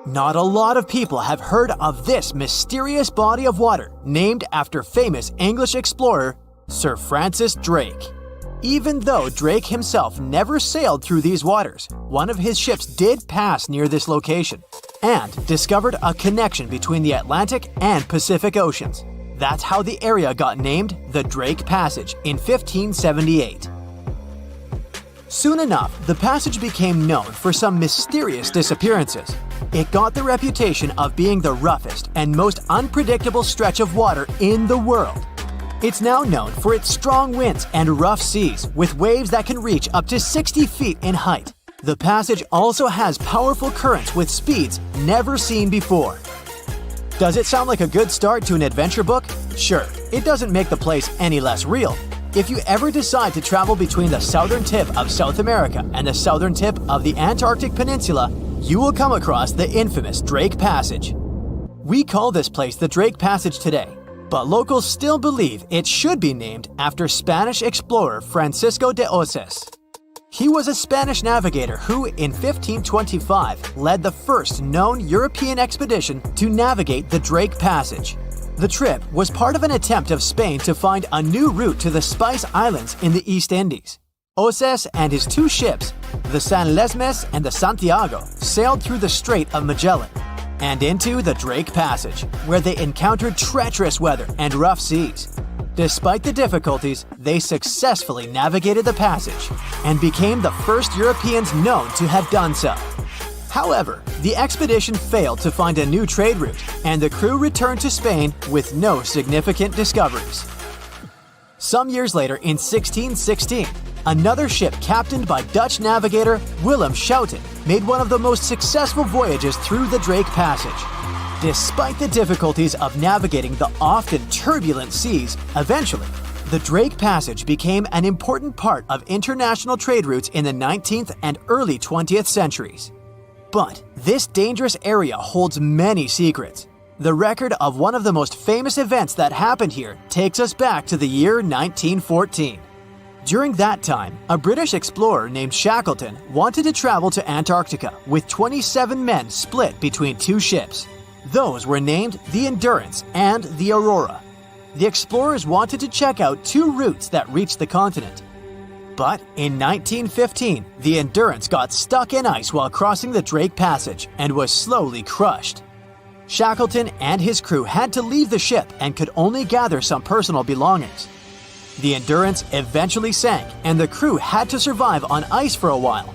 Not a lot of people have heard of this mysterious body of water named after famous English explorer Sir Francis Drake. Even though Drake himself never sailed through these waters, one of his ships did pass near this location and discovered a connection between the Atlantic and Pacific Oceans. That's how the area got named the Drake Passage in 1578. Soon enough, the passage became known for some mysterious disappearances. It got the reputation of being the roughest and most unpredictable stretch of water in the world. It's now known for its strong winds and rough seas, with waves that can reach up to 60 feet in height. The passage also has powerful currents with speeds never seen before. Does it sound like a good start to an adventure book? Sure, it doesn't make the place any less real. If you ever decide to travel between the southern tip of South America and the southern tip of the Antarctic Peninsula, you will come across the infamous Drake Passage. We call this place the Drake Passage today, but locals still believe it should be named after Spanish explorer Francisco de Oces. He was a Spanish navigator who, in 1525, led the first known European expedition to navigate the Drake Passage. The trip was part of an attempt of Spain to find a new route to the Spice Islands in the East Indies. Oces and his two ships, the San Lesmes and the Santiago, sailed through the Strait of Magellan and into the Drake Passage, where they encountered treacherous weather and rough seas. Despite the difficulties, they successfully navigated the passage and became the first Europeans known to have done so. However, the expedition failed to find a new trade route, and the crew returned to Spain with no significant discoveries. Some years later, in 1616, another ship captained by Dutch navigator Willem Schouten made one of the most successful voyages through the Drake Passage. Despite the difficulties of navigating the often turbulent seas, eventually, the Drake Passage became an important part of international trade routes in the 19th and early 20th centuries. But this dangerous area holds many secrets. The record of one of the most famous events that happened here takes us back to the year 1914. During that time, a British explorer named Shackleton wanted to travel to Antarctica with 27 men split between two ships. Those were named the Endurance and the Aurora. The explorers wanted to check out two routes that reached the continent. But in 1915, the Endurance got stuck in ice while crossing the Drake Passage and was slowly crushed. Shackleton and his crew had to leave the ship and could only gather some personal belongings. The Endurance eventually sank, and the crew had to survive on ice for a while.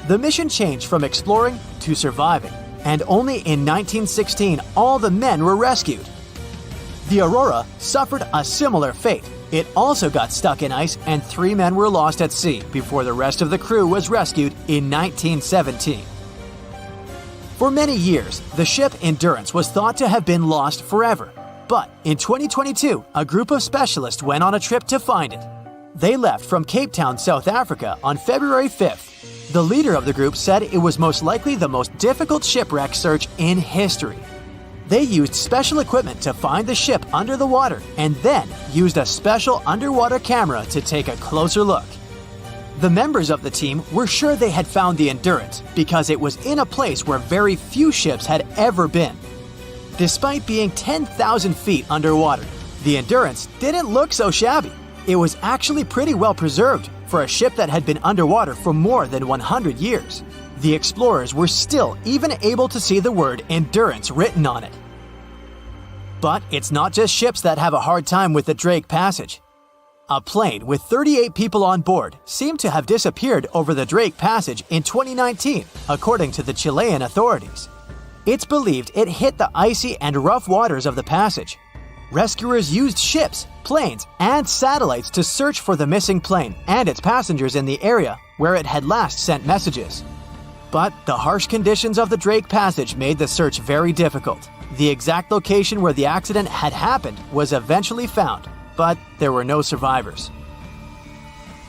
The mission changed from exploring to surviving, and only in 1916 all the men were rescued. The Aurora suffered a similar fate. It also got stuck in ice, and 3 men were lost at sea before the rest of the crew was rescued in 1917. For many years, the ship Endurance was thought to have been lost forever. But in 2022, a group of specialists went on a trip to find it. They left from Cape Town, South Africa on February 5th. The leader of the group said it was most likely the most difficult shipwreck search in history. They used special equipment to find the ship under the water and then used a special underwater camera to take a closer look. The members of the team were sure they had found the Endurance because it was in a place where very few ships had ever been. Despite being 10,000 feet underwater, the Endurance didn't look so shabby. It was actually pretty well preserved for a ship that had been underwater for more than 100 years. The explorers were still even able to see the word Endurance written on it. But it's not just ships that have a hard time with the Drake Passage. A plane with 38 people on board seemed to have disappeared over the Drake Passage in 2019, according to the Chilean authorities. It's believed it hit the icy and rough waters of the passage. Rescuers used ships, planes, and satellites to search for the missing plane and its passengers in the area where it had last sent messages. But the harsh conditions of the Drake Passage made the search very difficult. The exact location where the accident had happened was eventually found, but there were no survivors.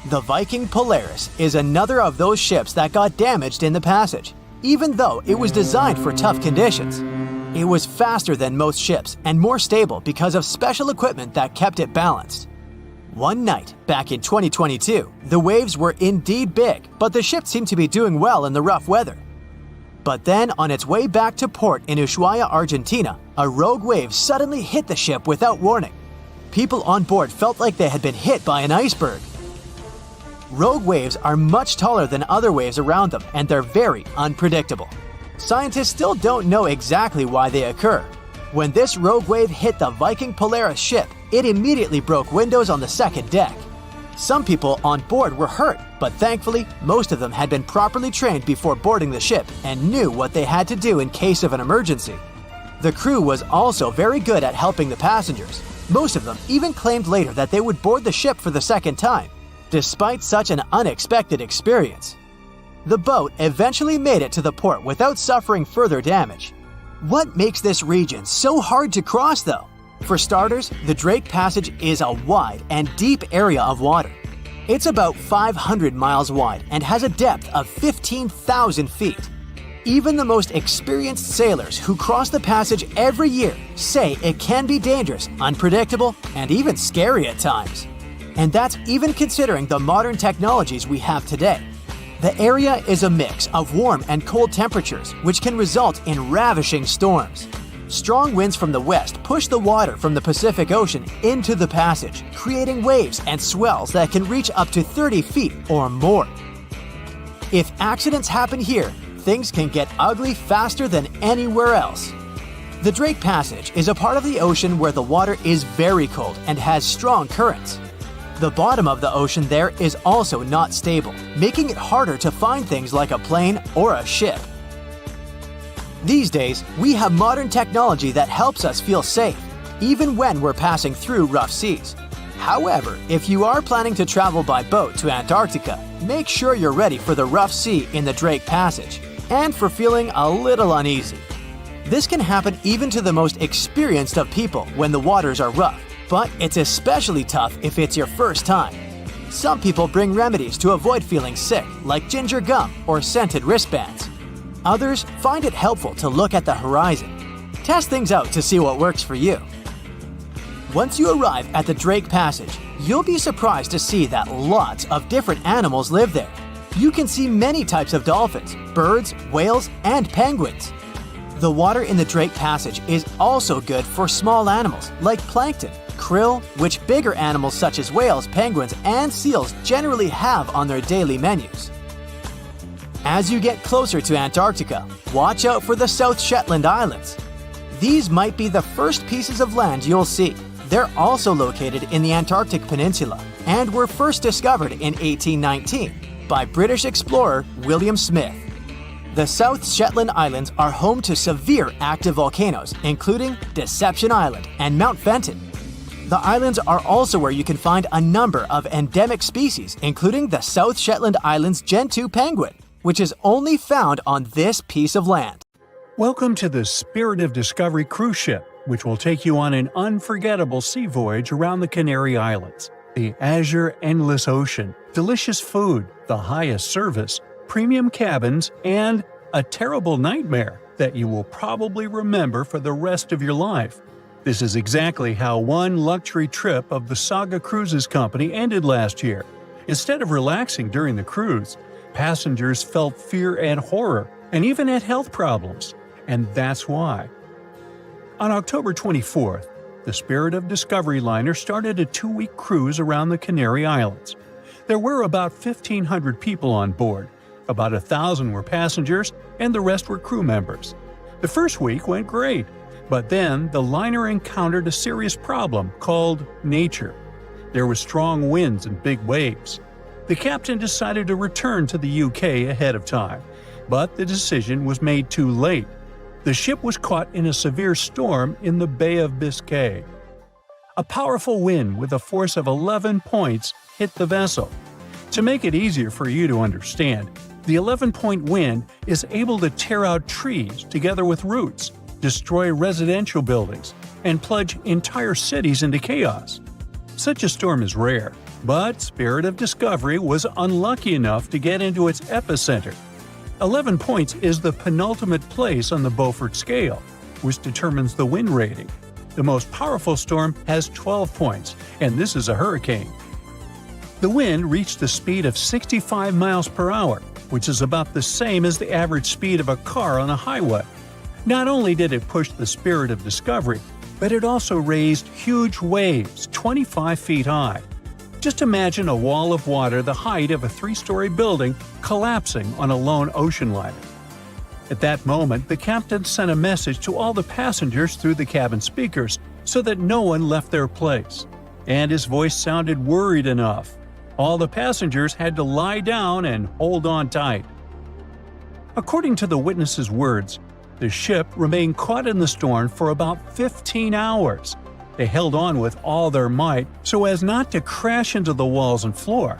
The Viking Polaris is another of those ships that got damaged in the passage, even though it was designed for tough conditions. It was faster than most ships and more stable because of special equipment that kept it balanced. One night, back in 2022, the waves were indeed big, but the ship seemed to be doing well in the rough weather. But then, on its way back to port in Ushuaia, Argentina, a rogue wave suddenly hit the ship without warning. People on board felt like they had been hit by an iceberg. Rogue waves are much taller than other waves around them, and they're very unpredictable. Scientists still don't know exactly why they occur. When this rogue wave hit the Viking Polaris ship, it immediately broke windows on the second deck. Some people on board were hurt, but thankfully, most of them had been properly trained before boarding the ship and knew what they had to do in case of an emergency. The crew was also very good at helping the passengers. Most of them even claimed later that they would board the ship for the second time, despite such an unexpected experience. The boat eventually made it to the port without suffering further damage. What makes this region so hard to cross, though? For starters, the Drake Passage is a wide and deep area of water. It's about 500 miles wide and has a depth of 15,000 feet. Even the most experienced sailors who cross the passage every year say it can be dangerous, unpredictable, and even scary at times. And that's even considering the modern technologies we have today. The area is a mix of warm and cold temperatures, which can result in ravishing storms. Strong winds from the west push the water from the Pacific Ocean into the passage, creating waves and swells that can reach up to 30 feet or more. If accidents happen here, things can get ugly faster than anywhere else. The Drake Passage is a part of the ocean where the water is very cold and has strong currents. The bottom of the ocean there is also not stable, making it harder to find things like a plane or a ship. These days, we have modern technology that helps us feel safe, even when we're passing through rough seas. However, if you are planning to travel by boat to Antarctica, make sure you're ready for the rough sea in the Drake Passage, and for feeling a little uneasy. This can happen even to the most experienced of people when the waters are rough, but it's especially tough if it's your first time. Some people bring remedies to avoid feeling sick, like ginger gum or scented wristbands. Others find it helpful to look at the horizon. Test things out to see what works for you. Once you arrive at the Drake Passage, you'll be surprised to see that lots of different animals live there. You can see many types of dolphins, birds, whales, and penguins. The water in the Drake Passage is also good for small animals like plankton, krill, which bigger animals such as whales, penguins, and seals generally have on their daily menus. As you get closer to Antarctica, watch out for the South Shetland Islands. These might be the first pieces of land you'll see. They're also located in the Antarctic Peninsula and were first discovered in 1819 by British explorer William Smith. The South Shetland Islands are home to severe active volcanoes, including Deception Island and Mount Fenton. The islands are also where you can find a number of endemic species, including the South Shetland Islands Gentoo penguin, which is only found on this piece of land. Welcome to the Spirit of Discovery cruise ship, which will take you on an unforgettable sea voyage around the Canary Islands. The azure endless ocean, delicious food, the highest service, premium cabins, and a terrible nightmare that you will probably remember for the rest of your life. This is exactly how one luxury trip of the Saga Cruises Company ended last year. Instead of relaxing during the cruise, passengers felt fear and horror, and even had health problems. And that's why. On October 24th, the Spirit of Discovery liner started a 2-week cruise around the Canary Islands. There were about 1,500 people on board. About 1,000 were passengers, and the rest were crew members. The first week went great, but then the liner encountered a serious problem called nature. There were strong winds and big waves. The captain decided to return to the UK ahead of time, but the decision was made too late. The ship was caught in a severe storm in the Bay of Biscay. A powerful wind with a force of 11 points hit the vessel. To make it easier for you to understand, the 11-point wind is able to tear out trees together with roots, destroy residential buildings, and plunge entire cities into chaos. Such a storm is rare, but Spirit of Discovery was unlucky enough to get into its epicenter. 11 points is the penultimate place on the Beaufort scale, which determines the wind rating. The most powerful storm has 12 points, and this is a hurricane. The wind reached a speed of 65 miles per hour, which is about the same as the average speed of a car on a highway. Not only did it push the spirit of discovery, but it also raised huge waves 25 feet high. Just imagine a wall of water the height of a 3-story building collapsing on a lone ocean liner. At that moment, the captain sent a message to all the passengers through the cabin speakers so that no one left their place. And his voice sounded worried enough. All the passengers had to lie down and hold on tight. According to the witnesses' words, the ship remained caught in the storm for about 15 hours. They held on with all their might so as not to crash into the walls and floor.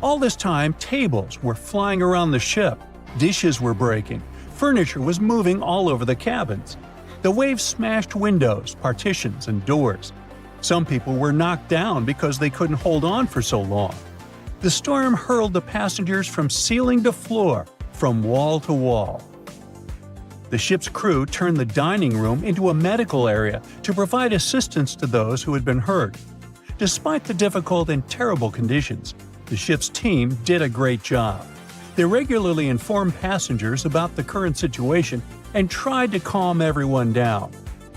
All this time, tables were flying around the ship, dishes were breaking, furniture was moving all over the cabins. The waves smashed windows, partitions, and doors. Some people were knocked down because they couldn't hold on for so long. The storm hurled the passengers from ceiling to floor, from wall to wall. The ship's crew turned the dining room into a medical area to provide assistance to those who had been hurt. Despite the difficult and terrible conditions, the ship's team did a great job. They regularly informed passengers about the current situation and tried to calm everyone down.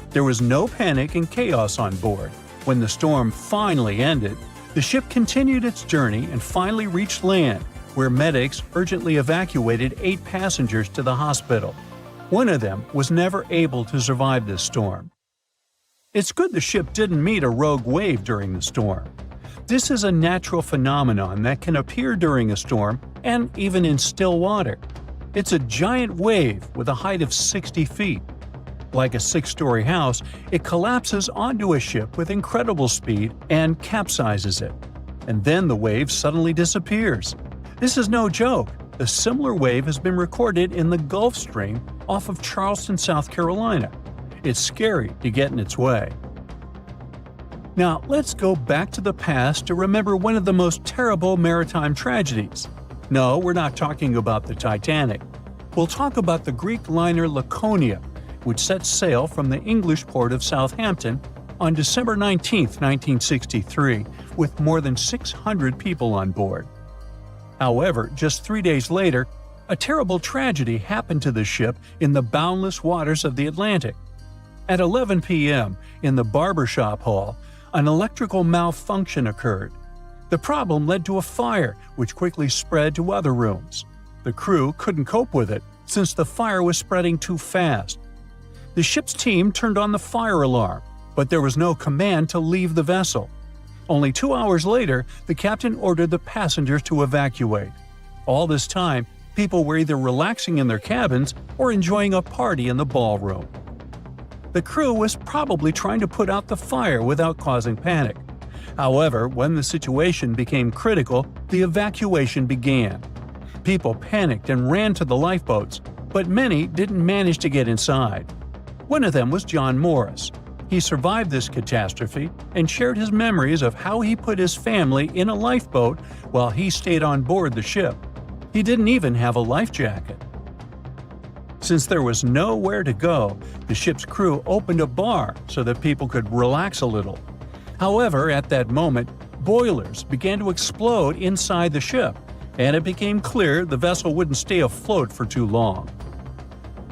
There was no panic and chaos on board. When the storm finally ended, the ship continued its journey and finally reached land, where medics urgently evacuated 8 passengers to the hospital. One of them was never able to survive this storm. It's good the ship didn't meet a rogue wave during the storm. This is a natural phenomenon that can appear during a storm and even in still water. It's a giant wave with a height of 60 feet. Like a 6-story house, it collapses onto a ship with incredible speed and capsizes it. And then the wave suddenly disappears. This is no joke. A similar wave has been recorded in the Gulf Stream off of Charleston, South Carolina. It's scary to get in its way. Now, let's go back to the past to remember one of the most terrible maritime tragedies. No, we're not talking about the Titanic. We'll talk about the Greek liner Laconia, which set sail from the English port of Southampton on December 19, 1963, with more than 600 people on board. However, just 3 days later, a terrible tragedy happened to the ship in the boundless waters of the Atlantic. At 11 p.m., in the barbershop hall, an electrical malfunction occurred. The problem led to a fire, which quickly spread to other rooms. The crew couldn't cope with it, since the fire was spreading too fast. The ship's team turned on the fire alarm, but there was no command to leave the vessel. Only 2 hours later, the captain ordered the passengers to evacuate. All this time, people were either relaxing in their cabins or enjoying a party in the ballroom. The crew was probably trying to put out the fire without causing panic. However, when the situation became critical, the evacuation began. People panicked and ran to the lifeboats, but many didn't manage to get inside. One of them was John Morris. He survived this catastrophe and shared his memories of how he put his family in a lifeboat while he stayed on board the ship. He didn't even have a life jacket. Since there was nowhere to go, the ship's crew opened a bar so that people could relax a little. However, at that moment, boilers began to explode inside the ship, and it became clear the vessel wouldn't stay afloat for too long.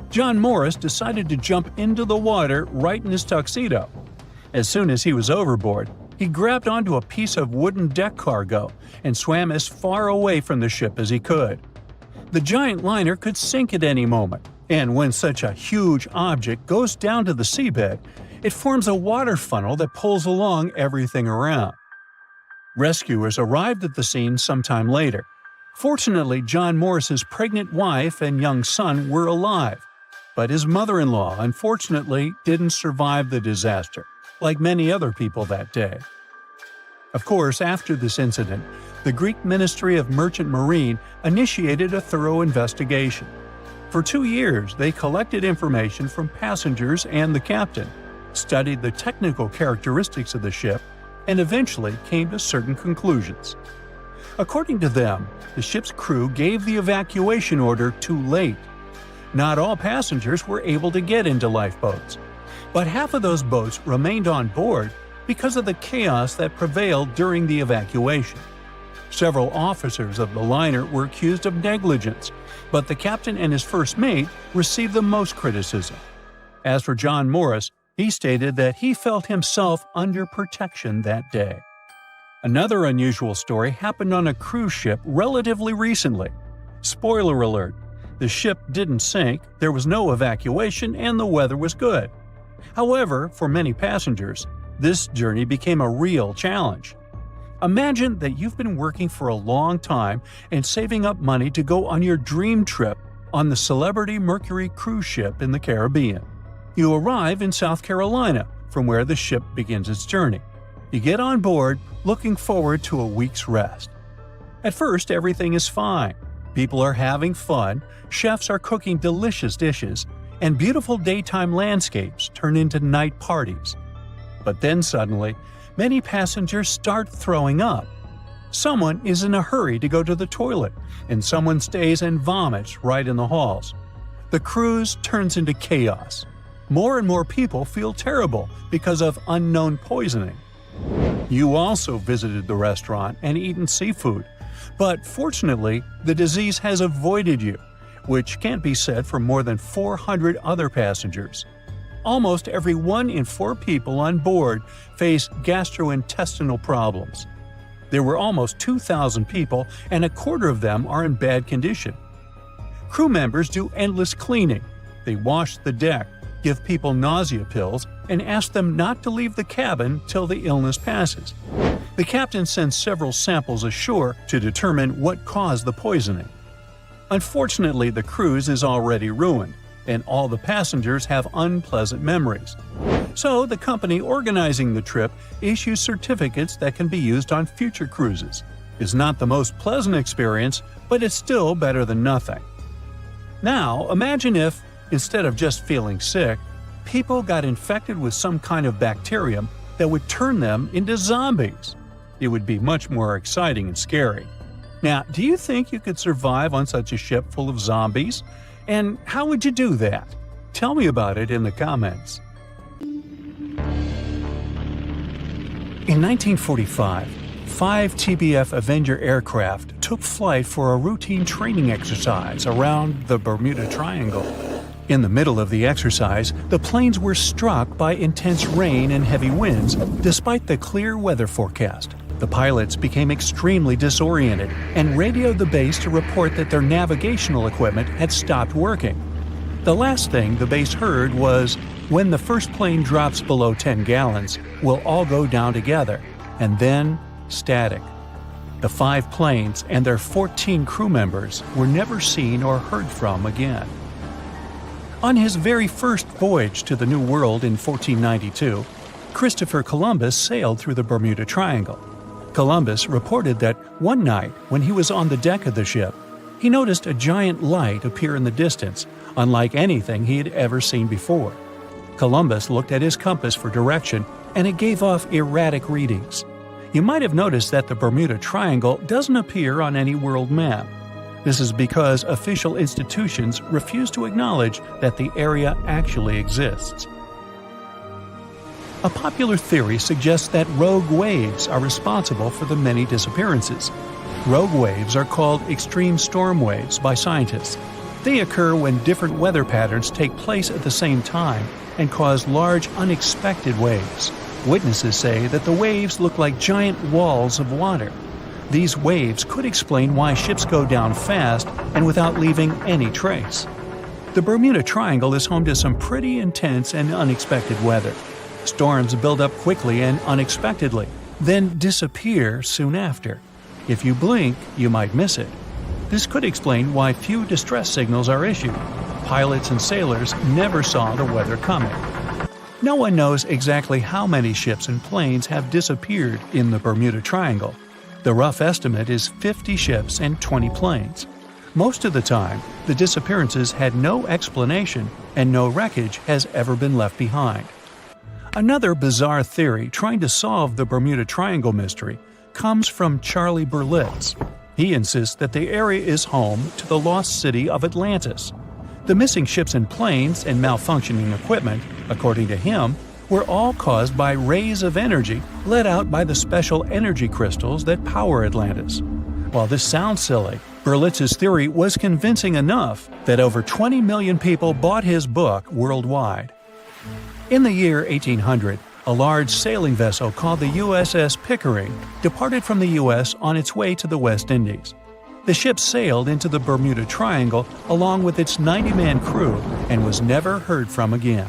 John Morris decided to jump into the water right in his tuxedo. As soon as he was overboard, he grabbed onto a piece of wooden deck cargo and swam as far away from the ship as he could. The giant liner could sink at any moment, and when such a huge object goes down to the seabed, it forms a water funnel that pulls along everything around. Rescuers arrived at the scene sometime later. Fortunately, John Morris's pregnant wife and young son were alive, but his mother-in-law unfortunately didn't survive the disaster, like many other people that day. Of course, after this incident, the Greek Ministry of Merchant Marine initiated a thorough investigation. For 2 years, they collected information from passengers and the captain, studied the technical characteristics of the ship, and eventually came to certain conclusions. According to them, the ship's crew gave the evacuation order too late. Not all passengers were able to get into lifeboats, but half of those boats remained on board because of the chaos that prevailed during the evacuation. Several officers of the liner were accused of negligence but the captain and his first mate received the most criticism. As for John Morris, he stated that he felt himself under protection that day. Another unusual story happened on a cruise ship relatively recently. Spoiler alert, the ship didn't sink, there was no evacuation, and the weather was good. However, for many passengers, this journey became a real challenge. Imagine that you've been working for a long time and saving up money to go on your dream trip on the Celebrity Mercury cruise ship in the Caribbean. You arrive in South Carolina, from where the ship begins its journey. You get on board, looking forward to a week's rest. At first, everything is fine. People are having fun, chefs are cooking delicious dishes, and beautiful daytime landscapes turn into night parties. But then suddenly, many passengers start throwing up. Someone is in a hurry to go to the toilet, and someone stays and vomits right in the halls. The cruise turns into chaos. More and more people feel terrible because of unknown poisoning. You also visited the restaurant and eaten seafood, but fortunately, the disease has avoided you, which can't be said for more than 400 other passengers. Almost every 1 in 4 people on board face gastrointestinal problems. There were almost 2,000 people, and a quarter of them are in bad condition. Crew members do endless cleaning. They wash the deck, give people nausea pills, and ask them not to leave the cabin till the illness passes. The captain sends several samples ashore to determine what caused the poisoning. Unfortunately, the cruise is already ruined, and all the passengers have unpleasant memories. So the company organizing the trip issues certificates that can be used on future cruises. It's not the most pleasant experience, but it's still better than nothing. Now, imagine if, instead of just feeling sick, people got infected with some kind of bacterium that would turn them into zombies. It would be much more exciting and scary. Now, do you think you could survive on such a ship full of zombies? And how would you do that? Tell me about it in the comments. In 1945, 5 TBF Avenger aircraft took flight for a routine training exercise around the Bermuda Triangle. In the middle of the exercise, the planes were struck by intense rain and heavy winds, despite the clear weather forecast. The pilots became extremely disoriented and radioed the base to report that their navigational equipment had stopped working. The last thing the base heard was, "When the first plane drops below 10 gallons, we'll all go down together," and then static. The 5 planes and their 14 crew members were never seen or heard from again. On his very first voyage to the New World in 1492, Christopher Columbus sailed through the Bermuda Triangle. Columbus reported that one night when he was on the deck of the ship, he noticed a giant light appear in the distance, unlike anything he had ever seen before. Columbus looked at his compass for direction, and it gave off erratic readings. You might have noticed that the Bermuda Triangle doesn't appear on any world map. This is because official institutions refuse to acknowledge that the area actually exists. A popular theory suggests that rogue waves are responsible for the many disappearances. Rogue waves are called extreme storm waves by scientists. They occur when different weather patterns take place at the same time and cause large, unexpected waves. Witnesses say that the waves look like giant walls of water. These waves could explain why ships go down fast and without leaving any trace. The Bermuda Triangle is home to some pretty intense and unexpected weather. Storms build up quickly and unexpectedly, then disappear soon after. If you blink, you might miss it. This could explain why few distress signals are issued. Pilots and sailors never saw the weather coming. No one knows exactly how many ships and planes have disappeared in the Bermuda Triangle. The rough estimate is 50 ships and 20 planes. Most of the time, the disappearances had no explanation and no wreckage has ever been left behind. Another bizarre theory trying to solve the Bermuda Triangle mystery comes from Charlie Berlitz. He insists that the area is home to the lost city of Atlantis. The missing ships and planes and malfunctioning equipment, according to him, were all caused by rays of energy let out by the special energy crystals that power Atlantis. While this sounds silly, Berlitz's theory was convincing enough that over 20 million people bought his book worldwide. In the year 1800, a large sailing vessel called the USS Pickering departed from the U.S. on its way to the West Indies. The ship sailed into the Bermuda Triangle along with its 90-man crew and was never heard from again.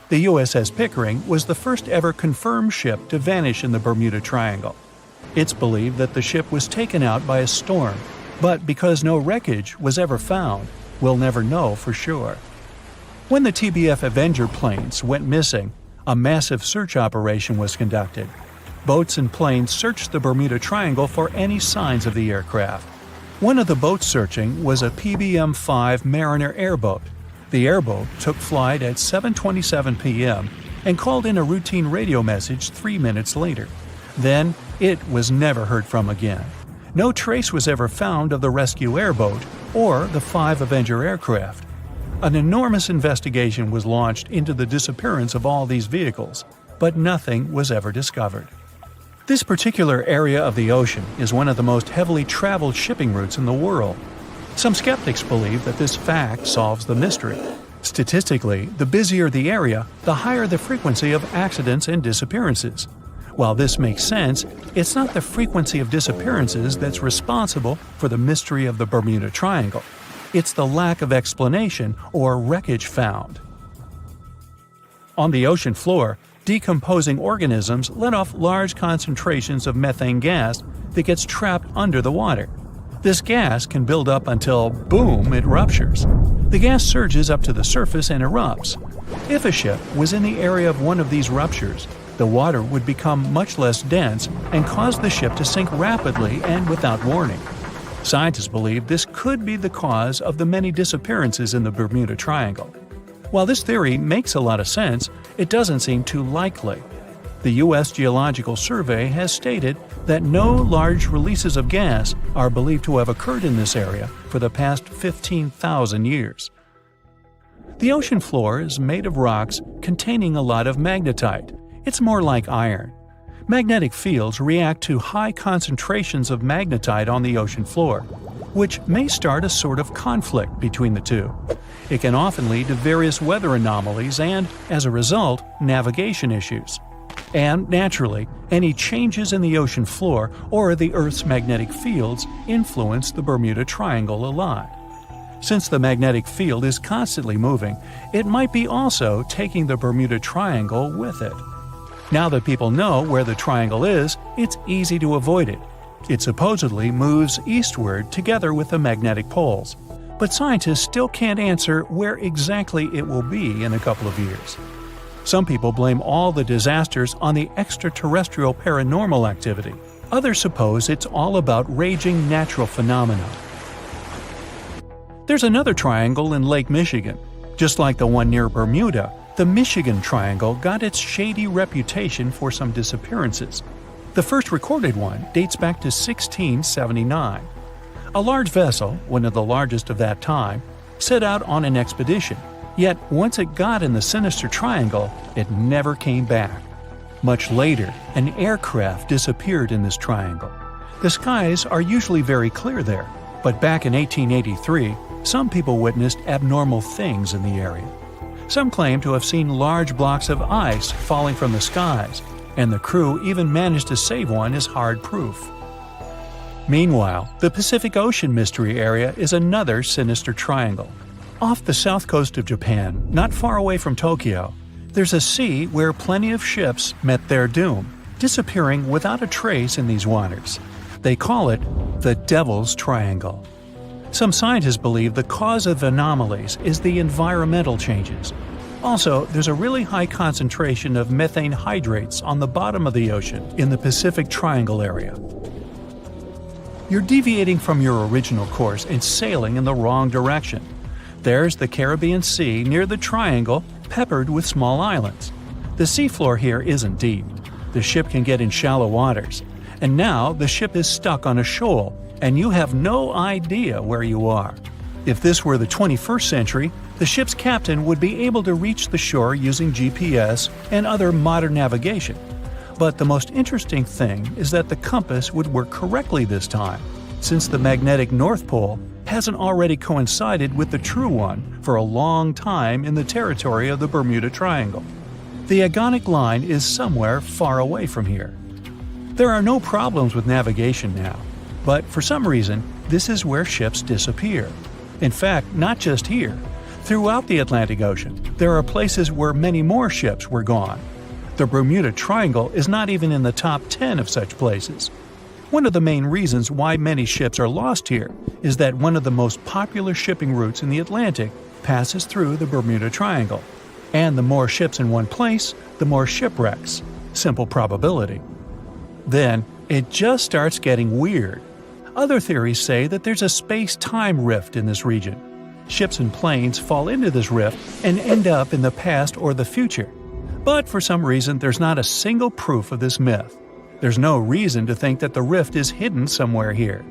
The USS Pickering was the first ever confirmed ship to vanish in the Bermuda Triangle. It's believed that the ship was taken out by a storm, but because no wreckage was ever found, we'll never know for sure. When the TBF Avenger planes went missing, a massive search operation was conducted. Boats and planes searched the Bermuda Triangle for any signs of the aircraft. One of the boats searching was a PBM-5 Mariner airboat. The airboat took flight at 7:27 p.m. and called in a routine radio message 3 minutes later. Then, it was never heard from again. No trace was ever found of the rescue airboat or the 5 Avenger aircraft. An enormous investigation was launched into the disappearance of all these vehicles, but nothing was ever discovered. This particular area of the ocean is one of the most heavily traveled shipping routes in the world. Some skeptics believe that this fact solves the mystery. Statistically, the busier the area, the higher the frequency of accidents and disappearances. While this makes sense, it's not the frequency of disappearances that's responsible for the mystery of the Bermuda Triangle. It's the lack of explanation or wreckage found. On the ocean floor, decomposing organisms let off large concentrations of methane gas that gets trapped under the water. This gas can build up until, boom, it ruptures. The gas surges up to the surface and erupts. If a ship was in the area of one of these ruptures, the water would become much less dense and cause the ship to sink rapidly and without warning. Scientists believe this could be the cause of the many disappearances in the Bermuda Triangle. While this theory makes a lot of sense, it doesn't seem too likely. The U.S. Geological Survey has stated that no large releases of gas are believed to have occurred in this area for the past 15,000 years. The ocean floor is made of rocks containing a lot of magnetite. It's more like iron. Magnetic fields react to high concentrations of magnetite on the ocean floor, which may start a sort of conflict between the two. It can often lead to various weather anomalies and, as a result, navigation issues. And, naturally, any changes in the ocean floor or the Earth's magnetic fields influence the Bermuda Triangle a lot. Since the magnetic field is constantly moving, it might be also taking the Bermuda Triangle with it. Now that people know where the triangle is, it's easy to avoid it. It supposedly moves eastward together with the magnetic poles, but scientists still can't answer where exactly it will be in a couple of years. Some people blame all the disasters on the extraterrestrial paranormal activity. Others suppose it's all about raging natural phenomena. There's another triangle in Lake Michigan. Just like the one near Bermuda, the Michigan Triangle got its shady reputation for some disappearances. The first recorded one dates back to 1679. A large vessel, one of the largest of that time, set out on an expedition, yet once it got in the sinister triangle, it never came back. Much later, an aircraft disappeared in this triangle. The skies are usually very clear there, but back in 1883, some people witnessed abnormal things in the area. Some claim to have seen large blocks of ice falling from the skies, and the crew even managed to save one as hard proof. Meanwhile, the Pacific Ocean Mystery Area is another sinister triangle. Off the south coast of Japan, not far away from Tokyo, there's a sea where plenty of ships met their doom, disappearing without a trace in these waters. They call it the Devil's Triangle. Some scientists believe the cause of anomalies is the environmental changes. Also, there's a really high concentration of methane hydrates on the bottom of the ocean in the Pacific Triangle area. You're deviating from your original course and sailing in the wrong direction. There's the Caribbean Sea near the triangle, peppered with small islands. The seafloor here isn't deep. The ship can get in shallow waters. And now the ship is stuck on a shoal, and you have no idea where you are. If this were the 21st century, the ship's captain would be able to reach the shore using GPS and other modern navigation. But the most interesting thing is that the compass would work correctly this time. since the magnetic North Pole hasn't already coincided with the true one for a long time in the territory of the Bermuda Triangle. The agonic line is somewhere far away from here. There are no problems with navigation now, but for some reason, this is where ships disappear. In fact, not just here. Throughout the Atlantic Ocean, there are places where many more ships were gone. The Bermuda Triangle is not even in the top 10 of such places. One of the main reasons why many ships are lost here is that one of the most popular shipping routes in the Atlantic passes through the Bermuda Triangle. And the more ships in one place, the more shipwrecks. Simple probability. Then, it just starts getting weird. Other theories say that there's a space-time rift in this region. Ships and planes fall into this rift and end up in the past or the future. But for some reason, there's not a single proof of this myth. There's no reason to think that the rift is hidden somewhere here.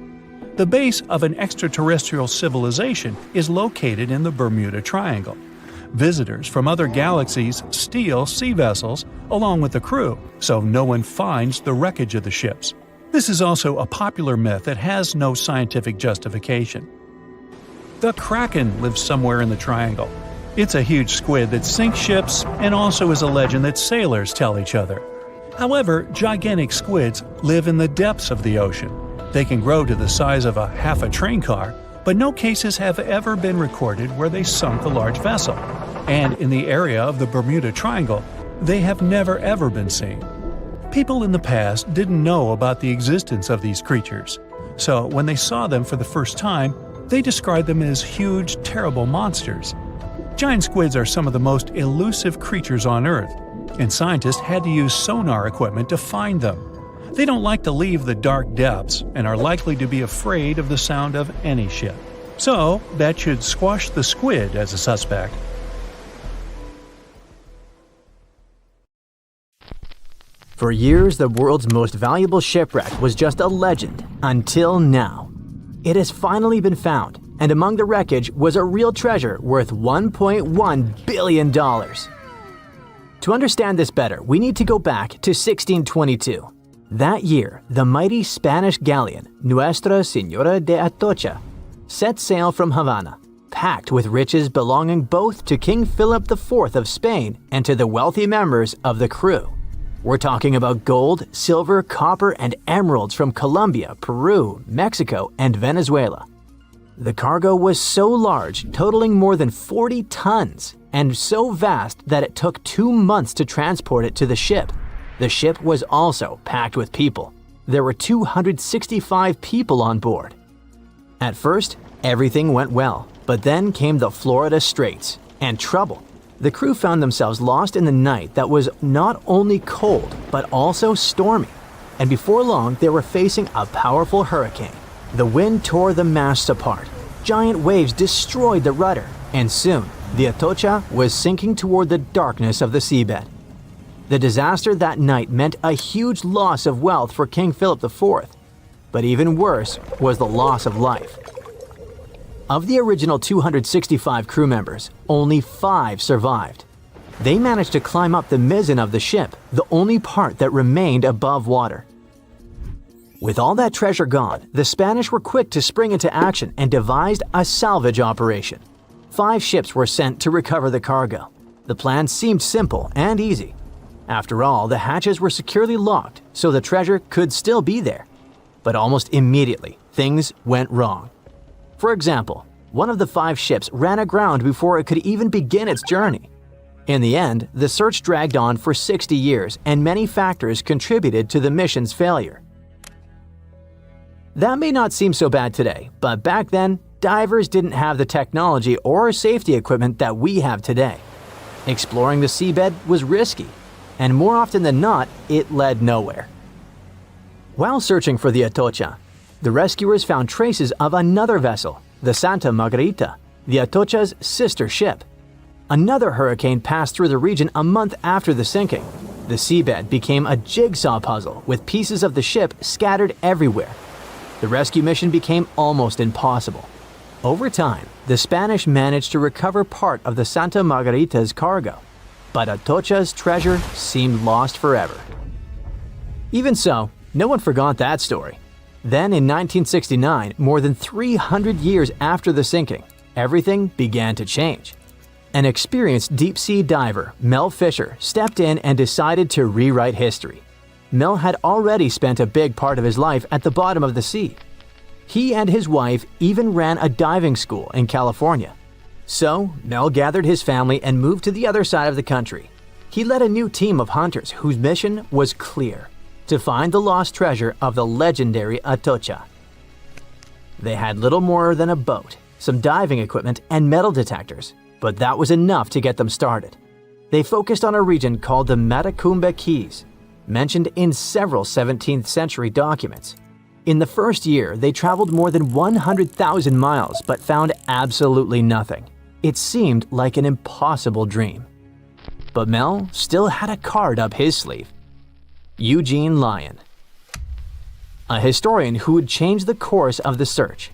The base of an extraterrestrial civilization is located in the Bermuda Triangle. Visitors from other galaxies steal sea vessels along with the crew, so no one finds the wreckage of the ships. This is also a popular myth that has no scientific justification. The Kraken lives somewhere in the triangle. It's a huge squid that sinks ships and also is a legend that sailors tell each other. However, gigantic squids live in the depths of the ocean. They can grow to the size of half a train car, but no cases have ever been recorded where they sunk a large vessel. And in the area of the Bermuda Triangle, they have never ever been seen. People in the past didn't know about the existence of these creatures, so when they saw them for the first time, they described them as huge, terrible monsters. Giant squids are some of the most elusive creatures on Earth, and scientists had to use sonar equipment to find them. They don't like to leave the dark depths and are likely to be afraid of the sound of any ship. So, that should squash the squid as a suspect. For years, the world's most valuable shipwreck was just a legend, until now. It has finally been found, and among the wreckage was a real treasure worth $1.1 billion. To understand this better, we need to go back to 1622. That year, the mighty Spanish galleon Nuestra Señora de Atocha set sail from Havana, packed with riches belonging both to King Philip IV of Spain and to the wealthy members of the crew. We're talking about gold, silver, copper, and emeralds from Colombia, Peru, Mexico, and Venezuela. The cargo was so large, totaling more than 40 tons, and so vast that it took 2 months to transport it to the ship. The ship was also packed with people. There were 265 people on board. At first, everything went well, but then came the Florida Straits and trouble. The crew found themselves lost in the night that was not only cold, but also stormy. And before long, they were facing a powerful hurricane. The wind tore the masts apart. Giant waves destroyed the rudder, and soon, the Atocha was sinking toward the darkness of the seabed. The disaster that night meant a huge loss of wealth for King Philip IV, but even worse was the loss of life. Of the original 265 crew members, only 5 survived. They managed to climb up the mizzen of the ship, the only part that remained above water. With all that treasure gone, the Spanish were quick to spring into action and devised a salvage operation. 5 ships were sent to recover the cargo. The plan seemed simple and easy. After all, the hatches were securely locked, so the treasure could still be there. But almost immediately, things went wrong. For example, one of the 5 ships ran aground before it could even begin its journey. In the end, the search dragged on for 60 years, and many factors contributed to the mission's failure. That may not seem so bad today, but back then, divers didn't have the technology or safety equipment that we have today. Exploring the seabed was risky, and more often than not, it led nowhere. While searching for the Atocha, the rescuers found traces of another vessel, the Santa Margarita, the Atocha's sister ship. Another hurricane passed through the region a month after the sinking. The seabed became a jigsaw puzzle with pieces of the ship scattered everywhere. The rescue mission became almost impossible. Over time, the Spanish managed to recover part of the Santa Margarita's cargo, but Atocha's treasure seemed lost forever. Even so, no one forgot that story. Then in 1969, more than 300 years after the sinking, everything began to change. An experienced deep-sea diver, Mel Fisher, stepped in and decided to rewrite history. Mel had already spent a big part of his life at the bottom of the sea. He and his wife even ran a diving school in California. So, Mel gathered his family and moved to the other side of the country. He led a new team of hunters whose mission was clear: to find the lost treasure of the legendary Atocha. They had little more than a boat, some diving equipment, and metal detectors, but that was enough to get them started. They focused on a region called the Matacumbe Keys, mentioned in several 17th century documents. In the first year, they traveled more than 100,000 miles but found absolutely nothing. It seemed like an impossible dream. But Mel still had a card up his sleeve: Eugene Lyon, a historian who would change the course of the search.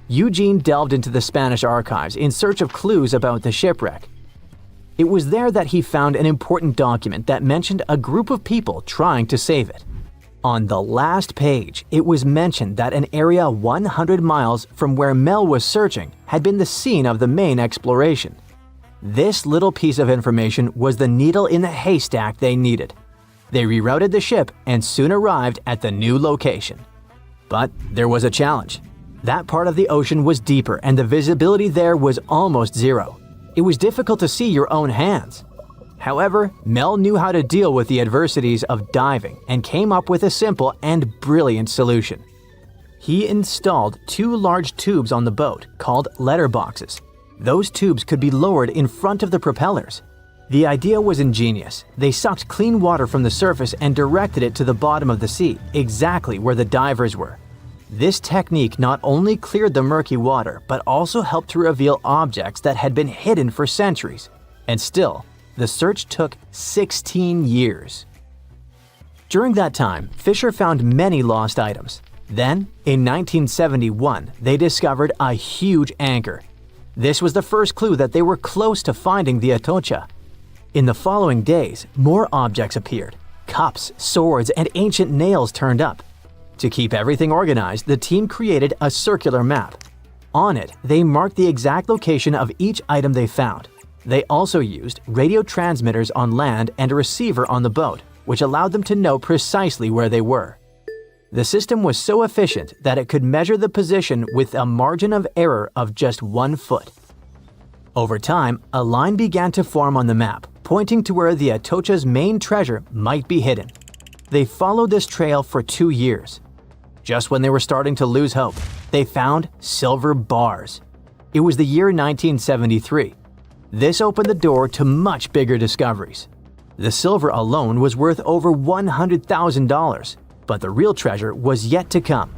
Eugene delved into the Spanish archives in search of clues about the shipwreck. It was there that he found an important document that mentioned a group of people trying to save it. On the last page, it was mentioned that an area 100 miles from where Mel was searching had been the scene of the main exploration. This little piece of information was the needle in the haystack they needed. They rerouted the ship and soon arrived at the new location. But there was a challenge. That part of the ocean was deeper and the visibility there was almost zero. It was difficult to see your own hands. However, Mel knew how to deal with the adversities of diving and came up with a simple and brilliant solution. He installed 2 large tubes on the boat called letterboxes. Those tubes could be lowered in front of the propellers. The idea was ingenious. They sucked clean water from the surface and directed it to the bottom of the sea, exactly where the divers were. This technique not only cleared the murky water, but also helped to reveal objects that had been hidden for centuries. And still, the search took 16 years. During that time, Fisher found many lost items. Then, in 1971, they discovered a huge anchor. This was the first clue that they were close to finding the Atocha. In the following days, more objects appeared. Cups, swords, and ancient nails turned up. To keep everything organized, the team created a circular map. On it, they marked the exact location of each item they found. They also used radio transmitters on land and a receiver on the boat, which allowed them to know precisely where they were. The system was so efficient that it could measure the position with a margin of error of just 1 foot. Over time, a line began to form on the map, pointing to where the Atocha's main treasure might be hidden. They followed this trail for 2 years. Just when they were starting to lose hope, they found silver bars. It was the year 1973. This opened the door to much bigger discoveries. The silver alone was worth over $100,000, but the real treasure was yet to come.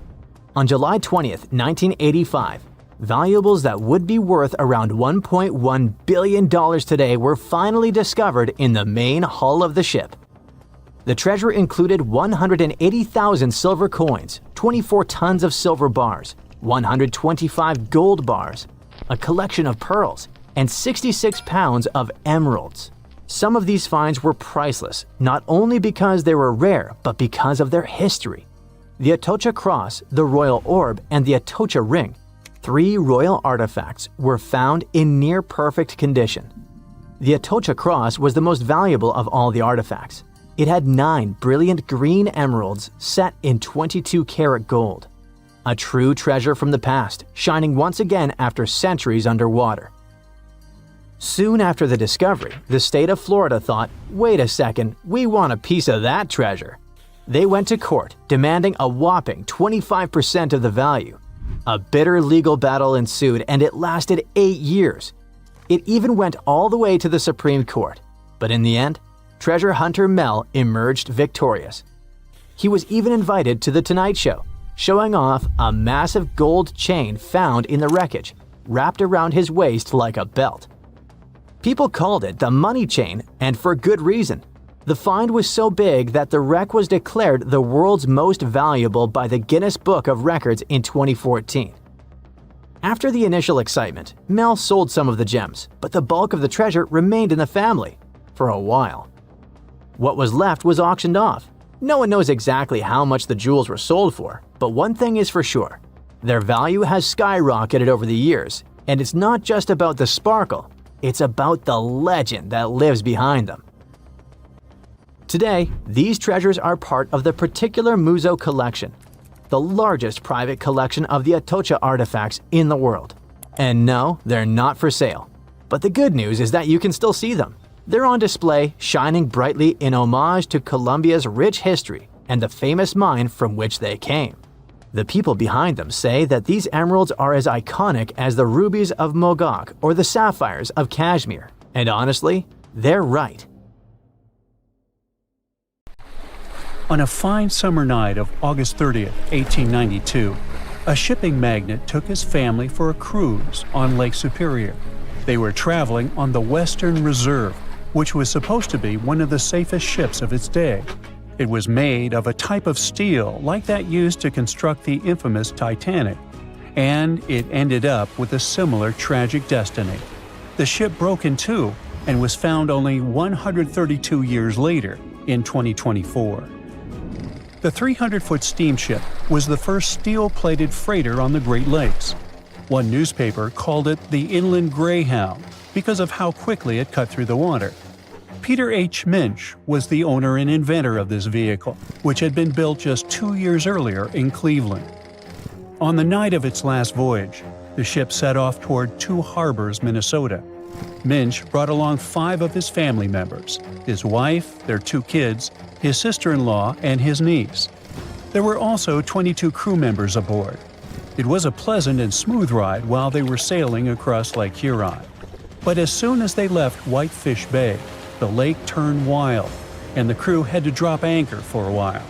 On July 20th, 1985, valuables that would be worth around $1.1 billion today were finally discovered in the main hull of the ship. The treasure included 180,000 silver coins, 24 tons of silver bars, 125 gold bars, a collection of pearls, and 66 pounds of emeralds. Some of these finds were priceless, not only because they were rare, but because of their history. The Atocha Cross, the Royal Orb, and the Atocha Ring, 3 royal artifacts, were found in near-perfect condition. The Atocha Cross was the most valuable of all the artifacts. It had 9 brilliant green emeralds set in 22-karat gold. A true treasure from the past, shining once again after centuries underwater. Soon after the discovery, the state of Florida thought, wait a second, we want a piece of that treasure. They went to court, demanding a whopping 25% of the value. A bitter legal battle ensued and it lasted 8 years. It even went all the way to the Supreme Court. But in the end, treasure hunter Mel emerged victorious. He was even invited to The Tonight Show, showing off a massive gold chain found in the wreckage, wrapped around his waist like a belt. People called it the money chain, and for good reason. The find was so big that the wreck was declared the world's most valuable by the Guinness Book of Records in 2014. After the initial excitement, Mel sold some of the gems, but the bulk of the treasure remained in the family for a while. What was left was auctioned off. No one knows exactly how much the jewels were sold for, but one thing is for sure. Their value has skyrocketed over the years, and it's not just about the sparkle, it's about the legend that lives behind them. Today, these treasures are part of the particular Museo collection, the largest private collection of the Atocha artifacts in the world. And no, they're not for sale. But the good news is that you can still see them. They're on display, shining brightly in homage to Colombia's rich history and the famous mine from which they came. The people behind them say that these emeralds are as iconic as the rubies of Mogok or the sapphires of Kashmir. And honestly, they're right. On a fine summer night of August 30th, 1892, a shipping magnate took his family for a cruise on Lake Superior. They were traveling on the Western Reserve, which was supposed to be one of the safest ships of its day. It was made of a type of steel like that used to construct the infamous Titanic, and it ended up with a similar tragic destiny. The ship broke in two and was found only 132 years later, in 2024. The 300-foot steamship was the first steel-plated freighter on the Great Lakes. One newspaper called it the Inland Greyhound because of how quickly it cut through the water. Peter H. Minch was the owner and inventor of this vehicle, which had been built just 2 years earlier in Cleveland. On the night of its last voyage, the ship set off toward Two Harbors, Minnesota. Minch brought along 5 of his family members: his wife, their 2 kids, his sister-in-law, and his niece. There were also 22 crew members aboard. It was a pleasant and smooth ride while they were sailing across Lake Huron. But as soon as they left Whitefish Bay, the lake turned wild, and the crew had to drop anchor for a while.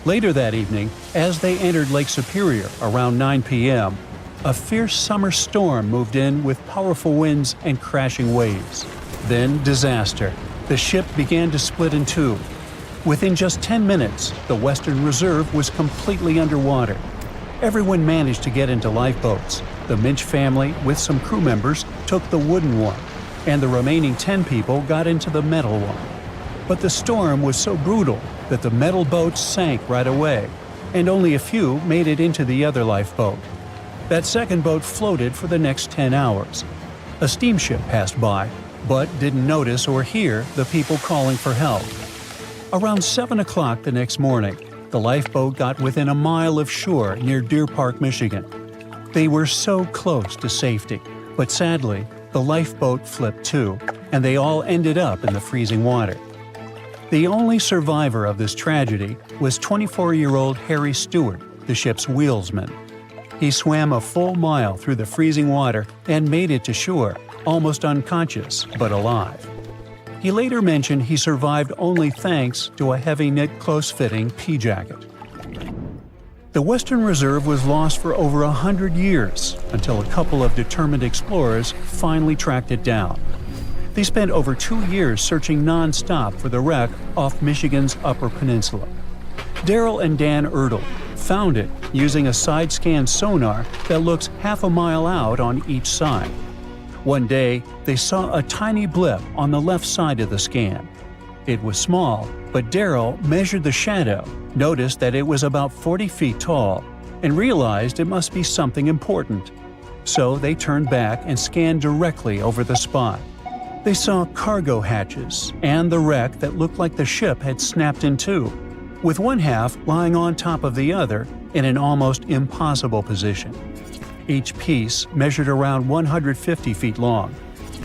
Later that evening, as they entered Lake Superior around 9 p.m., a fierce summer storm moved in with powerful winds and crashing waves. Then disaster. The ship began to split in two. Within just 10 minutes, the Western Reserve was completely underwater. Everyone managed to get into lifeboats. The Minch family, with some crew members, took the wooden one, and the remaining 10 people got into the metal one. But the storm was so brutal that the metal boats sank right away, and only a few made it into the other lifeboat. That second boat floated for the next 10 hours. A steamship passed by, but didn't notice or hear the people calling for help. Around 7 o'clock the next morning, the lifeboat got within a mile of shore near Deer Park, Michigan. They were so close to safety, but sadly, the lifeboat flipped too, and they all ended up in the freezing water. The only survivor of this tragedy was 24-year-old Harry Stewart, the ship's wheelsman. He swam a full mile through the freezing water and made it to shore, almost unconscious but alive. He later mentioned he survived only thanks to a heavy-knit, close-fitting pea jacket. The Western Reserve was lost for over 100 years until a couple of determined explorers finally tracked it down. They spent over 2 years searching non-stop for the wreck off Michigan's Upper Peninsula. Daryl and Dan Ertl found it using a side-scan sonar that looks half a mile out on each side. One day, they saw a tiny blip on the left side of the scan. It was small, but Daryl measured the shadow, noticed that it was about 40 feet tall, and realized it must be something important. So they turned back and scanned directly over the spot. They saw cargo hatches and the wreck that looked like the ship had snapped in two, with one half lying on top of the other in an almost impossible position. Each piece measured around 150 feet long,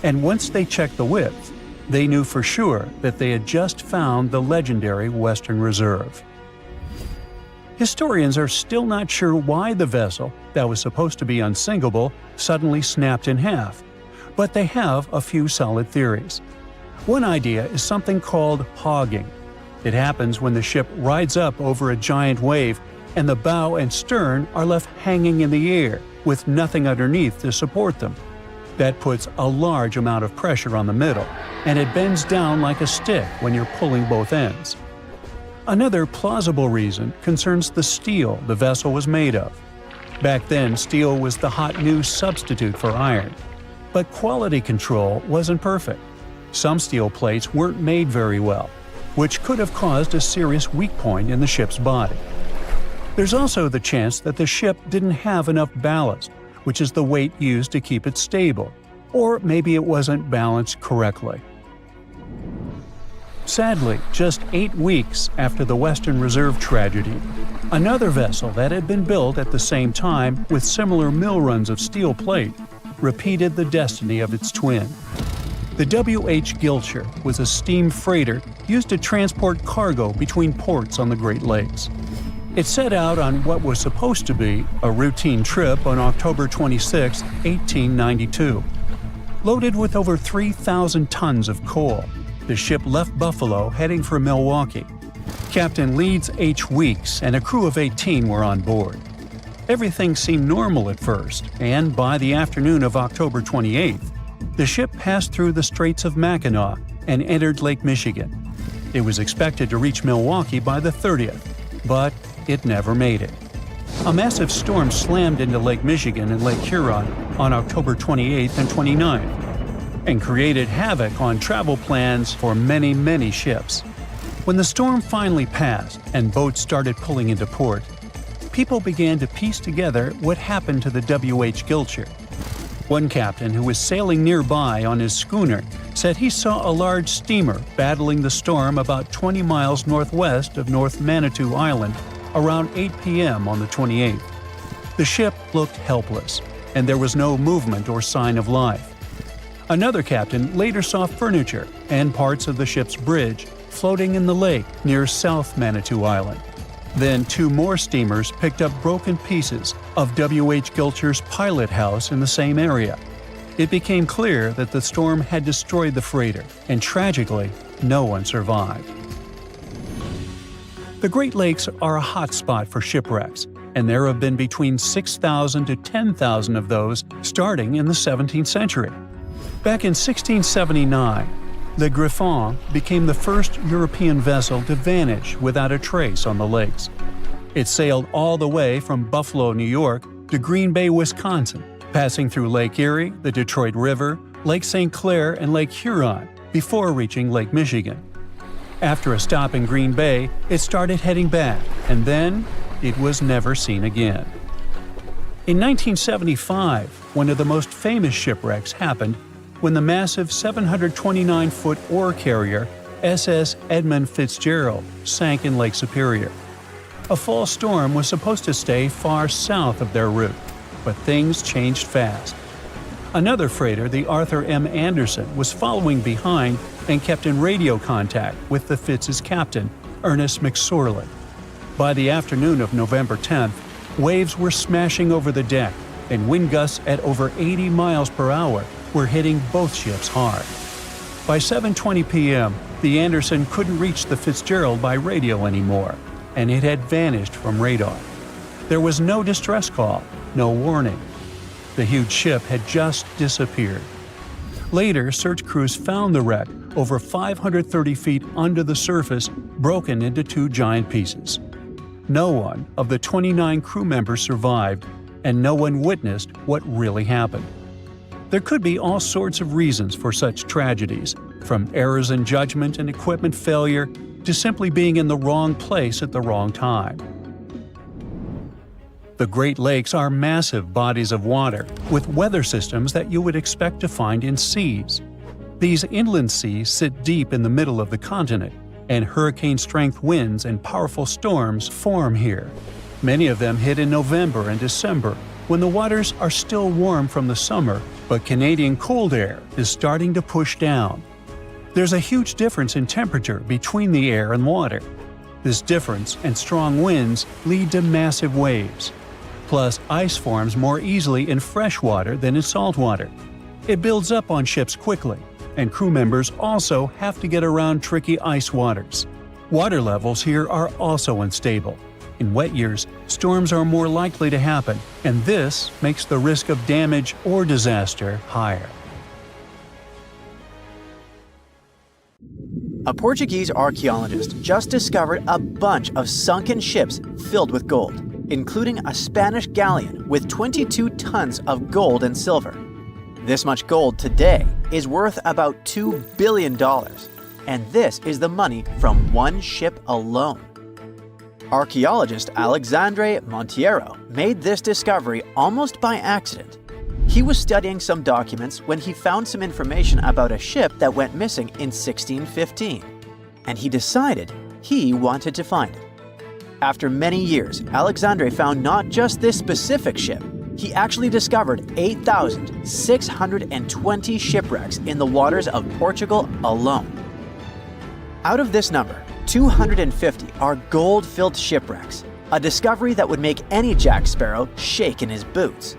and once they checked the width, they knew for sure that they had just found the legendary Western Reserve. Historians are still not sure why the vessel, that was supposed to be unsinkable, suddenly snapped in half, but they have a few solid theories. One idea is something called hogging. It happens when the ship rides up over a giant wave and the bow and stern are left hanging in the air with nothing underneath to support them. That puts a large amount of pressure on the middle, and it bends down like a stick when you're pulling both ends. Another plausible reason concerns the steel the vessel was made of. Back then, steel was the hot new substitute for iron. But quality control wasn't perfect. Some steel plates weren't made very well. which could have caused a serious weak point in the ship's body. There's also the chance that the ship didn't have enough ballast, which is the weight used to keep it stable, or maybe it wasn't balanced correctly. Sadly, just 8 weeks after the Western Reserve tragedy, another vessel that had been built at the same time with similar mill runs of steel plate repeated the destiny of its twin. The W.H. Gilcher was a steam freighter used to transport cargo between ports on the Great Lakes. It set out on what was supposed to be a routine trip on October 26, 1892. Loaded with over 3,000 tons of coal, the ship left Buffalo heading for Milwaukee. Captain Leeds H. Weeks and a crew of 18 were on board. Everything seemed normal at first, and by the afternoon of October 28th, the ship passed through the Straits of Mackinac and entered Lake Michigan. It was expected to reach Milwaukee by the 30th, but it never made it. A massive storm slammed into Lake Michigan and Lake Huron on October 28th and 29th, and created havoc on travel plans for many ships. When the storm finally passed and boats started pulling into port, people began to piece together what happened to the W.H. Gilcher. One captain who was sailing nearby on his schooner said he saw a large steamer battling the storm about 20 miles northwest of North Manitou Island around 8 p.m. on the 28th. The ship looked helpless, and there was no movement or sign of life. Another captain later saw furniture and parts of the ship's bridge floating in the lake near South Manitou Island. Then 2 more steamers picked up broken pieces of W.H. Gilcher's pilot house in the same area. It became clear that the storm had destroyed the freighter, and tragically, no one survived. The Great Lakes are a hot spot for shipwrecks, and there have been between 6,000 to 10,000 of those starting in the 17th century. Back in 1679, the Griffon became the first European vessel to vanish without a trace on the lakes. It sailed all the way from Buffalo, New York, to Green Bay, Wisconsin, passing through Lake Erie, the Detroit River, Lake St. Clair, and Lake Huron before reaching Lake Michigan. After a stop in Green Bay, it started heading back, and then it was never seen again. In 1975, one of the most famous shipwrecks happened when the massive 729-foot ore carrier SS Edmund Fitzgerald sank in Lake Superior. A fall storm was supposed to stay far south of their route, but things changed fast. Another freighter, the Arthur M. Anderson, was following behind and kept in radio contact with the Fitz's captain, Ernest McSorley. By the afternoon of November 10th, waves were smashing over the deck, and wind gusts at over 80 miles per hour were hitting both ships hard. By 7:20 p.m., the Anderson couldn't reach the Fitzgerald by radio anymore, and it had vanished from radar. There was no distress call, no warning. The huge ship had just disappeared. Later, search crews found the wreck over 530 feet under the surface, broken into 2 giant pieces. No one of the 29 crew members survived, and no one witnessed what really happened. There could be all sorts of reasons for such tragedies, from errors in judgment and equipment failure to simply being in the wrong place at the wrong time. The Great Lakes are massive bodies of water with weather systems that you would expect to find in seas. These inland seas sit deep in the middle of the continent, and hurricane-strength winds and powerful storms form here. Many of them hit in November and December, when the waters are still warm from the summer, but Canadian cold air is starting to push down. There's a huge difference in temperature between the air and water. This difference and strong winds lead to massive waves. Plus, ice forms more easily in fresh water than in salt water. It builds up on ships quickly, and crew members also have to get around tricky ice waters. Water levels here are also unstable. In wet years, storms are more likely to happen, and this makes the risk of damage or disaster higher. A Portuguese archaeologist just discovered a bunch of sunken ships filled with gold, including a Spanish galleon with 22 tons of gold and silver. This much gold today is worth about $2 billion. and this is the money from one ship alone. Archaeologist Alexandre Monteiro made this discovery almost by accident. He was studying some documents when he found some information about a ship that went missing in 1615, and he decided he wanted to find it. After many years, Alexandre found not just this specific ship, he actually discovered 8,620 shipwrecks in the waters of Portugal alone. Out of this number, 250 are gold-filled shipwrecks, a discovery that would make any Jack Sparrow shake in his boots.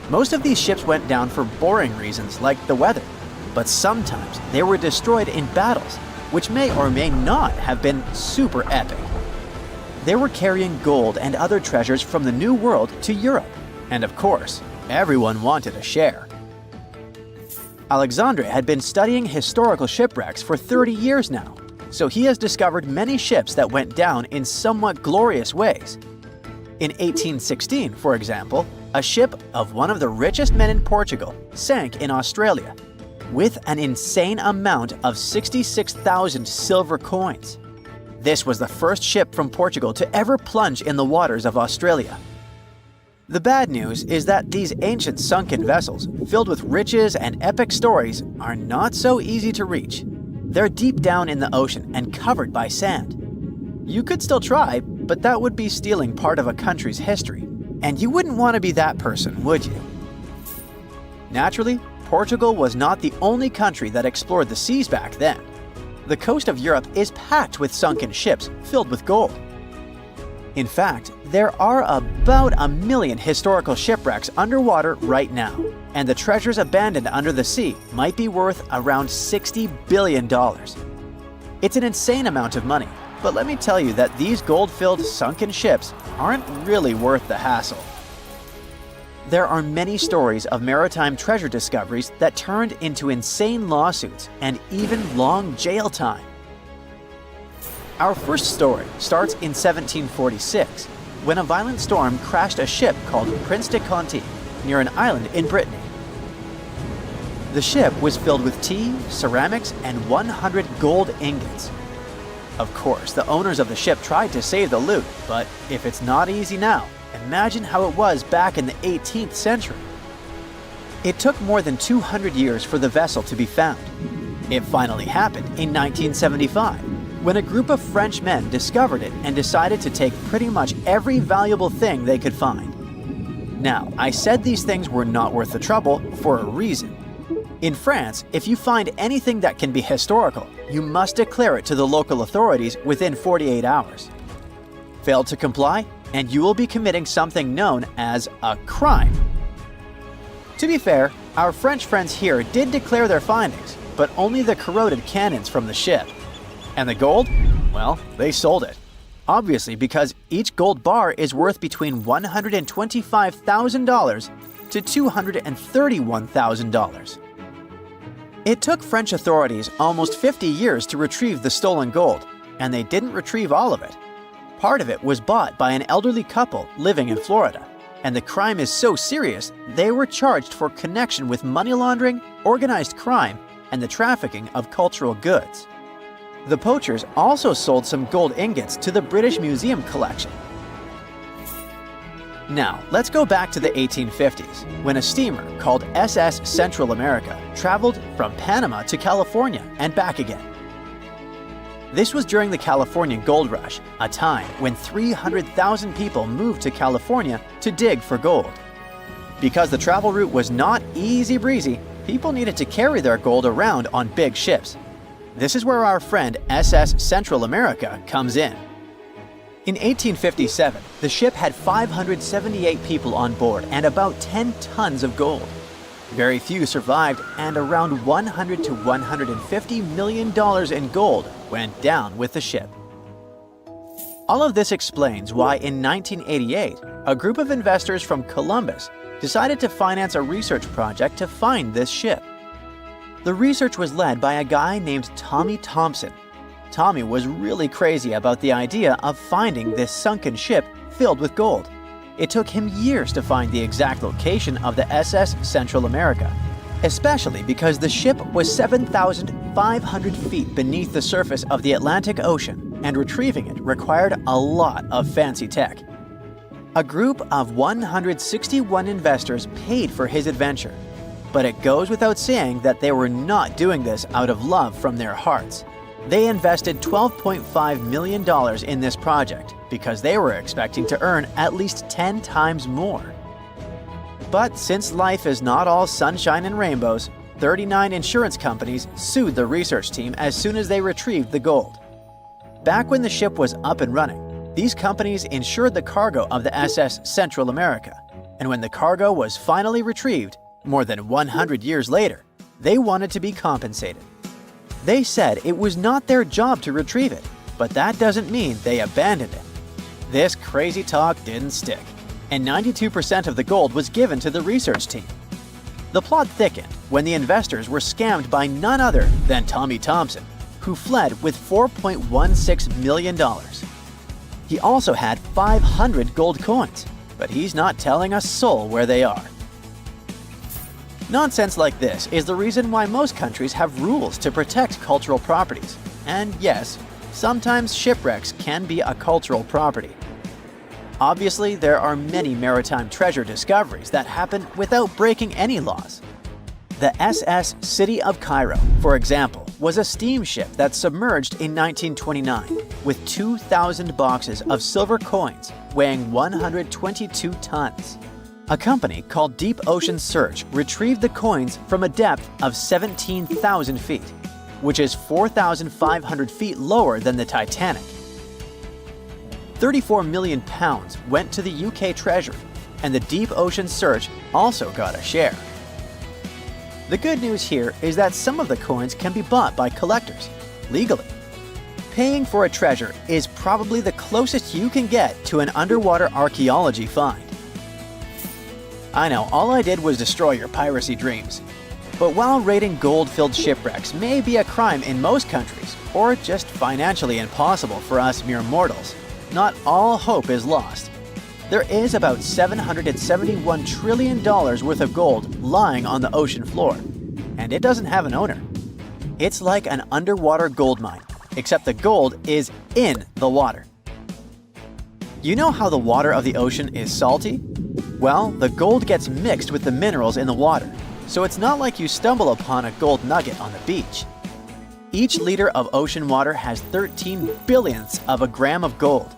Most of these ships went down for boring reasons like the weather, but sometimes they were destroyed in battles, which may or may not have been super epic. They were carrying gold and other treasures from the New World to Europe, and of course, everyone wanted a share. Alexandre had been studying historical shipwrecks for 30 years now, so he has discovered many ships that went down in somewhat glorious ways. In 1816, for example, a ship of one of the richest men in Portugal sank in Australia, with an insane amount of 66,000 silver coins. This was the first ship from Portugal to ever plunge in the waters of Australia. The bad news is that these ancient sunken vessels, filled with riches and epic stories, are not so easy to reach. They're deep down in the ocean and covered by sand. You could still try, but that would be stealing part of a country's history, and you wouldn't want to be that person, would you? Naturally, Portugal was not the only country that explored the seas back then. The coast of Europe is packed with sunken ships filled with gold. In fact, there are about 1 million historical shipwrecks underwater right now, and the treasures abandoned under the sea might be worth around $60 billion. It's an insane amount of money, but let me tell you that these gold-filled sunken ships aren't really worth the hassle. There are many stories of maritime treasure discoveries that turned into insane lawsuits and even long jail time. Our first story starts in 1746, when a violent storm crashed a ship called Prince de Conti near an island in Brittany. The ship was filled with tea, ceramics, and 100 gold ingots. Of course, the owners of the ship tried to save the loot, but if it's not easy now, imagine how it was back in the 18th century. It took more than 200 years for the vessel to be found. It finally happened in 1975, when a group of French men discovered it and decided to take pretty much every valuable thing they could find. Now, I said these things were not worth the trouble for a reason. In France, if you find anything that can be historical, you must declare it to the local authorities within 48 hours. Fail to comply, and you will be committing something known as a crime. To be fair, our French friends here did declare their findings, but only the corroded cannons from the ship. And the gold? Well, they sold it. Obviously, because each gold bar is worth between $125,000 to $231,000. It took French authorities almost 50 years to retrieve the stolen gold, and they didn't retrieve all of it. Part of it was bought by an elderly couple living in Florida, and the crime is so serious they were charged for connection with money laundering, organized crime, and the trafficking of cultural goods. The poachers also sold some gold ingots to the British Museum collection. Now, let's go back to the 1850s, when a steamer called SS Central America traveled from Panama to California and back again. This was during the California Gold Rush, a time when 300,000 people moved to California to dig for gold. Because the travel route was not easy breezy, people needed to carry their gold around on big ships. This is where our friend SS Central America comes in. In 1857, the ship had 578 people on board and about 10 tons of gold. Very few survived, and around $100 to $150 million in gold went down with the ship. All of this explains why in 1988, a group of investors from Columbus decided to finance a research project to find this ship. The research was led by a guy named Tommy Thompson. Tommy was really crazy about the idea of finding this sunken ship filled with gold. It took him years to find the exact location of the SS Central America. especially because the ship was 7,500 feet beneath the surface of the Atlantic Ocean, and retrieving it required a lot of fancy tech. A group of 161 investors paid for his adventure, but it goes without saying that they were not doing this out of love from their hearts. They invested $12.5 million in this project because they were expecting to earn at least 10 times more. But since life is not all sunshine and rainbows, 39 insurance companies sued the research team as soon as they retrieved the gold. Back when the ship was up and running, these companies insured the cargo of the SS Central America, and when the cargo was finally retrieved, more than 100 years later, they wanted to be compensated. They said it was not their job to retrieve it, but that doesn't mean they abandoned it. This crazy talk didn't stick, and 92% of the gold was given to the research team. The plot thickened when the investors were scammed by none other than Tommy Thompson, who fled with $4.16 million. He also had 500 gold coins, but he's not telling a soul where they are. Nonsense like this is the reason why most countries have rules to protect cultural properties. And yes, sometimes shipwrecks can be a cultural property. Obviously, there are many maritime treasure discoveries that happen without breaking any laws. The SS City of Cairo, for example, was a steamship that submerged in 1929 with 2,000 boxes of silver coins weighing 122 tons. A company called Deep Ocean Search retrieved the coins from a depth of 17,000 feet, which is 4,500 feet lower than the Titanic. 34 million pounds went to the UK Treasury, and the Deep Ocean Search also got a share. The good news here is that some of the coins can be bought by collectors, legally. Paying for a treasure is probably the closest you can get to an underwater archaeology find. I know, all I did was destroy your piracy dreams. But while raiding gold-filled shipwrecks may be a crime in most countries, or just financially impossible for us mere mortals, not all hope is lost. There is about $771 trillion worth of gold lying on the ocean floor, and it doesn't have an owner. It's like an underwater gold mine, except the gold is in the water. You know how the water of the ocean is salty? Well, the gold gets mixed with the minerals in the water, so it's not like you stumble upon a gold nugget on the beach. Each liter of ocean water has 13 billionths of a gram of gold,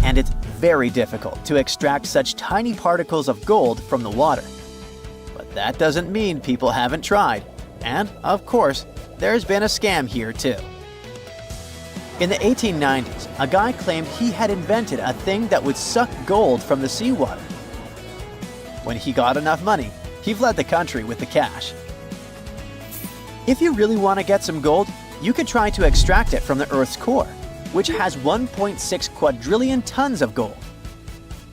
and it's very difficult to extract such tiny particles of gold from the water. But that doesn't mean people haven't tried, and, of course, there's been a scam here too. In the 1890s, a guy claimed he had invented a thing that would suck gold from the seawater. When he got enough money, he fled the country with the cash. If you really want to get some gold, you could try to extract it from the Earth's core, which has 1.6 quadrillion tons of gold.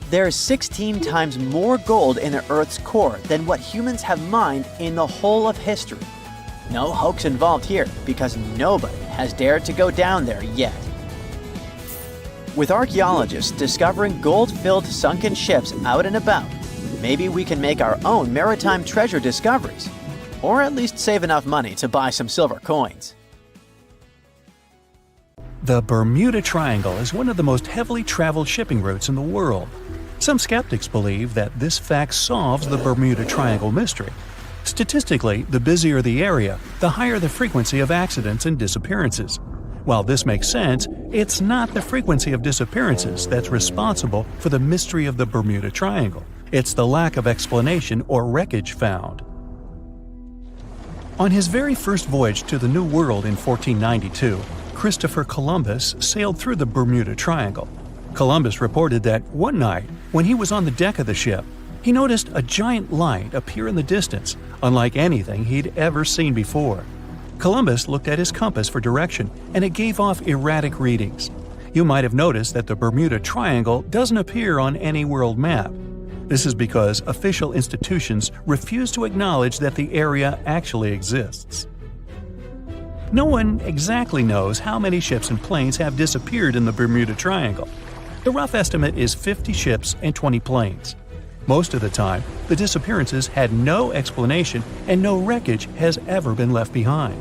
There's 16 times more gold in the Earth's core than what humans have mined in the whole of history. No hoax involved here, because nobody has dared to go down there yet. With archaeologists discovering gold-filled sunken ships out and about, maybe we can make our own maritime treasure discoveries, or at least save enough money to buy some silver coins. The Bermuda Triangle is one of the most heavily traveled shipping routes in the world. Some skeptics believe that this fact solves the Bermuda Triangle mystery. Statistically, the busier the area, the higher the frequency of accidents and disappearances. While this makes sense, it's not the frequency of disappearances that's responsible for the mystery of the Bermuda Triangle. It's the lack of explanation or wreckage found. On his very first voyage to the New World in 1492, Christopher Columbus sailed through the Bermuda Triangle. Columbus reported that one night, when he was on the deck of the ship, he noticed a giant light appear in the distance, unlike anything he'd ever seen before. Columbus looked at his compass for direction, and it gave off erratic readings. You might have noticed that the Bermuda Triangle doesn't appear on any world map. This is because official institutions refuse to acknowledge that the area actually exists. No one exactly knows how many ships and planes have disappeared in the Bermuda Triangle. The rough estimate is 50 ships and 20 planes. Most of the time, the disappearances had no explanation and no wreckage has ever been left behind.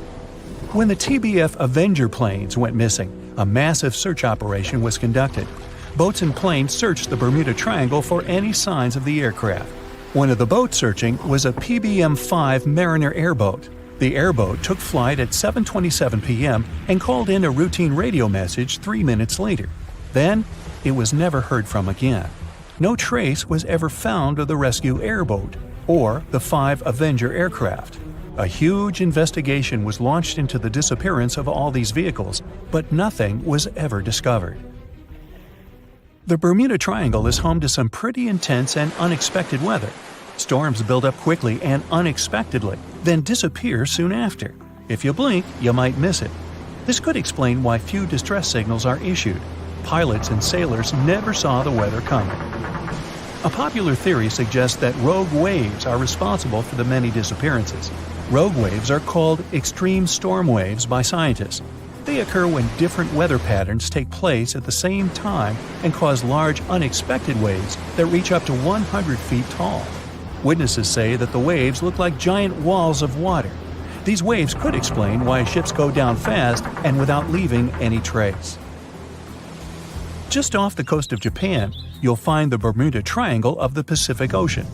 When the TBF Avenger planes went missing, a massive search operation was conducted. Boats and planes searched the Bermuda Triangle for any signs of the aircraft. One of the boats searching was a PBM-5 Mariner airboat. The airboat took flight at 7:27 p.m. and called in a routine radio message 3 minutes later. Then, it was never heard from again. No trace was ever found of the rescue airboat or the 5 Avenger aircraft. A huge investigation was launched into the disappearance of all these vehicles, but nothing was ever discovered. The Bermuda Triangle is home to some pretty intense and unexpected weather. Storms build up quickly and unexpectedly, then disappear soon after. If you blink, you might miss it. This could explain why few distress signals are issued. Pilots and sailors never saw the weather coming. A popular theory suggests that rogue waves are responsible for the many disappearances. Rogue waves are called extreme storm waves by scientists. They occur when different weather patterns take place at the same time and cause large unexpected waves that reach up to 100 feet tall. Witnesses say that the waves look like giant walls of water. These waves could explain why ships go down fast and without leaving any trace. Just off the coast of Japan, you'll find the Bermuda Triangle of the Pacific Ocean.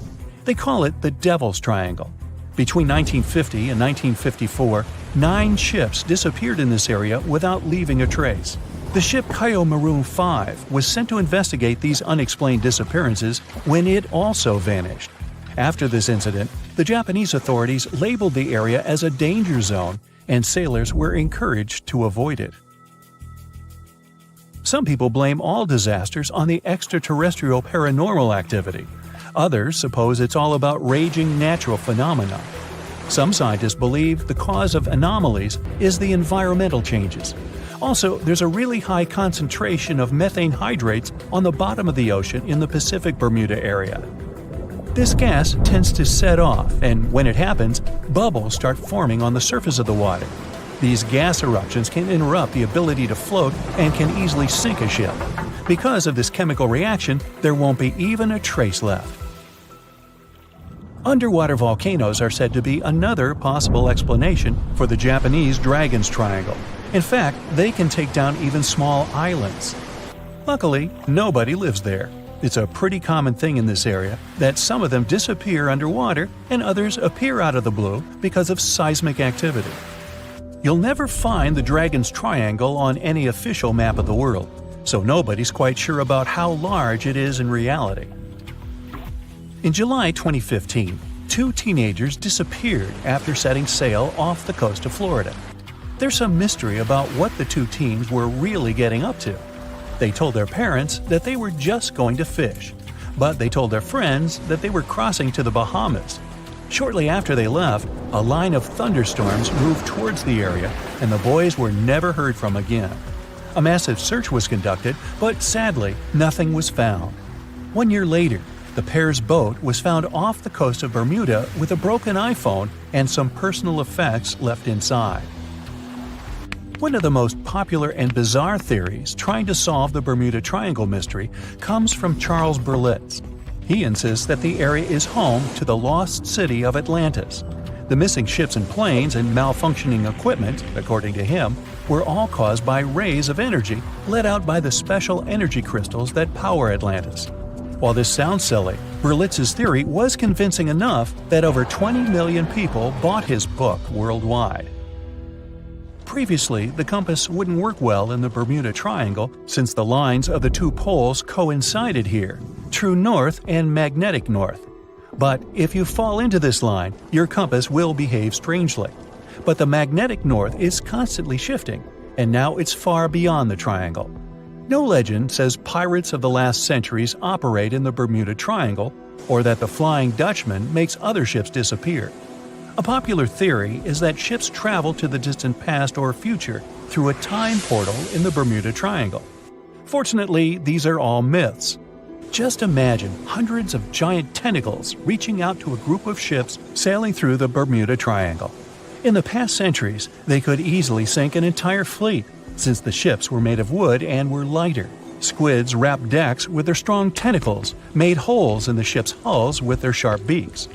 They call it the Devil's Triangle. Between 1950 and 1954, 9 ships disappeared in this area without leaving a trace. The ship Kaio Maroon 5 was sent to investigate these unexplained disappearances when it also vanished. After this incident, the Japanese authorities labeled the area as a danger zone, and sailors were encouraged to avoid it. Some people blame all disasters on the extraterrestrial paranormal activity. Others suppose it's all about raging natural phenomena. Some scientists believe the cause of anomalies is the environmental changes. Also, there's a really high concentration of methane hydrates on the bottom of the ocean in the Pacific Bermuda area. This gas tends to set off, and when it happens, bubbles start forming on the surface of the water. These gas eruptions can interrupt the ability to float and can easily sink a ship. Because of this chemical reaction, there won't be even a trace left. Underwater volcanoes are said to be another possible explanation for the Japanese Dragon's Triangle. In fact, they can take down even small islands. Luckily, nobody lives there. It's a pretty common thing in this area that some of them disappear underwater and others appear out of the blue because of seismic activity. You'll never find the Dragon's Triangle on any official map of the world, so nobody's quite sure about how large it is in reality. In July 2015, 2 teenagers disappeared after setting sail off the coast of Florida. There's some mystery about what the 2 teens were really getting up to. They told their parents that they were just going to fish, but they told their friends that they were crossing to the Bahamas. Shortly after they left, a line of thunderstorms moved towards the area, and the boys were never heard from again. A massive search was conducted, but sadly, nothing was found. 1 year later, the pair's boat was found off the coast of Bermuda with a broken iPhone and some personal effects left inside. One of the most popular and bizarre theories trying to solve the Bermuda Triangle mystery comes from Charles Berlitz. He insists that the area is home to the lost city of Atlantis. The missing ships and planes and malfunctioning equipment, according to him, were all caused by rays of energy let out by the special energy crystals that power Atlantis. While this sounds silly, Berlitz's theory was convincing enough that over 20 million people bought his book worldwide. Previously, the compass wouldn't work well in the Bermuda Triangle since the lines of the 2 poles coincided here, true north and magnetic north. But if you fall into this line, your compass will behave strangely. But the magnetic north is constantly shifting, and now it's far beyond the triangle. No legend says pirates of the last centuries operate in the Bermuda Triangle, or that the Flying Dutchman makes other ships disappear. A popular theory is that ships travel to the distant past or future through a time portal in the Bermuda Triangle. Fortunately, these are all myths. Just imagine hundreds of giant tentacles reaching out to a group of ships sailing through the Bermuda Triangle. In the past centuries, they could easily sink an entire fleet, since the ships were made of wood and were lighter. Squids wrapped decks with their strong tentacles, made holes in the ship's hulls with their sharp beaks.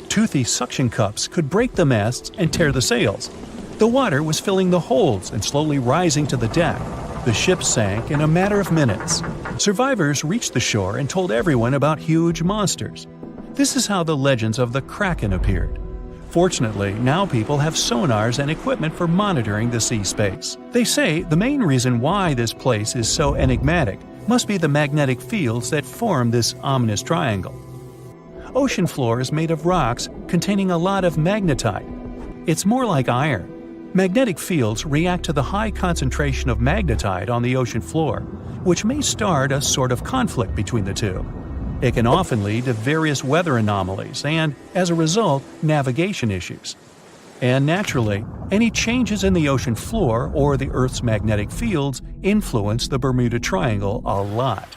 Toothy suction cups could break the masts and tear the sails. The water was filling the holds and slowly rising to the deck. The ship sank in a matter of minutes. Survivors reached the shore and told everyone about huge monsters. This is how the legends of the Kraken appeared. Fortunately, now people have sonars and equipment for monitoring the sea space. They say the main reason why this place is so enigmatic must be the magnetic fields that form this ominous triangle. Ocean floor is made of rocks containing a lot of magnetite. It's more like iron. Magnetic fields react to the high concentration of magnetite on the ocean floor, which may start a sort of conflict between the two. It can often lead to various weather anomalies and, as a result, navigation issues. And naturally, any changes in the ocean floor or the Earth's magnetic fields influence the Bermuda Triangle a lot.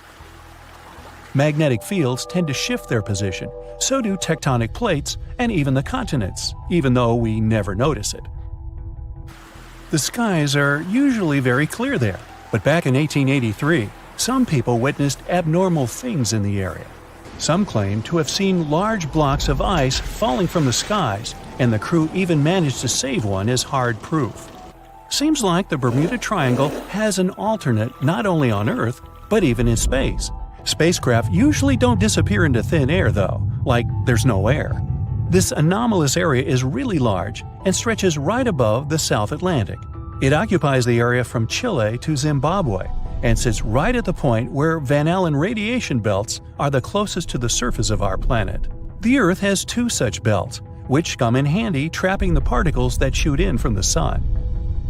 Magnetic fields tend to shift their position, so do tectonic plates and even the continents, even though we never notice it. The skies are usually very clear there, but back in 1883, some people witnessed abnormal things in the area. Some claim to have seen large blocks of ice falling from the skies, and the crew even managed to save one as hard proof. Seems like the Bermuda Triangle has an alternate not only on Earth, but even in space. Spacecraft usually don't disappear into thin air though, like there's no air. This anomalous area is really large and stretches right above the South Atlantic. It occupies the area from Chile to Zimbabwe and sits right at the point where Van Allen radiation belts are the closest to the surface of our planet. The Earth has two such belts, which come in handy trapping the particles that shoot in from the Sun.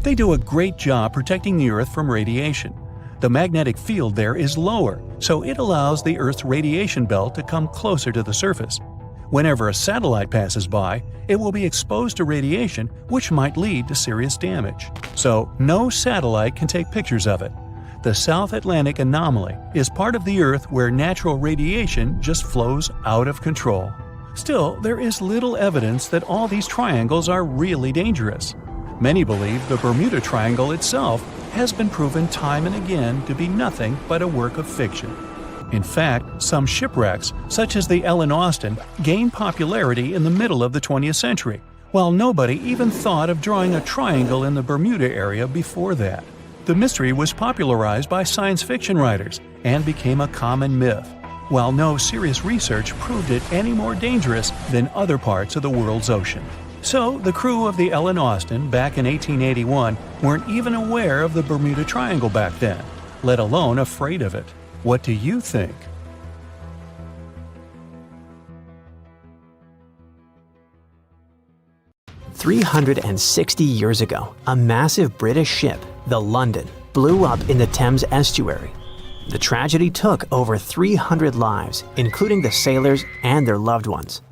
They do a great job protecting the Earth from radiation. The magnetic field there is lower, so it allows the Earth's radiation belt to come closer to the surface. Whenever a satellite passes by, it will be exposed to radiation, which might lead to serious damage. So, no satellite can take pictures of it. The South Atlantic anomaly is part of the Earth where natural radiation just flows out of control. Still, there is little evidence that all these triangles are really dangerous. Many believe the Bermuda Triangle itself has been proven time and again to be nothing but a work of fiction. In fact, some shipwrecks, such as the Ellen Austin, gained popularity in the middle of the 20th century, while nobody even thought of drawing a triangle in the Bermuda area before that. The mystery was popularized by science fiction writers and became a common myth, while no serious research proved it any more dangerous than other parts of the world's ocean. So, the crew of the Ellen Austin back in 1881 weren't even aware of the Bermuda Triangle back then, let alone afraid of it. What do you think? "360 years ago, a massive British ship, the London, blew up in the Thames estuary. The tragedy took over 300 lives, including the sailors and their loved ones.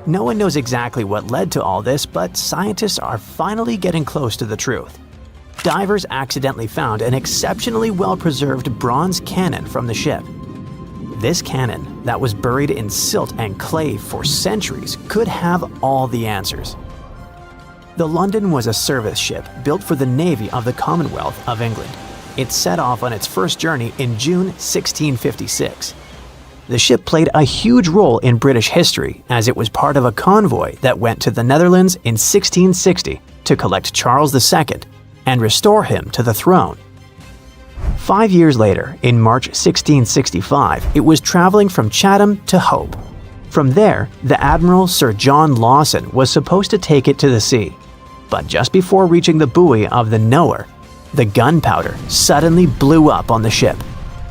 No one knows exactly what led to all this, but scientists are finally getting close to the truth. Divers accidentally found an exceptionally well-preserved bronze cannon from the ship. This cannon, that was buried in silt and clay for centuries, could have all the answers. The London was a service ship built for the Navy of the Commonwealth of England. It set off on its first journey in June 1656. The ship played a huge role in British history as it was part of a convoy that went to the Netherlands in 1660 to collect Charles II and restore him to the throne. 5 years later, in March 1665, it was traveling from Chatham to Hope. From there, the Admiral Sir John Lawson was supposed to take it to the sea. But just before reaching the buoy of the Knower, the gunpowder suddenly blew up on the ship.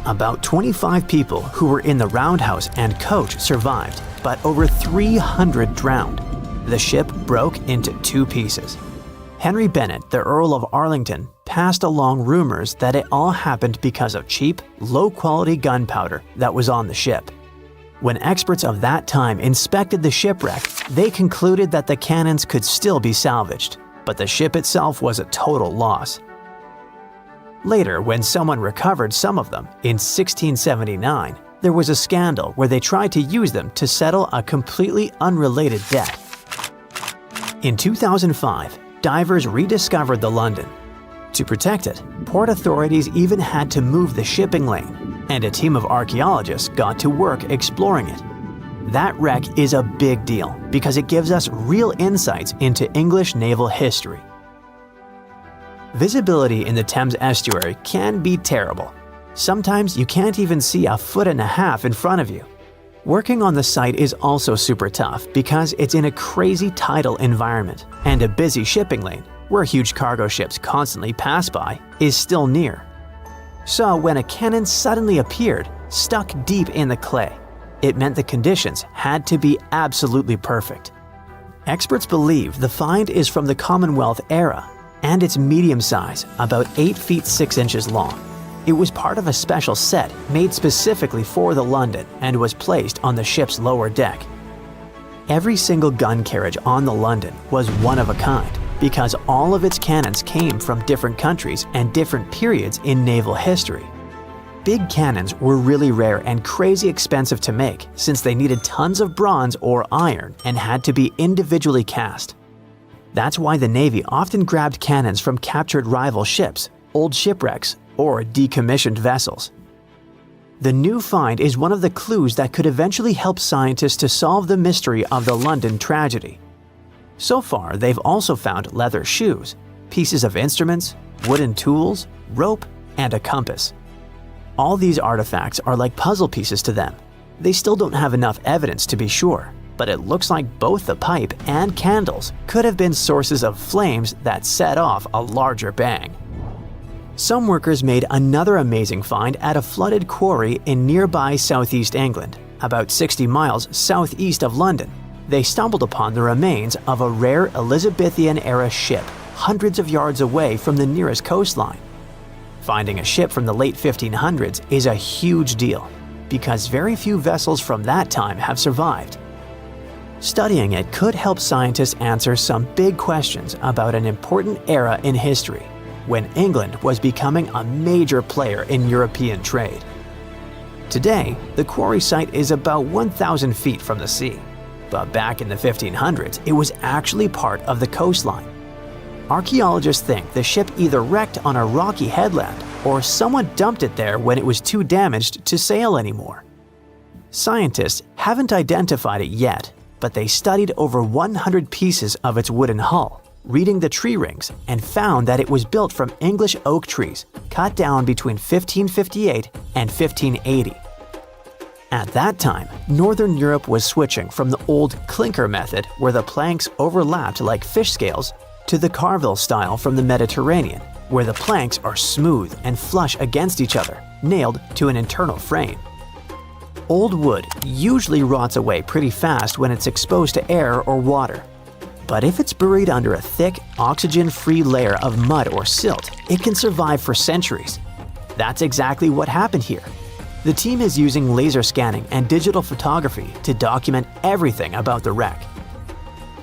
About 25 people who were in the roundhouse and coach survived, but over 300 drowned. The ship broke into two pieces. Henry Bennett, the Earl of Arlington, passed along rumors that it all happened because of cheap, low-quality gunpowder that was on the ship. When experts of that time inspected the shipwreck, they concluded that the cannons could still be salvaged, but the ship itself was a total loss. Later, when someone recovered some of them in 1679, there was a scandal where they tried to use them to settle a completely unrelated debt. In 2005, divers rediscovered the London. To protect it, port authorities even had to move the shipping lane, and a team of archaeologists got to work exploring it. That wreck is a big deal because it gives us real insights into English naval history. Visibility in the Thames estuary can be terrible. Sometimes you can't even see a foot and a half in front of you. Working on the site is also super tough because it's in a crazy tidal environment, and a busy shipping lane, where huge cargo ships constantly pass by, is still near. So when a cannon suddenly appeared, stuck deep in the clay, it meant the conditions had to be absolutely perfect. Experts believe the find is from the Commonwealth era, and it's medium size, about 8 feet 6 inches long. It was part of a special set made specifically for the London and was placed on the ship's lower deck. Every single gun carriage on the London was one of a kind because all of its cannons came from different countries and different periods in naval history. Big cannons were really rare and crazy expensive to make since they needed tons of bronze or iron and had to be individually cast. That's why the Navy often grabbed cannons from captured rival ships, old shipwrecks, or decommissioned vessels. The new find is one of the clues that could eventually help scientists to solve the mystery of the London tragedy. So far, they've also found leather shoes, pieces of instruments, wooden tools, rope, and a compass. All these artifacts are like puzzle pieces to them. They still don't have enough evidence to be sure, but it looks like both the pipe and candles could have been sources of flames that set off a larger bang. Some workers made another amazing find at a flooded quarry in nearby southeast England, about 60 miles southeast of London. They stumbled upon the remains of a rare Elizabethan-era ship hundreds of yards away from the nearest coastline. Finding a ship from the late 1500s is a huge deal, because very few vessels from that time have survived. Studying it could help scientists answer some big questions about an important era in history, when England was becoming a major player in European trade. Today, the quarry site is about 1,000 feet from the sea, but back in the 1500s, it was actually part of the coastline. Archaeologists think the ship either wrecked on a rocky headland or someone dumped it there when it was too damaged to sail anymore. Scientists haven't identified it yet, but they studied over 100 pieces of its wooden hull, reading the tree rings, and found that it was built from English oak trees cut down between 1558 and 1580. At that time, Northern Europe was switching from the old clinker method where the planks overlapped like fish scales to the carvel style from the Mediterranean, where the planks are smooth and flush against each other, nailed to an internal frame. Old wood usually rots away pretty fast when it's exposed to air or water. But if it's buried under a thick, oxygen-free layer of mud or silt, it can survive for centuries. That's exactly what happened here. The team is using laser scanning and digital photography to document everything about the wreck.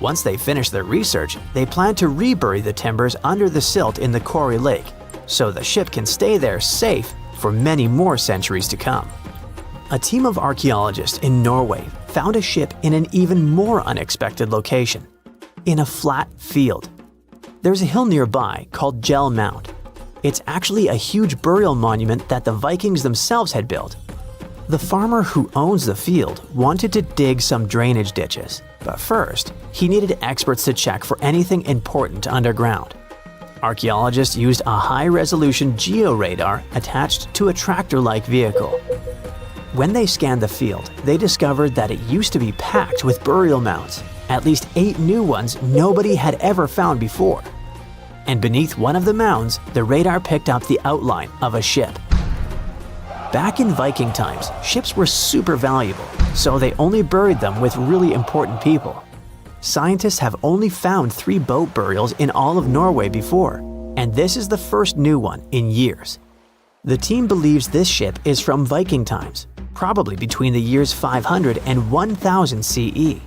Once they finish their research, they plan to rebury the timbers under the silt in the Quarry Lake, so the ship can stay there safe for many more centuries to come. A team of archaeologists in Norway found a ship in an even more unexpected location, in a flat field. There's a hill nearby called Gel Mount. It's actually a huge burial monument that the Vikings themselves had built. The farmer who owns the field wanted to dig some drainage ditches, but first, he needed experts to check for anything important underground. Archaeologists used a high-resolution georadar attached to a tractor-like vehicle. When they scanned the field, they discovered that it used to be packed with burial mounds, at least 8 new ones nobody had ever found before. And beneath one of the mounds, the radar picked up the outline of a ship. Back in Viking times, ships were super valuable, so they only buried them with really important people. Scientists have only found 3 boat burials in all of Norway before, and this is the first new one in years. The team believes this ship is from Viking times, probably between the years 500 and 1000 CE.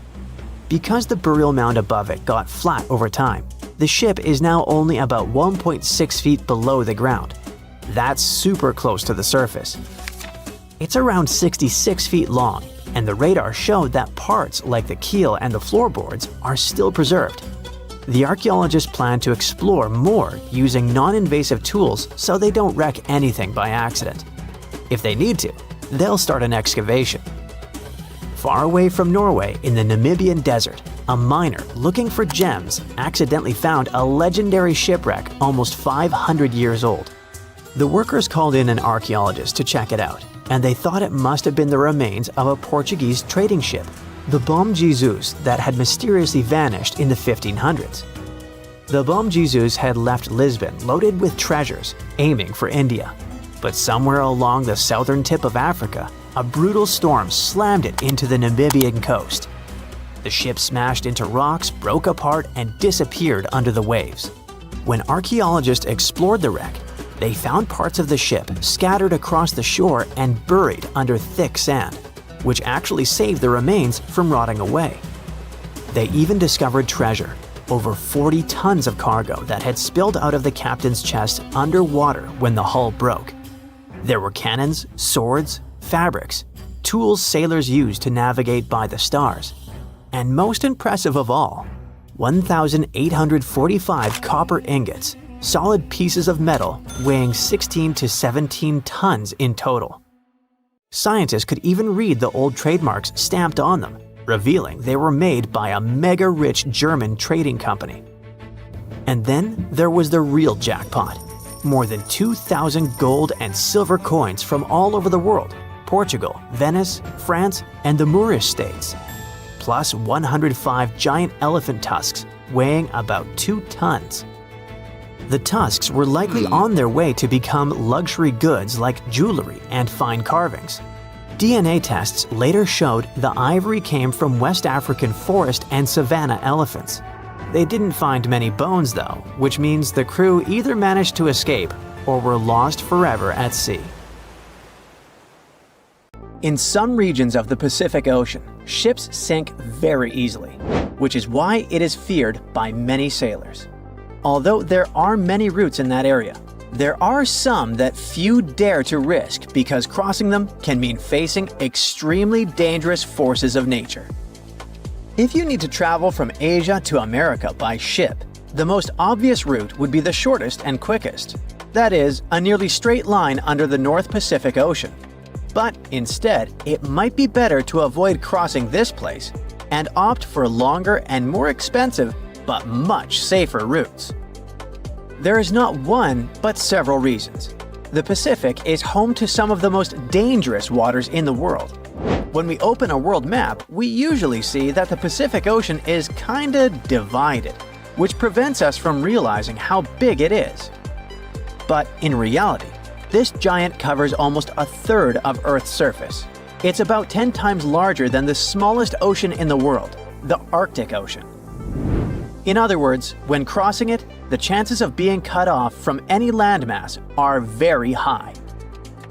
Because the burial mound above it got flat over time, the ship is now only about 1.6 feet below the ground. That's super close to the surface. It's around 66 feet long, and the radar showed that parts like the keel and the floorboards are still preserved. The archaeologists plan to explore more using non-invasive tools so they don't wreck anything by accident. If they need to, they'll start an excavation. Far away from Norway in the Namibian desert, a miner looking for gems accidentally found a legendary shipwreck almost 500 years old. The workers called in an archaeologist to check it out, and they thought it must have been the remains of a Portuguese trading ship, the Bom Jesus, that had mysteriously vanished in the 1500s. The Bom Jesus had left Lisbon loaded with treasures, aiming for India. But somewhere along the southern tip of Africa, a brutal storm slammed it into the Namibian coast. The ship smashed into rocks, broke apart, and disappeared under the waves. When archaeologists explored the wreck, they found parts of the ship scattered across the shore and buried under thick sand, which actually saved the remains from rotting away. They even discovered treasure, over 40 tons of cargo that had spilled out of the captain's chest underwater when the hull broke. There were cannons, swords, fabrics, tools sailors used to navigate by the stars, and most impressive of all, 1,845 copper ingots, solid pieces of metal weighing 16 to 17 tons in total. Scientists could even read the old trademarks stamped on them, revealing they were made by a mega-rich German trading company. And then there was the real jackpot. More than 2,000 gold and silver coins from all over the world, Portugal, Venice, France, and the Moorish states, plus 105 giant elephant tusks weighing about 2 tons. The tusks were likely on their way to become luxury goods like jewelry and fine carvings. DNA tests later showed the ivory came from West African forest and savanna elephants. They didn't find many bones though, which means the crew either managed to escape or were lost forever at sea. In some regions of the Pacific Ocean, ships sink very easily, which is why it is feared by many sailors. Although there are many routes in that area, there are some that few dare to risk because crossing them can mean facing extremely dangerous forces of nature. If you need to travel from Asia to America by ship, the most obvious route would be the shortest and quickest. That is, a nearly straight line under the North Pacific Ocean. But instead, it might be better to avoid crossing this place and opt for longer and more expensive but much safer routes. There is not one, but several reasons. The Pacific is home to some of the most dangerous waters in the world. When we open a world map, we usually see that the Pacific Ocean is kinda divided, which prevents us from realizing how big it is. But in reality, this giant covers almost a third of Earth's surface. It's about 10 times larger than the smallest ocean in the world, the Arctic Ocean. In other words, when crossing it, the chances of being cut off from any landmass are very high.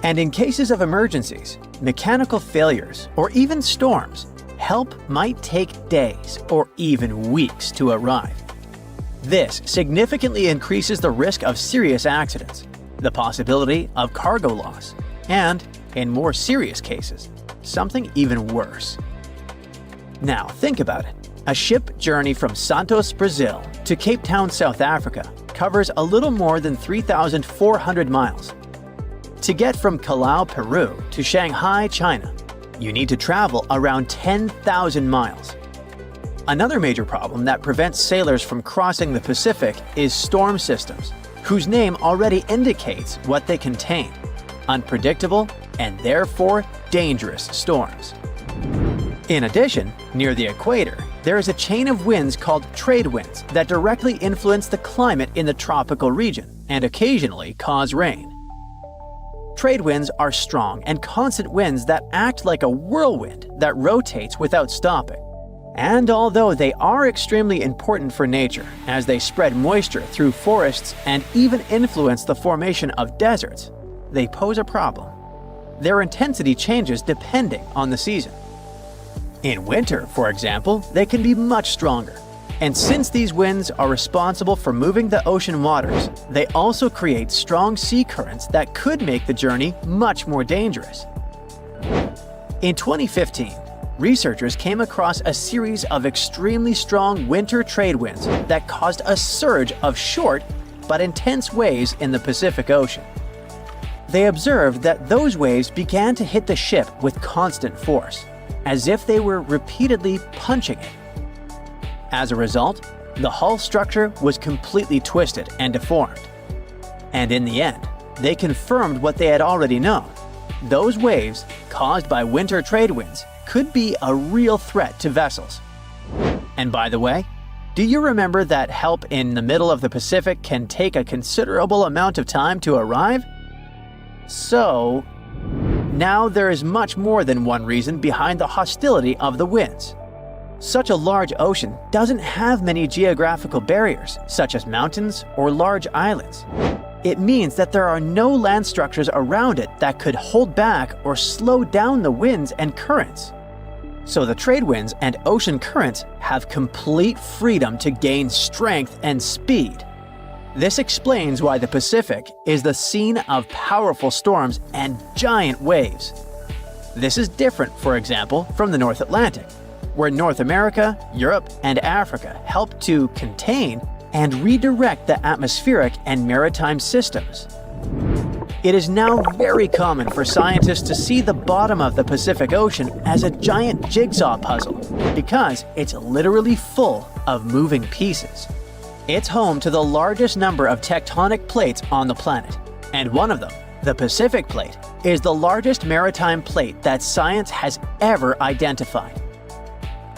And in cases of emergencies, mechanical failures, or even storms, help might take days or even weeks to arrive. This significantly increases the risk of serious accidents, the possibility of cargo loss, and, in more serious cases, something even worse. Now think about it. A ship journey from Santos, Brazil to Cape Town, South Africa covers a little more than 3,400 miles. To get from Callao, Peru to Shanghai, China, you need to travel around 10,000 miles. Another major problem that prevents sailors from crossing the Pacific is storm systems, whose name already indicates what they contain: unpredictable and therefore dangerous storms. In addition, near the equator, there is a chain of winds called trade winds that directly influence the climate in the tropical region and occasionally cause rain. Trade winds are strong and constant winds that act like a whirlwind that rotates without stopping. And although they are extremely important for nature, as they spread moisture through forests and even influence the formation of deserts, they pose a problem. Their intensity changes depending on the season. In winter, for example, they can be much stronger. And since these winds are responsible for moving the ocean waters, they also create strong sea currents that could make the journey much more dangerous. In 2015, researchers came across a series of extremely strong winter trade winds that caused a surge of short but intense waves in the Pacific Ocean. They observed that those waves began to hit the ship with constant force, as if they were repeatedly punching it. As a result, the hull structure was completely twisted and deformed. And in the end, they confirmed what they had already known. Those waves, caused by winter trade winds, could be a real threat to vessels. And by the way, do you remember that help in the middle of the Pacific can take a considerable amount of time to arrive? So, now there is much more than one reason behind the hostility of the winds. Such a large ocean doesn't have many geographical barriers, such as mountains or large islands. It means that there are no land structures around it that could hold back or slow down the winds and currents. So the trade winds and ocean currents have complete freedom to gain strength and speed. This explains why the Pacific is the scene of powerful storms and giant waves. This is different, for example, from the North Atlantic, where North America, Europe, and Africa help to contain and redirect the atmospheric and maritime systems. It is now very common for scientists to see the bottom of the Pacific Ocean as a giant jigsaw puzzle because it's literally full of moving pieces. It's home to the largest number of tectonic plates on the planet, and one of them, the Pacific Plate, is the largest maritime plate that science has ever identified.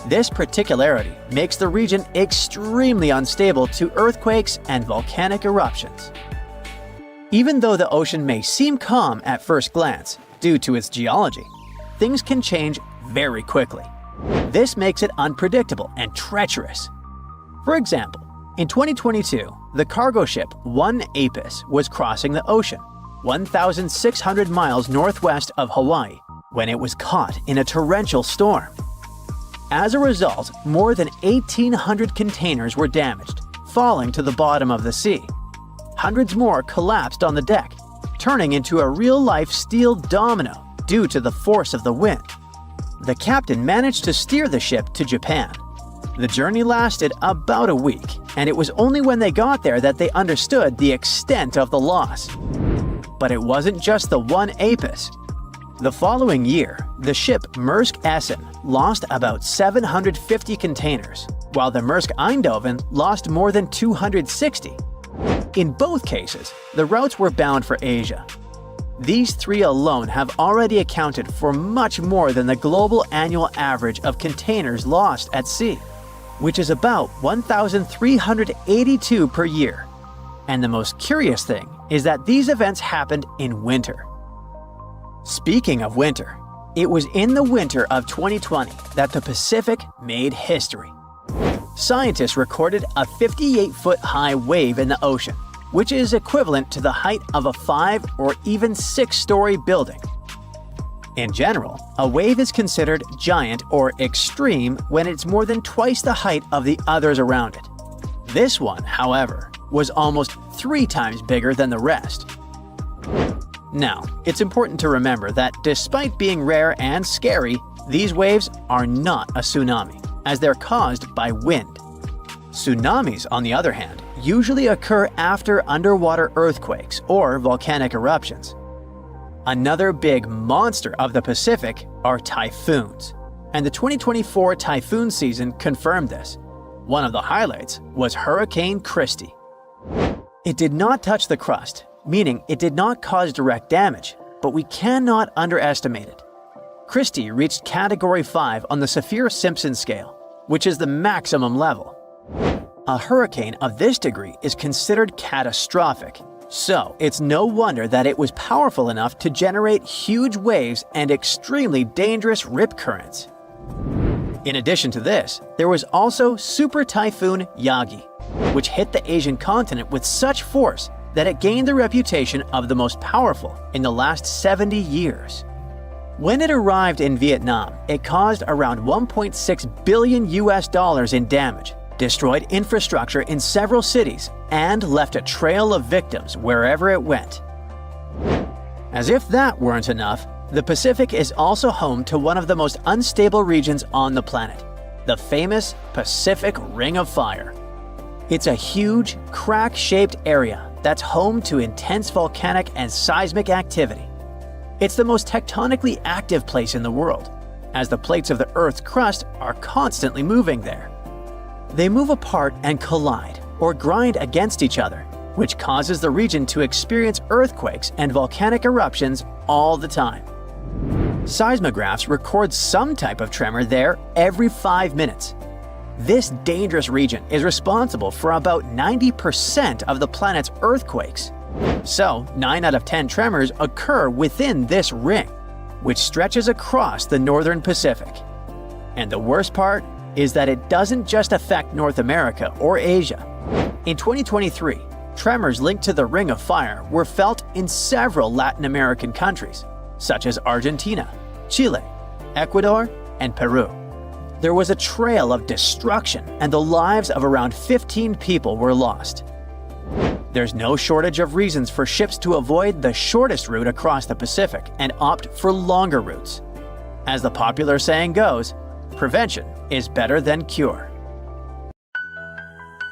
This particularity makes the region extremely unstable to earthquakes and volcanic eruptions. Even though the ocean may seem calm at first glance due to its geology, things can change very quickly. This makes it unpredictable and treacherous. For example, in 2022, the cargo ship One Apis was crossing the ocean, 1,600 miles northwest of Hawaii, when it was caught in a torrential storm. As a result, more than 1,800 containers were damaged, falling to the bottom of the sea. Hundreds more collapsed on the deck, turning into a real-life steel domino due to the force of the wind. The captain managed to steer the ship to Japan. The journey lasted about a week, and it was only when they got there that they understood the extent of the loss. But it wasn't just the One Apis. The following year, the ship Maersk Essen lost about 750 containers, while the Maersk Eindhoven lost more than 260. In both cases, the routes were bound for Asia. These three alone have already accounted for much more than the global annual average of containers lost at sea, which is about 1,382 per year. And the most curious thing is that these events happened in winter. Speaking of winter, it was in the winter of 2020 that the Pacific made history. Scientists recorded a 58-foot-high wave in the ocean, which is equivalent to the height of a 5 or even 6-story building. In general, a wave is considered giant or extreme when it's more than twice the height of the others around it. This one, however, was almost 3 times bigger than the rest. Now, it's important to remember that despite being rare and scary, these waves are not a tsunami, as they're caused by wind. Tsunamis, on the other hand, usually occur after underwater earthquakes or volcanic eruptions. Another big monster of the Pacific are typhoons, and the 2024 typhoon season confirmed this. One of the highlights was Hurricane Christy. It did not touch the crust, meaning it did not cause direct damage, but we cannot underestimate it. Christy reached Category 5 on the Saffir-Simpson scale, which is the maximum level. A hurricane of this degree is considered catastrophic, so it's no wonder that it was powerful enough to generate huge waves and extremely dangerous rip currents. In addition to this, there was also Super Typhoon Yagi, which hit the Asian continent with such force that it gained the reputation of the most powerful in the last 70 years. When it arrived in Vietnam, it caused around $1.6 billion in damage, destroyed infrastructure in several cities, and left a trail of victims wherever it went. As if that weren't enough, the Pacific is also home to one of the most unstable regions on the planet, the famous Pacific Ring of Fire. It's a huge, crack-shaped area that's home to intense volcanic and seismic activity. It's the most tectonically active place in the world, as the plates of the Earth's crust are constantly moving there. They move apart and collide, or grind against each other, which causes the region to experience earthquakes and volcanic eruptions all the time. Seismographs record some type of tremor there every 5 minutes. This dangerous region is responsible for about 90% of the planet's earthquakes. So, 9 out of 10 tremors occur within this ring, which stretches across the northern Pacific. And the worst part is that it doesn't just affect North America or Asia. In 2023, tremors linked to the Ring of Fire were felt in several Latin American countries, such as Argentina, Chile, Ecuador, and Peru. There was a trail of destruction, and the lives of around 15 people were lost. There's no shortage of reasons for ships to avoid the shortest route across the Pacific and opt for longer routes. As the popular saying goes, prevention is better than cure.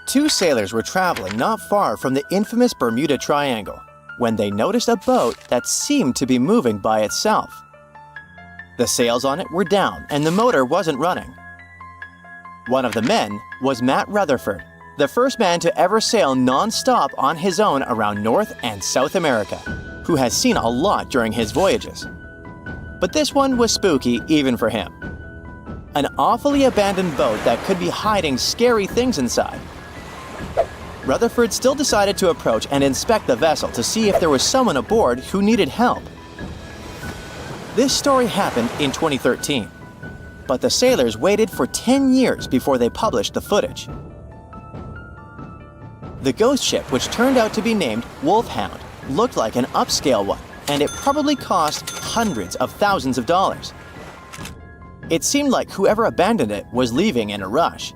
Two sailors were traveling not far from the infamous Bermuda Triangle when they noticed a boat that seemed to be moving by itself. The sails on it were down and the motor wasn't running. One of the men was Matt Rutherford, the first man to ever sail non-stop on his own around North and South America, who has seen a lot during his voyages. But this one was spooky even for him. An awfully abandoned boat that could be hiding scary things inside. Rutherford still decided to approach and inspect the vessel to see if there was someone aboard who needed help. This story happened in 2013, but the sailors waited for 10 years before they published the footage. The ghost ship, which turned out to be named Wolfhound, looked like an upscale one, and it probably cost hundreds of thousands of dollars. It seemed like whoever abandoned it was leaving in a rush.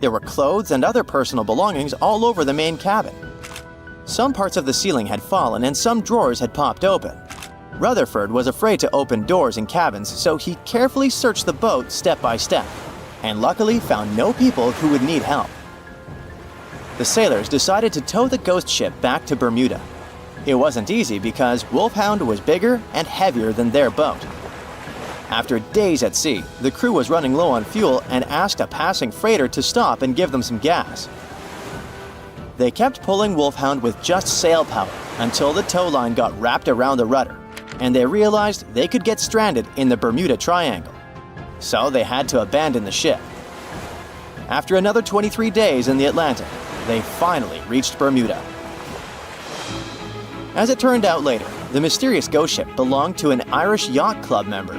There were clothes and other personal belongings all over the main cabin. Some parts of the ceiling had fallen and some drawers had popped open. Rutherford was afraid to open doors in cabins, so he carefully searched the boat step by step, and luckily found no people who would need help. The sailors decided to tow the ghost ship back to Bermuda. It wasn't easy because Wolfhound was bigger and heavier than their boat. After days at sea, the crew was running low on fuel and asked a passing freighter to stop and give them some gas. They kept pulling Wolfhound with just sail power until the tow line got wrapped around the rudder, and they realized they could get stranded in the Bermuda Triangle. So they had to abandon the ship. After another 23 days in the Atlantic, they finally reached Bermuda. As it turned out later, the mysterious ghost ship belonged to an Irish yacht club member.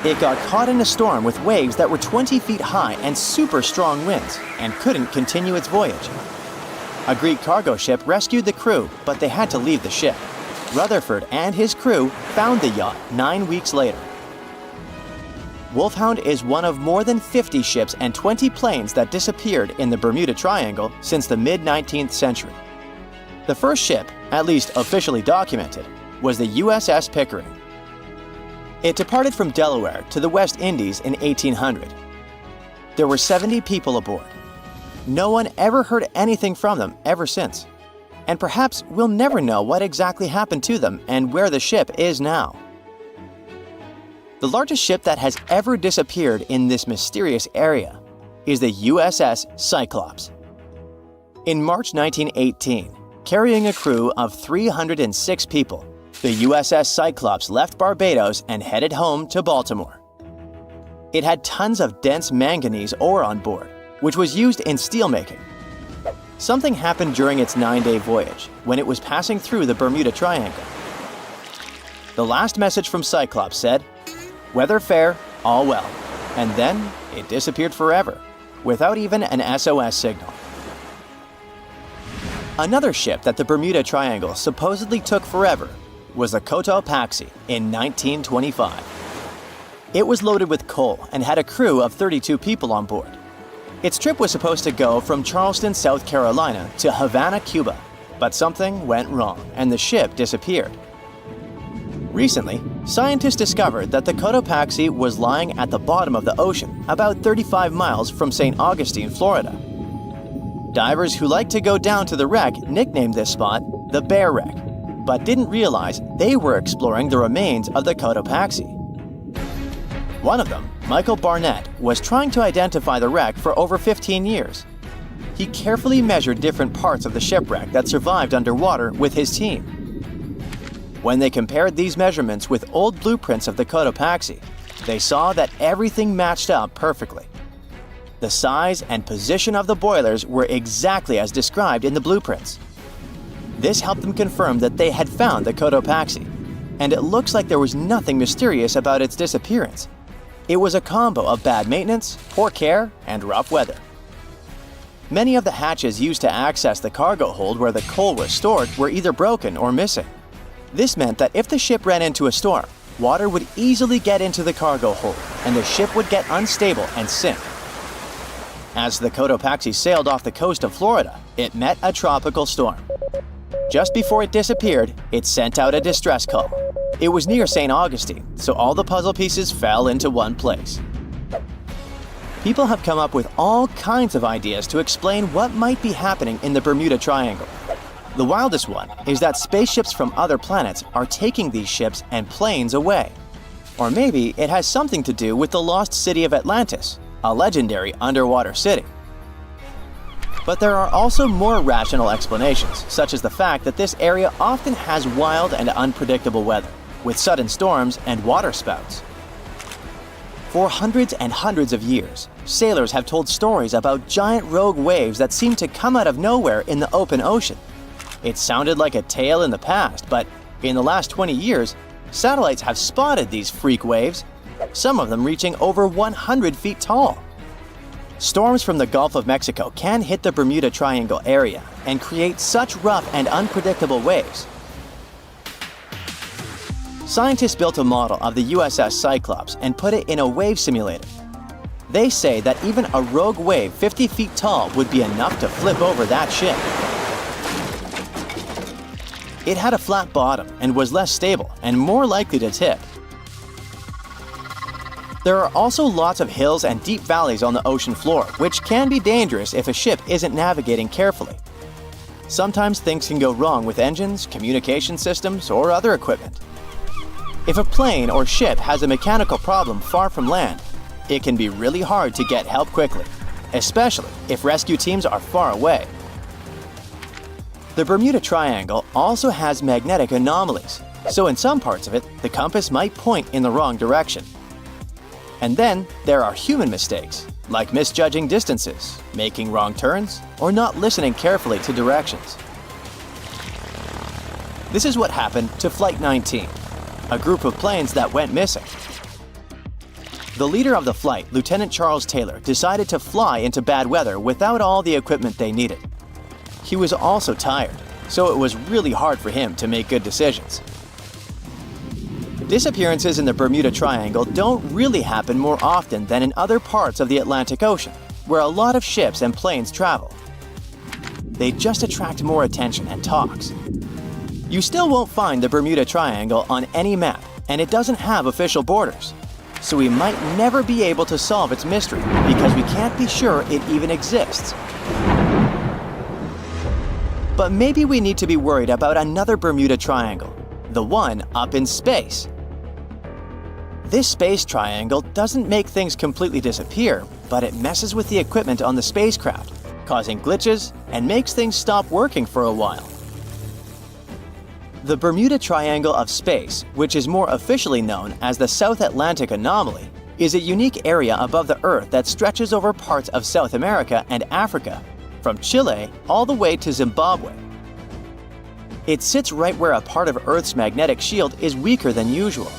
It got caught in a storm with waves that were 20 feet high and super strong winds, and couldn't continue its voyage. A Greek cargo ship rescued the crew, but they had to leave the ship. Rutherford and his crew found the yacht 9 weeks later. Wolfhound is one of more than 50 ships and 20 planes that disappeared in the Bermuda Triangle since the mid-19th century. The first ship, at least officially documented, was the USS Pickering. It departed from Delaware to the West Indies in 1800. There were 70 people aboard. No one ever heard anything from them ever since. And perhaps we'll never know what exactly happened to them and where the ship is now. The largest ship that has ever disappeared in this mysterious area is the USS Cyclops. In March 1918, carrying a crew of 306 people, the USS Cyclops left Barbados and headed home to Baltimore. It had tons of dense manganese ore on board, which was used in steelmaking. Something happened during its 9-day voyage when it was passing through the Bermuda Triangle. The last message from Cyclops said, "Weather fair, all well," and then it disappeared forever, without even an SOS signal. Another ship that the Bermuda Triangle supposedly took forever was the Cotopaxi in 1925. It was loaded with coal and had a crew of 32 people on board. Its trip was supposed to go from Charleston, South Carolina to Havana, Cuba, but something went wrong and the ship disappeared. Recently, scientists discovered that the Cotopaxi was lying at the bottom of the ocean about 35 miles from St. Augustine, Florida. Divers who like to go down to the wreck nicknamed this spot the Bear Wreck, but didn't realize they were exploring the remains of the Cotopaxi. One of them, Michael Barnett, was trying to identify the wreck for over 15 years. He carefully measured different parts of the shipwreck that survived underwater with his team. When they compared these measurements with old blueprints of the Cotopaxi, they saw that everything matched up perfectly. The size and position of the boilers were exactly as described in the blueprints. This helped them confirm that they had found the Cotopaxi, and it looks like there was nothing mysterious about its disappearance. It was a combo of bad maintenance, poor care, and rough weather. Many of the hatches used to access the cargo hold where the coal was stored were either broken or missing. This meant that if the ship ran into a storm, water would easily get into the cargo hold, and the ship would get unstable and sink. As the Cotopaxi sailed off the coast of Florida, it met a tropical storm. Just before it disappeared, it sent out a distress call. It was near St. Augustine, so all the puzzle pieces fell into one place. People have come up with all kinds of ideas to explain what might be happening in the Bermuda Triangle. The wildest one is that spaceships from other planets are taking these ships and planes away. Or maybe it has something to do with the lost city of Atlantis, a legendary underwater city. But there are also more rational explanations, such as the fact that this area often has wild and unpredictable weather, with sudden storms and water spouts. For hundreds and hundreds of years, sailors have told stories about giant rogue waves that seem to come out of nowhere in the open ocean. It sounded like a tale in the past, but in the last 20 years, satellites have spotted these freak waves, some of them reaching over 100 feet tall. Storms from the Gulf of Mexico can hit the Bermuda Triangle area and create such rough and unpredictable waves. Scientists built a model of the USS Cyclops and put it in a wave simulator. They say that even a rogue wave 50 feet tall would be enough to flip over that ship. It had a flat bottom and was less stable and more likely to tip. There are also lots of hills and deep valleys on the ocean floor, which can be dangerous if a ship isn't navigating carefully. Sometimes things can go wrong with engines, communication systems, or other equipment. If a plane or ship has a mechanical problem far from land, it can be really hard to get help quickly, especially if rescue teams are far away. The Bermuda Triangle also has magnetic anomalies, so in some parts of it, the compass might point in the wrong direction. And then there are human mistakes, like misjudging distances, making wrong turns, or not listening carefully to directions. This is what happened to Flight 19, a group of planes that went missing. The leader of the flight, Lieutenant Charles Taylor, decided to fly into bad weather without all the equipment they needed. He was also tired, so it was really hard for him to make good decisions. Disappearances in the Bermuda Triangle don't really happen more often than in other parts of the Atlantic Ocean, where a lot of ships and planes travel. They just attract more attention and talks. You still won't find the Bermuda Triangle on any map, and it doesn't have official borders. So we might never be able to solve its mystery because we can't be sure it even exists. But maybe we need to be worried about another Bermuda Triangle, the one up in space. This space triangle doesn't make things completely disappear, but it messes with the equipment on the spacecraft, causing glitches and makes things stop working for a while. The Bermuda Triangle of Space, which is more officially known as the South Atlantic Anomaly, is a unique area above the Earth that stretches over parts of South America and Africa, from Chile all the way to Zimbabwe. It sits right where a part of Earth's magnetic shield is weaker than usual.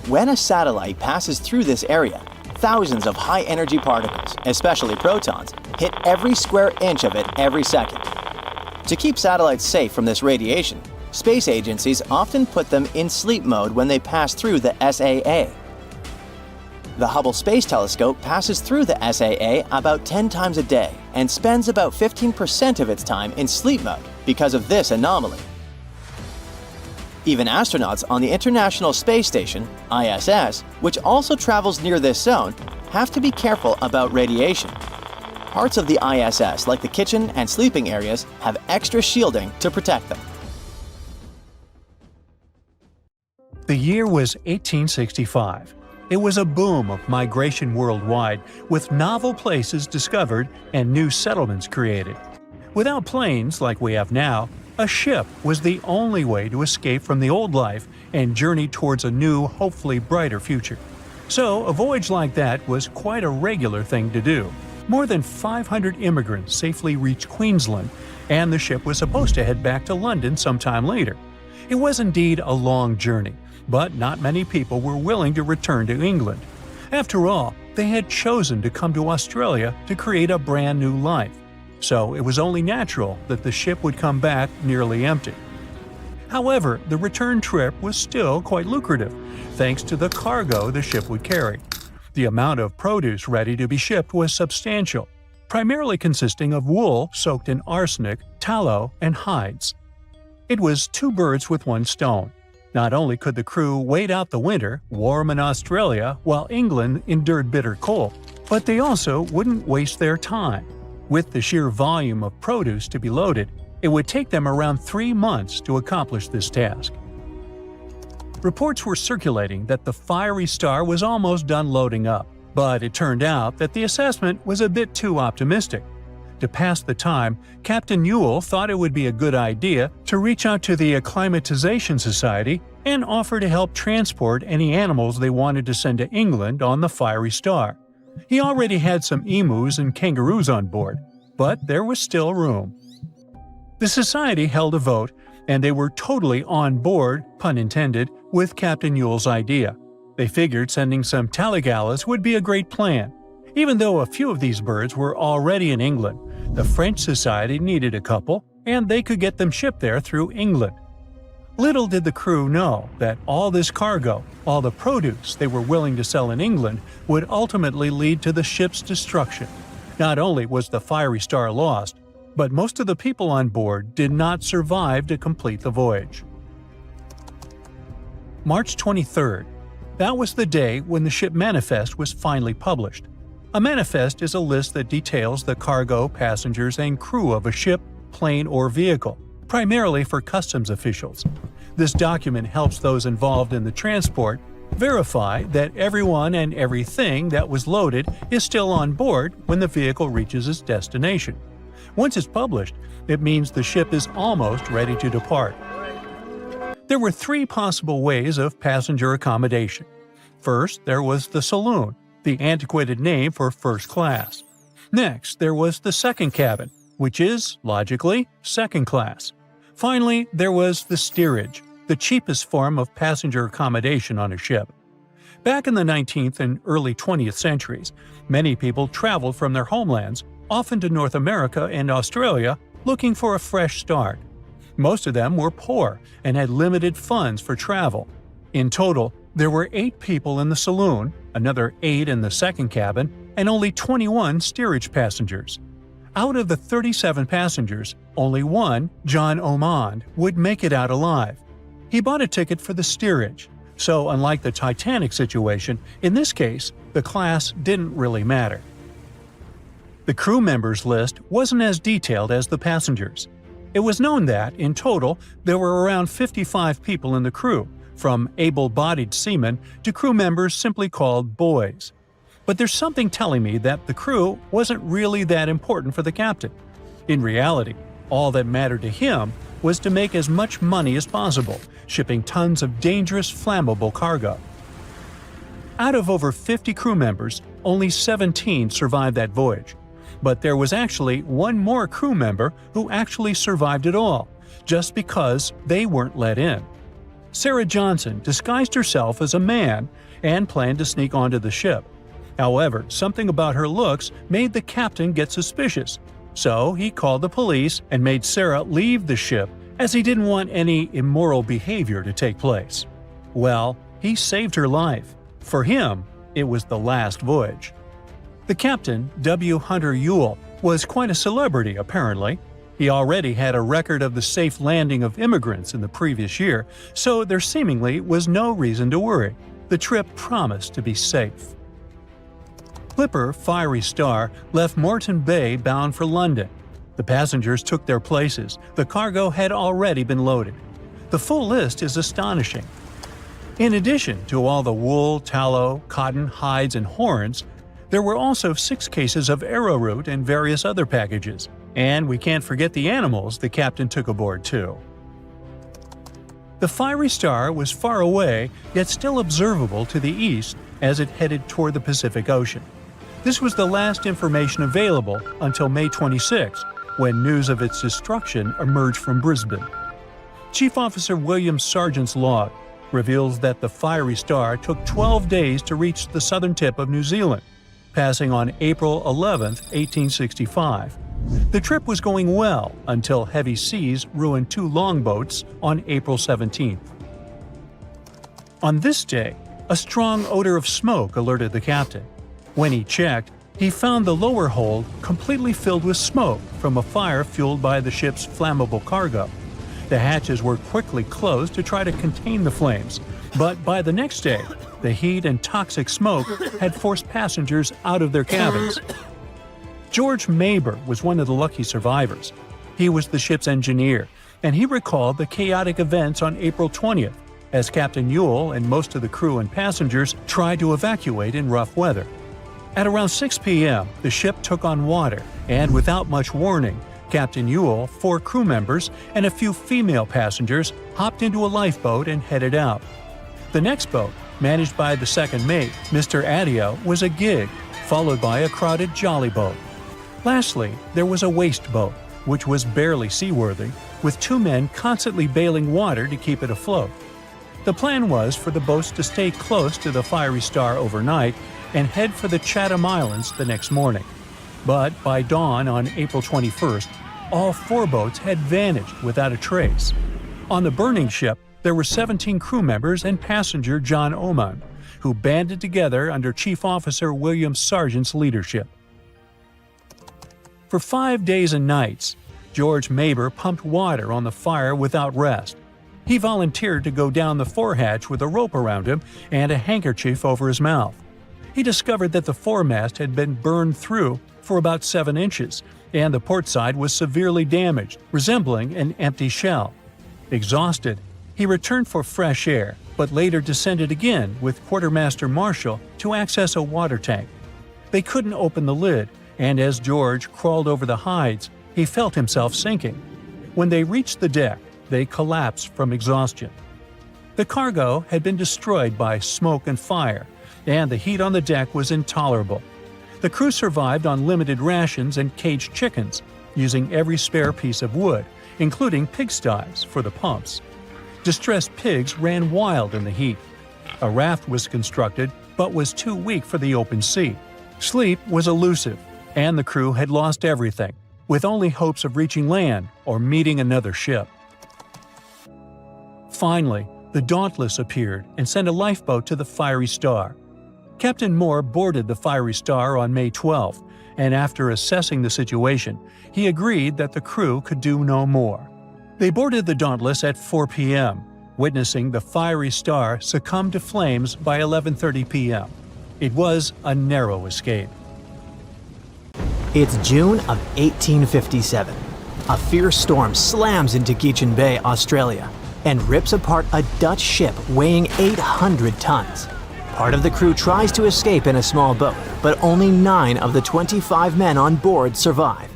When a satellite passes through this area, thousands of high-energy particles, especially protons, hit every square inch of it every second. To keep satellites safe from this radiation, space agencies often put them in sleep mode when they pass through the SAA. The Hubble Space Telescope passes through the SAA about 10 times a day and spends about 15% of its time in sleep mode because of this anomaly. Even astronauts on the International Space Station, ISS, which also travels near this zone, have to be careful about radiation. parts of the ISS, like the kitchen and sleeping areas, have extra shielding to protect them. The year was 1865. It was a boom of migration worldwide, with novel places discovered and new settlements created. Without planes like we have now, a ship was the only way to escape from the old life and journey towards a new, hopefully brighter future. So, a voyage like that was quite a regular thing to do. More than 500 immigrants safely reached Queensland, and the ship was supposed to head back to London sometime later. It was indeed a long journey, but not many people were willing to return to England. After all, they had chosen to come to Australia to create a brand new life. So it was only natural that the ship would come back nearly empty. However, the return trip was still quite lucrative, thanks to the cargo the ship would carry. The amount of produce ready to be shipped was substantial, primarily consisting of wool soaked in arsenic, tallow, and hides. It was two birds with one stone. Not only could the crew wait out the winter, warm in Australia, while England endured bitter cold, but they also wouldn't waste their time. With the sheer volume of produce to be loaded, it would take them around 3 months to accomplish this task. Reports were circulating that the Fiery Star was almost done loading up, but it turned out that the assessment was a bit too optimistic. To pass the time, Captain Ewell thought it would be a good idea to reach out to the Acclimatization Society and offer to help transport any animals they wanted to send to England on the Fiery Star. He already had some emus and kangaroos on board, but there was still room. The society held a vote, and they were totally on board, pun intended, with Captain Ewell's idea. They figured sending some taligallas would be a great plan. Even though a few of these birds were already in England, the French Society needed a couple, and they could get them shipped there through England. Little did the crew know that all this cargo, all the produce they were willing to sell in England, would ultimately lead to the ship's destruction. Not only was the Fiery Star lost, but most of the people on board did not survive to complete the voyage. March 23rd. That was the day when the ship manifest was finally published. A manifest is a list that details the cargo, passengers, and crew of a ship, plane, or vehicle, primarily for customs officials. This document helps those involved in the transport verify that everyone and everything that was loaded is still on board when the vehicle reaches its destination. Once it's published, it means the ship is almost ready to depart. There were 3 possible ways of passenger accommodation. First, there was the saloon, the antiquated name for first class. Next, there was the second cabin, which is, logically, second class. Finally, there was the steerage, the cheapest form of passenger accommodation on a ship. Back in the 19th and early 20th centuries, many people traveled from their homelands, often to North America and Australia, looking for a fresh start. Most of them were poor and had limited funds for travel. In total, there were 8 people in the saloon, another 8 in the second cabin, and only 21 steerage passengers. Out of the 37 passengers, only one, John Ormond, would make it out alive. He bought a ticket for the steerage, so unlike the Titanic situation, in this case, the class didn't really matter. The crew members list wasn't as detailed as the passengers. It was known that, in total, there were around 55 people in the crew, from able-bodied seamen to crew members simply called boys. But there's something telling me that the crew wasn't really that important for the captain. In reality, all that mattered to him was to make as much money as possible, shipping tons of dangerous, flammable cargo. Out of over 50 crew members, only 17 survived that voyage. But there was actually one more crew member who actually survived it all, just because they weren't let in. Sarah Johnson disguised herself as a man and planned to sneak onto the ship. However, something about her looks made the captain get suspicious, so he called the police and made Sarah leave the ship as he didn't want any immoral behavior to take place. Well, he saved her life. For him, it was the last voyage. The captain, W. Hunter Ewell, was quite a celebrity apparently. He already had a record of the safe landing of immigrants in the previous year, so there seemingly was no reason to worry. The trip promised to be safe. clipper Fiery Star left Moreton Bay bound for London. The passengers took their places. The cargo had already been loaded. The full list is astonishing. In addition to all the wool, tallow, cotton, hides, and horns, there were also 6 cases of arrowroot and various other packages. And we can't forget the animals the captain took aboard too. The Fiery Star was far away, yet still observable to the east as it headed toward the Pacific Ocean. This was the last information available until May 26, when news of its destruction emerged from Brisbane. Chief Officer William Sargent's log reveals that the Fiery Star took 12 days to reach the southern tip of New Zealand, passing on April 11, 1865. The trip was going well until heavy seas ruined 2 longboats on April 17. On this day, a strong odor of smoke alerted the captain. When he checked, he found the lower hold completely filled with smoke from a fire fueled by the ship's flammable cargo. The hatches were quickly closed to try to contain the flames, but by the next day, the heat and toxic smoke had forced passengers out of their cabins. George Maber was one of the lucky survivors. He was the ship's engineer, and he recalled the chaotic events on April 20th, as Captain Ewell and most of the crew and passengers tried to evacuate in rough weather. At around 6 p.m., the ship took on water, and without much warning, Captain Ewell, 4 crew members, and a few female passengers hopped into a lifeboat and headed out. The next boat, managed by the second mate, Mr. Adio, was a gig, followed by a crowded jolly boat. Lastly, there was a waste boat, which was barely seaworthy, with 2 men constantly bailing water to keep it afloat. The plan was for the boats to stay close to the Fiery Star overnight and head for the Chatham Islands the next morning. But by dawn on April 21st, all 4 boats had vanished without a trace. On the burning ship, there were 17 crew members and passenger John Oman, who banded together under Chief Officer William Sargent's leadership. For 5 days and nights, George Maber pumped water on the fire without rest. He volunteered to go down the forehatch with a rope around him and a handkerchief over his mouth. He discovered that the foremast had been burned through for about 7 inches, and the port side was severely damaged, resembling an empty shell. Exhausted, he returned for fresh air, but later descended again with Quartermaster Marshall to access a water tank. They couldn't open the lid, and as George crawled over the hides, he felt himself sinking. When they reached the deck, they collapsed from exhaustion. The cargo had been destroyed by smoke and fire, and the heat on the deck was intolerable. The crew survived on limited rations and caged chickens, using every spare piece of wood, including pigsties, for the pumps. Distressed pigs ran wild in the heat. A raft was constructed, but was too weak for the open sea. Sleep was elusive, and the crew had lost everything, with only hopes of reaching land or meeting another ship. Finally, the Dauntless appeared and sent a lifeboat to the Fiery Star. Captain Moore boarded the Fiery Star on May 12, and after assessing the situation, he agreed that the crew could do no more. They boarded the Dauntless at 4 p.m., witnessing the Fiery Star succumb to flames by 11:30 p.m. It was a narrow escape. It's June of 1857. A fierce storm slams into Geechin Bay, Australia, and rips apart a Dutch ship weighing 800 tons. Part of the crew tries to escape in a small boat, but only 9 of the 25 men on board survive.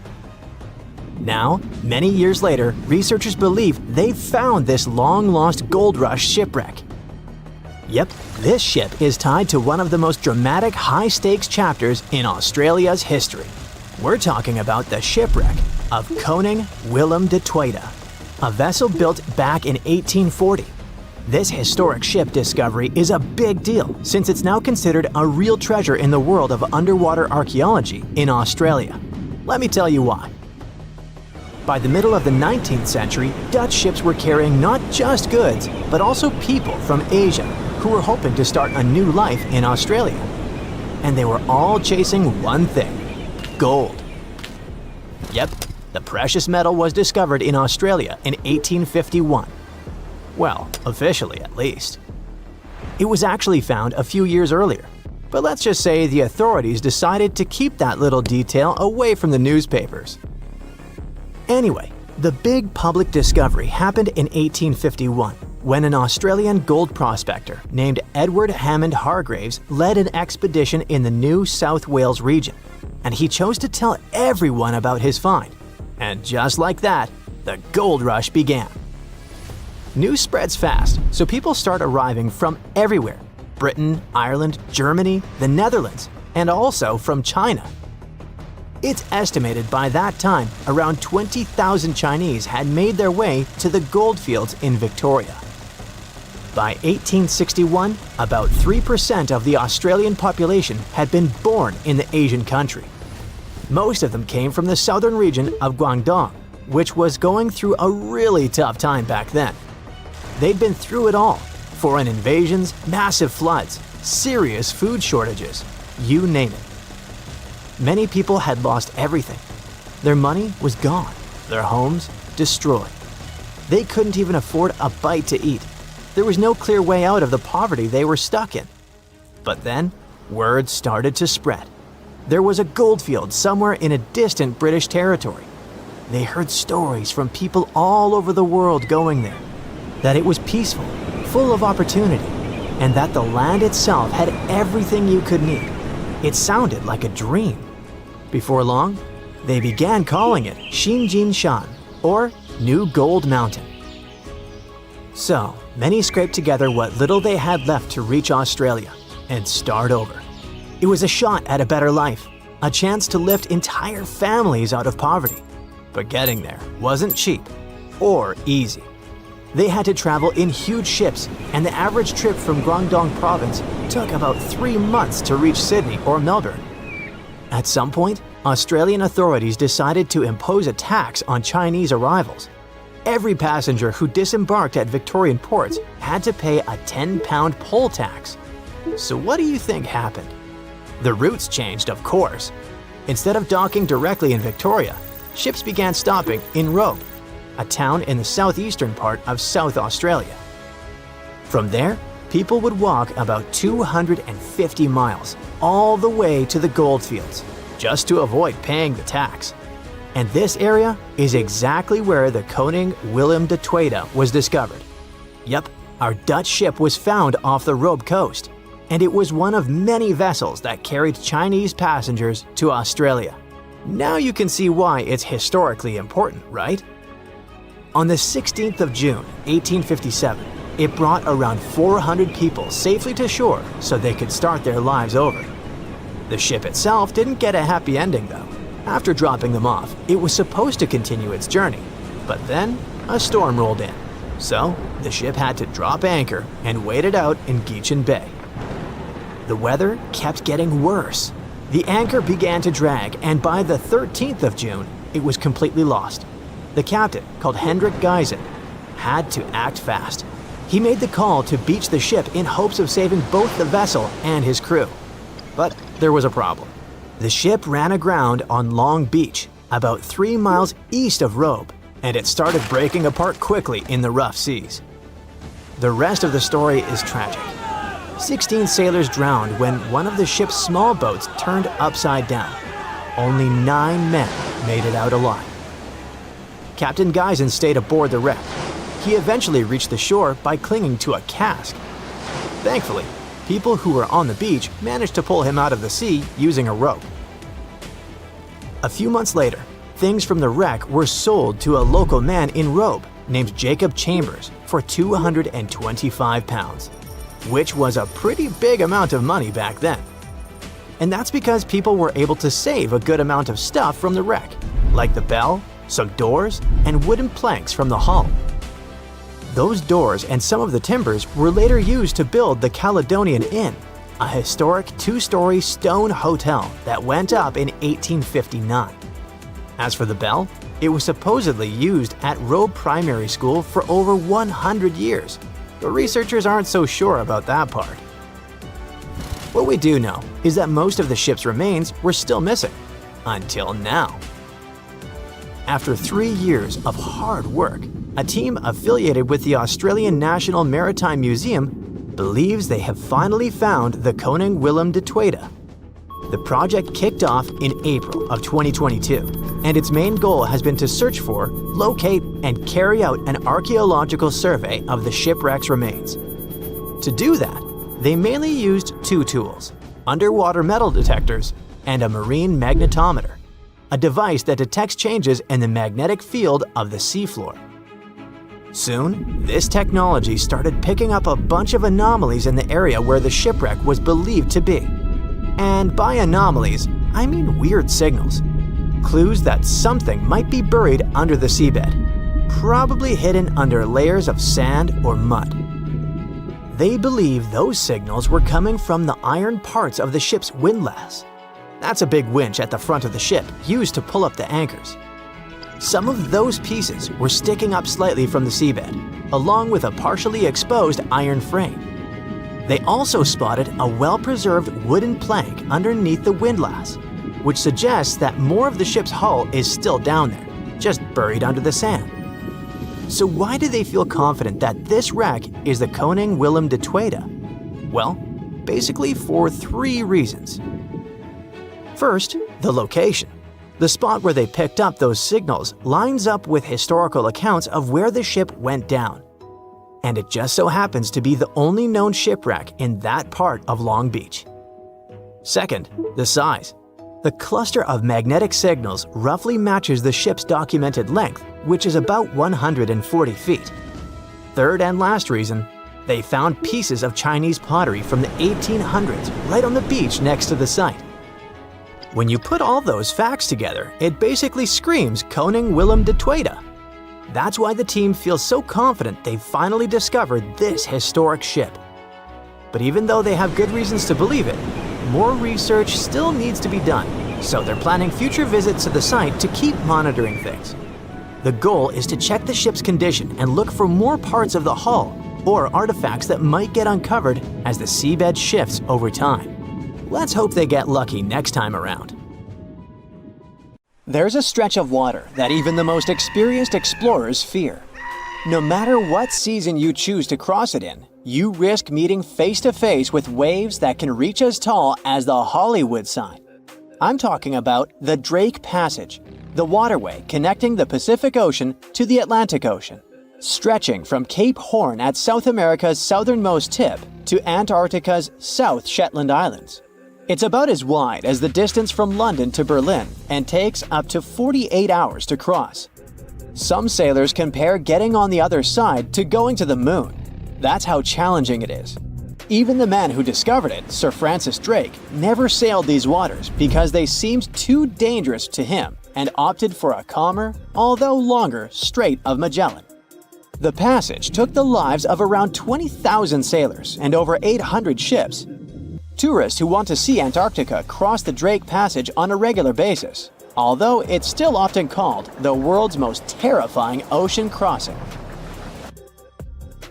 Now, many years later, researchers believe they've found this long-lost gold rush shipwreck. Yep, this ship is tied to one of the most dramatic high-stakes chapters in Australia's history. We're talking about the shipwreck of Koning Willem de Tweede, a vessel built back in 1840. This historic ship discovery is a big deal since it's now considered a real treasure in the world of underwater archaeology in Australia. Let me tell you why. By the middle of the 19th century, Dutch ships were carrying not just goods, but also people from Asia who were hoping to start a new life in Australia. And they were all chasing one thing: gold. Yep, the precious metal was discovered in Australia in 1851. Well, officially at least. It was actually found a few years earlier. But let's just say the authorities decided to keep that little detail away from the newspapers. Anyway, the big public discovery happened in 1851 when an Australian gold prospector named Edward Hammond Hargraves led an expedition in the New South Wales region, and he chose to tell everyone about his find. And just like that, the gold rush began. News spreads fast, so people start arriving from everywhere: Britain, Ireland, Germany, the Netherlands, and also from China. It's estimated by that time around 20,000 Chinese had made their way to the goldfields in Victoria. By 1861, about 3% of the Australian population had been born in the Asian country. Most of them came from the southern region of Guangdong, which was going through a really tough time back then. They'd been through it all: foreign invasions, massive floods, serious food shortages, you name it. Many people had lost everything. Their money was gone, their homes destroyed. They couldn't even afford a bite to eat. There was no clear way out of the poverty they were stuck in. But then, word started to spread. There was a goldfield somewhere in a distant British territory. They heard stories from people all over the world going there, that it was peaceful, full of opportunity, and that the land itself had everything you could need. It sounded like a dream. Before long, they began calling it Xinjin Shan, or New Gold Mountain. So, many scraped together what little they had left to reach Australia and start over. It was a shot at a better life, a chance to lift entire families out of poverty. But getting there wasn't cheap or easy. They had to travel in huge ships, and the average trip from Guangdong province took about 3 months to reach Sydney or Melbourne. At some point, Australian authorities decided to impose a tax on Chinese arrivals. Every passenger who disembarked at Victorian ports had to pay a £10 poll tax. So what do you think happened? The routes changed, of course. Instead of docking directly in Victoria, ships began stopping in Robe, a town in the southeastern part of South Australia. From there, people would walk about 250 miles all the way to the goldfields, just to avoid paying the tax. And this area is exactly where the Koning Willem de Tweede was discovered. Yep, our Dutch ship was found off the Robe coast, and it was one of many vessels that carried Chinese passengers to Australia. Now you can see why it's historically important, right? On the 16th of June, 1857, it brought around 400 people safely to shore so they could start their lives over. The ship itself didn't get a happy ending though. After dropping them off, it was supposed to continue its journey, but then a storm rolled in. So the ship had to drop anchor and wait it out in Geechin Bay. The weather kept getting worse. The anchor began to drag, and by the 13th of June, it was completely lost. The captain, called Hendrik Geisen, had to act fast. He made the call to beach the ship in hopes of saving both the vessel and his crew. But there was a problem. The ship ran aground on Long Beach, about 3 miles east of Robe, and it started breaking apart quickly in the rough seas. The rest of the story is tragic. 16 sailors drowned when one of the ship's small boats turned upside down. Only 9 men made it out alive. Captain Geisen stayed aboard the wreck. He eventually reached the shore by clinging to a cask. Thankfully, people who were on the beach managed to pull him out of the sea using a rope. A few months later, things from the wreck were sold to a local man in Robe named Jacob Chambers for £225, which was a pretty big amount of money back then. And that's because people were able to save a good amount of stuff from the wreck, like the bell, some doors, and wooden planks from the hull. Those doors and some of the timbers were later used to build the Caledonian Inn, a historic 2-story stone hotel that went up in 1859. As for the bell, it was supposedly used at Robe Primary School for over 100 years, but researchers aren't so sure about that part. What we do know is that most of the ship's remains were still missing, until now. After 3 years of hard work, a team affiliated with the Australian National Maritime Museum believes they have finally found the Koning Willem de Tweede. The project kicked off in April of 2022, and its main goal has been to search for, locate, and carry out an archaeological survey of the shipwreck's remains. To do that, they mainly used two tools: underwater metal detectors and a marine magnetometer, a device that detects changes in the magnetic field of the seafloor. Soon, this technology started picking up a bunch of anomalies in the area where the shipwreck was believed to be. And by anomalies, I mean weird signals. Clues that something might be buried under the seabed, probably hidden under layers of sand or mud. They believe those signals were coming from the iron parts of the ship's windlass. That's a big winch at the front of the ship used to pull up the anchors. Some of those pieces were sticking up slightly from the seabed, along with a partially exposed iron frame. They also spotted a well-preserved wooden plank underneath the windlass, which suggests that more of the ship's hull is still down there, just buried under the sand. So why do they feel confident that this wreck is the Koning Willem de Tweede? Well, basically for three reasons. First, the location. The spot where they picked up those signals lines up with historical accounts of where the ship went down. And it just so happens to be the only known shipwreck in that part of Long Beach. Second, the size. The cluster of magnetic signals roughly matches the ship's documented length, which is about 140 feet. Third and last reason, they found pieces of Chinese pottery from the 1800s right on the beach next to the site. When you put all those facts together, it basically screams Koning Willem de Tweede. That's why the team feels so confident they've finally discovered this historic ship. But even though they have good reasons to believe it, more research still needs to be done, so they're planning future visits to the site to keep monitoring things. The goal is to check the ship's condition and look for more parts of the hull or artifacts that might get uncovered as the seabed shifts over time. Let's hope they get lucky next time around. There's a stretch of water that even the most experienced explorers fear. No matter what season you choose to cross it in, you risk meeting face-to-face with waves that can reach as tall as the Hollywood sign. I'm talking about the Drake Passage, the waterway connecting the Pacific Ocean to the Atlantic Ocean, stretching from Cape Horn at South America's southernmost tip to Antarctica's South Shetland Islands. It's about as wide as the distance from London to Berlin and takes up to 48 hours to cross. Some sailors compare getting on the other side to going to the moon. That's how challenging it is. Even the man who discovered it, Sir Francis Drake, never sailed these waters because they seemed too dangerous to him and opted for a calmer, although longer, Strait of Magellan. The passage took the lives of around 20,000 sailors and over 800 ships. Tourists who want to see Antarctica cross the Drake Passage on a regular basis, although it's still often called the world's most terrifying ocean crossing.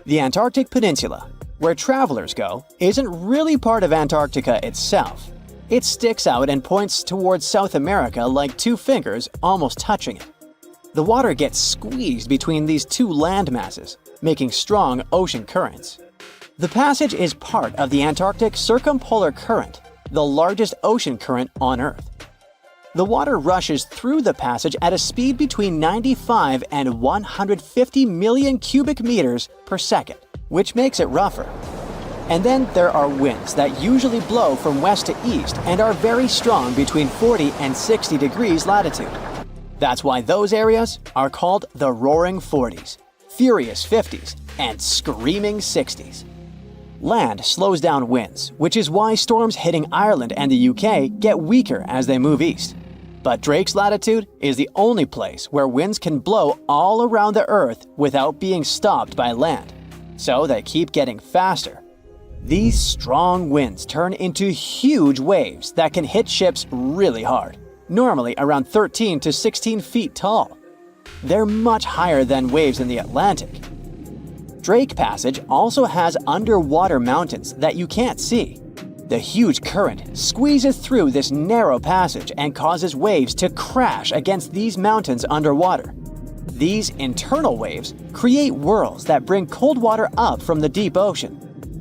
The Antarctic Peninsula, where travelers go, isn't really part of Antarctica itself. It sticks out and points towards South America like two fingers almost touching it. The water gets squeezed between these two land masses, making strong ocean currents. The passage is part of the Antarctic Circumpolar Current, the largest ocean current on Earth. The water rushes through the passage at a speed between 95 and 150 million cubic meters per second, which makes it rougher. And then there are winds that usually blow from west to east and are very strong between 40 and 60 degrees latitude. That's why those areas are called the Roaring 40s, Furious 50s, and Screaming 60s. Land slows down winds, which is why storms hitting Ireland and the UK get weaker as they move east. But Drake's latitude is the only place where winds can blow all around the Earth without being stopped by land, so they keep getting faster. These strong winds turn into huge waves that can hit ships really hard, normally around 13 to 16 feet tall. They're much higher than waves in the Atlantic. Drake Passage also has underwater mountains that you can't see. The huge current squeezes through this narrow passage and causes waves to crash against these mountains underwater. These internal waves create whirls that bring cold water up from the deep ocean.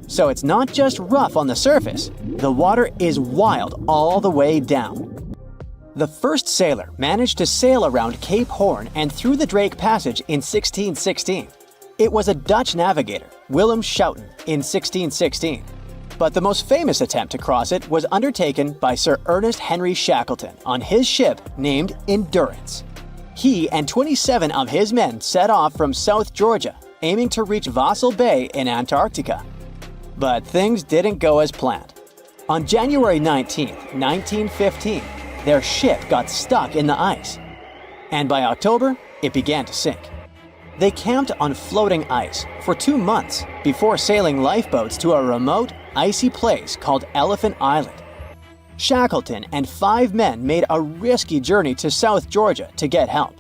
so it's not just rough on the surface, the water is wild all the way down. The first sailor managed to sail around Cape Horn and through the Drake Passage in 1616. It was a Dutch navigator, Willem Schouten, in 1616. But the most famous attempt to cross it was undertaken by Sir Ernest Henry Shackleton on his ship named Endurance. He and 27 of his men set off from South Georgia, aiming to reach Vassal Bay in Antarctica. But things didn't go as planned. On January 19, 1915, their ship got stuck in the ice. And by October, it began to sink. They camped on floating ice for 2 months before sailing lifeboats to a remote, icy place called Elephant Island. Shackleton and 5 men made a risky journey to South Georgia to get help.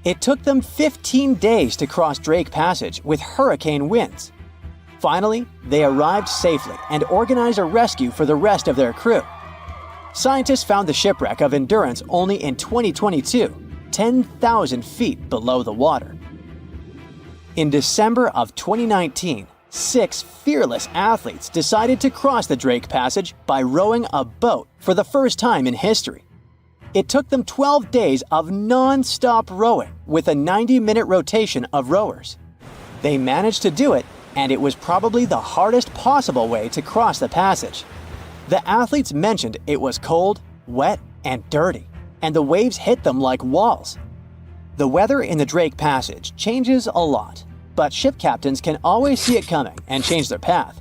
It took them 15 days to cross Drake Passage with hurricane winds. Finally, they arrived safely and organized a rescue for the rest of their crew. Scientists found the shipwreck of Endurance only in 2022, 10,000 feet below the water. In December of 2019, 6 fearless athletes decided to cross the Drake Passage by rowing a boat for the first time in history. It took them 12 days of non-stop rowing with a 90-minute rotation of rowers. They managed to do it, and it was probably the hardest possible way to cross the passage. The athletes mentioned it was cold, wet, and dirty, and the waves hit them like walls. The weather in the Drake Passage changes a lot, but ship captains can always see it coming and change their path.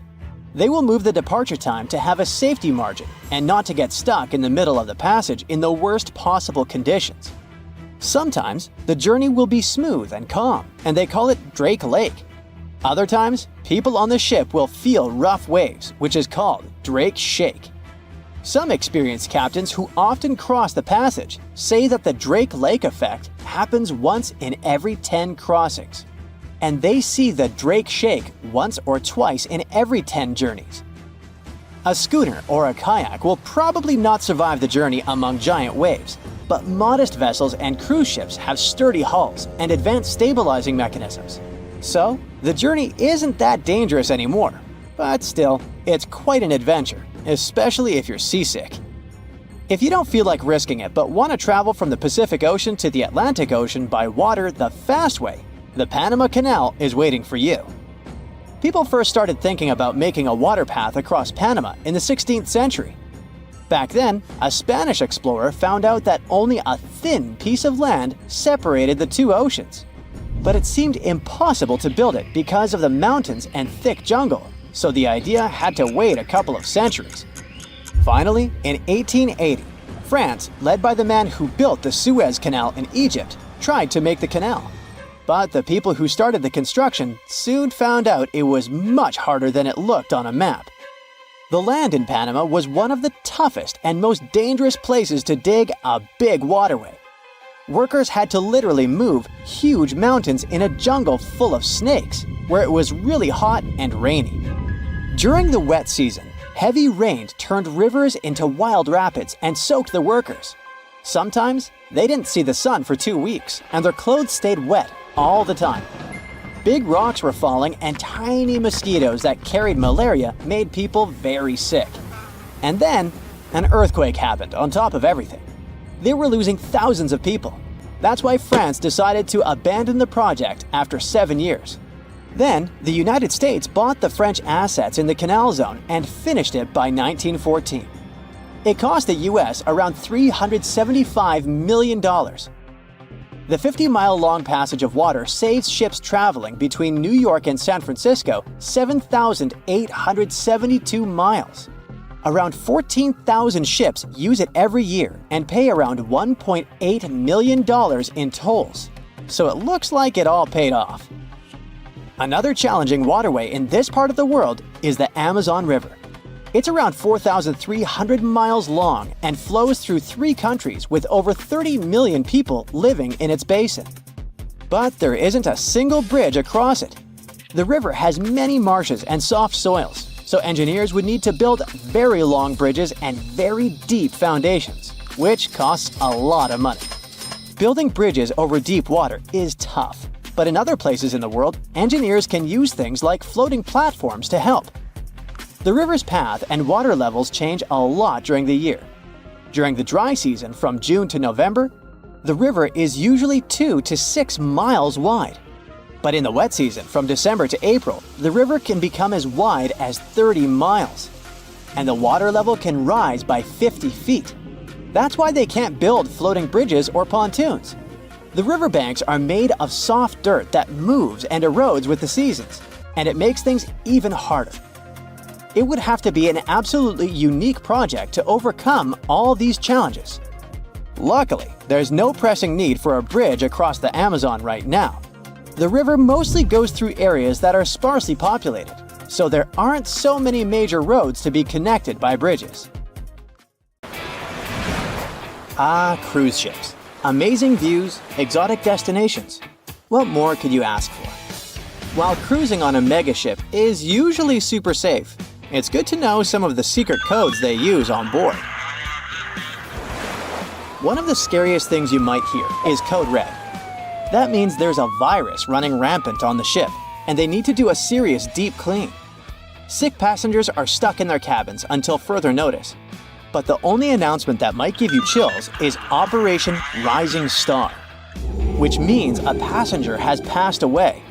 They will move the departure time to have a safety margin and not to get stuck in the middle of the passage in the worst possible conditions. Sometimes, the journey will be smooth and calm, and they call it Drake Lake. Other times, people on the ship will feel rough waves, which is called Drake Shake. Some experienced captains who often cross the passage say that the Drake Lake effect happens once in every 10 crossings, and they see the Drake Shake once or twice in every 10 journeys. A schooner or a kayak will probably not survive the journey among giant waves, but modest vessels and cruise ships have sturdy hulls and advanced stabilizing mechanisms. So, the journey isn't that dangerous anymore, but still, it's quite an adventure, especially if you're seasick. If you don't feel like risking it but want to travel from the Pacific Ocean to the Atlantic Ocean by water the fast way, the Panama Canal is waiting for you. People first started thinking about making a water path across Panama in the 16th century. Back then, a Spanish explorer found out that only a thin piece of land separated the two oceans. But it seemed impossible to build it because of the mountains and thick jungle, so the idea had to wait a couple of centuries. Finally, in 1880, France, led by the man who built the Suez Canal in Egypt, tried to make the canal. But the people who started the construction soon found out it was much harder than it looked on a map. The land in Panama was one of the toughest and most dangerous places to dig a big waterway. Workers had to literally move huge mountains in a jungle full of snakes, where it was really hot and rainy. During the wet season, heavy rain turned rivers into wild rapids and soaked the workers. Sometimes, they didn't see the sun for 2 weeks, and their clothes stayed wet all the time. Big rocks were falling, and tiny mosquitoes that carried malaria made people very sick. And then, an earthquake happened on top of everything. They were losing thousands of people. That's why France decided to abandon the project after 7 years. Then, the United States bought the French assets in the canal zone and finished it by 1914. It cost the US around $375 million. The 50-mile-long passage of water saves ships traveling between New York and San Francisco 7,872 miles. Around 14,000 ships use it every year and pay around $1.8 million in tolls. So it looks like it all paid off. Another challenging waterway in this part of the world is the Amazon River. It's around 4,300 miles long and flows through 3 countries with over 30 million people living in its basin. But there isn't a single bridge across it. The river has many marshes and soft soils, so engineers would need to build very long bridges and very deep foundations, which costs a lot of money. Building bridges over deep water is tough, but in other places in the world, engineers can use things like floating platforms to help. The river's path and water levels change a lot during the year. During the dry season from June to November, the river is usually 2 to 6 miles wide. But in the wet season from December to April, the river can become as wide as 30 miles. And the water level can rise by 50 feet. That's why they can't build floating bridges or pontoons. The riverbanks are made of soft dirt that moves and erodes with the seasons, and it makes things even harder. It would have to be an absolutely unique project to overcome all these challenges. Luckily, there's no pressing need for a bridge across the Amazon right now. The river mostly goes through areas that are sparsely populated, so there aren't so many major roads to be connected by bridges. Cruise ships. Amazing views, exotic destinations. What more could you ask for? While cruising on a megaship is usually super safe, it's good to know some of the secret codes they use on board. One of the scariest things you might hear is Code Red. That means there's a virus running rampant on the ship, and they need to do a serious deep clean. Sick passengers are stuck in their cabins until further notice. But the only announcement that might give you chills is Operation Rising Star, which means a passenger has passed away.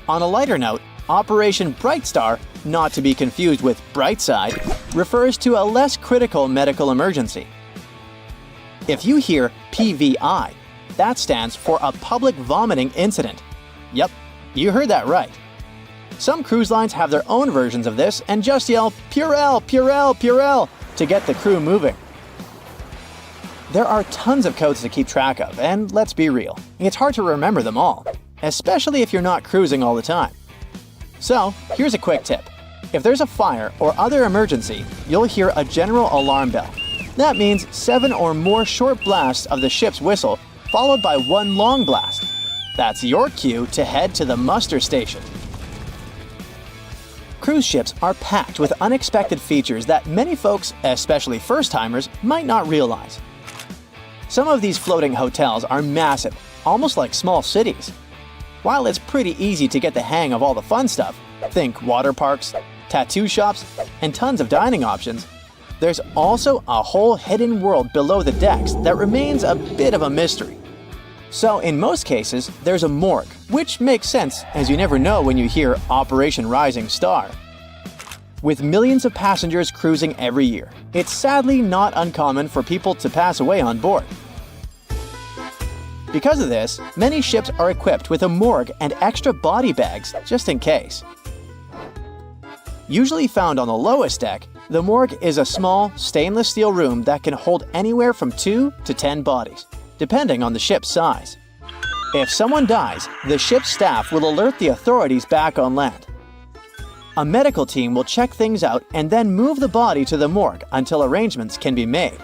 On a lighter note, Operation Bright Star, not to be confused with Brightside, refers to a less critical medical emergency. If you hear PVI, that stands for a public vomiting incident. Yep, you heard that right. Some cruise lines have their own versions of this and just yell Purell, Purell, Purell to get the crew moving. There are tons of codes to keep track of, and let's be real, it's hard to remember them all, especially if you're not cruising all the time. So, here's a quick tip. If there's a fire or other emergency, you'll hear a general alarm bell. That means 7 or more short blasts of the ship's whistle, followed by 1 long blast. That's your cue to head to the muster station. Cruise ships are packed with unexpected features that many folks, especially first-timers, might not realize. Some of these floating hotels are massive, almost like small cities. While it's pretty easy to get the hang of all the fun stuff, think water parks, tattoo shops, and tons of dining options, there's also a whole hidden world below the decks that remains a bit of a mystery. So in most cases, there's a morgue, which makes sense as you never know when you hear Operation Rising Star. With millions of passengers cruising every year, it's sadly not uncommon for people to pass away on board. Because of this, many ships are equipped with a morgue and extra body bags just in case. Usually found on the lowest deck, the morgue is a small, stainless steel room that can hold anywhere from 2 to 10 bodies, depending on the ship's size. If someone dies, the ship's staff will alert the authorities back on land. A medical team will check things out and then move the body to the morgue until arrangements can be made.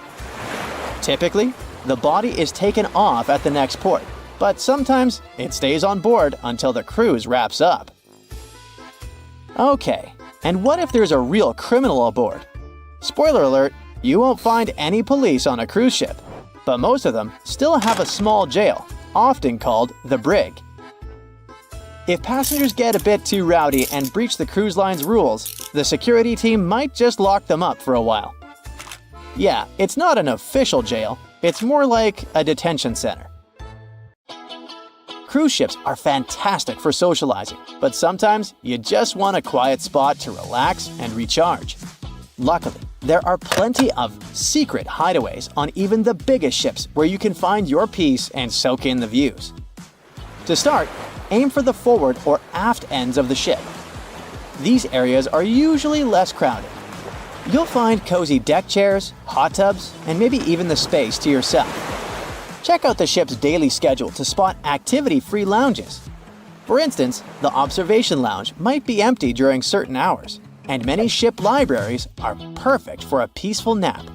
Typically, the body is taken off at the next port, but sometimes it stays on board until the cruise wraps up. Okay, and what if there's a real criminal aboard? Spoiler alert, you won't find any police on a cruise ship, but most of them still have a small jail, often called the brig. If passengers get a bit too rowdy and breach the cruise line's rules, the security team might just lock them up for a while. Yeah, it's not an official jail, it's more like a detention center. Cruise ships are fantastic for socializing, but sometimes you just want a quiet spot to relax and recharge. Luckily, there are plenty of secret hideaways on even the biggest ships where you can find your peace and soak in the views. To start, aim for the forward or aft ends of the ship. These areas are usually less crowded. You'll find cozy deck chairs, hot tubs, and maybe even the space to yourself. Check out the ship's daily schedule to spot activity-free lounges. For instance, the observation lounge might be empty during certain hours, and many ship libraries are perfect for a peaceful nap.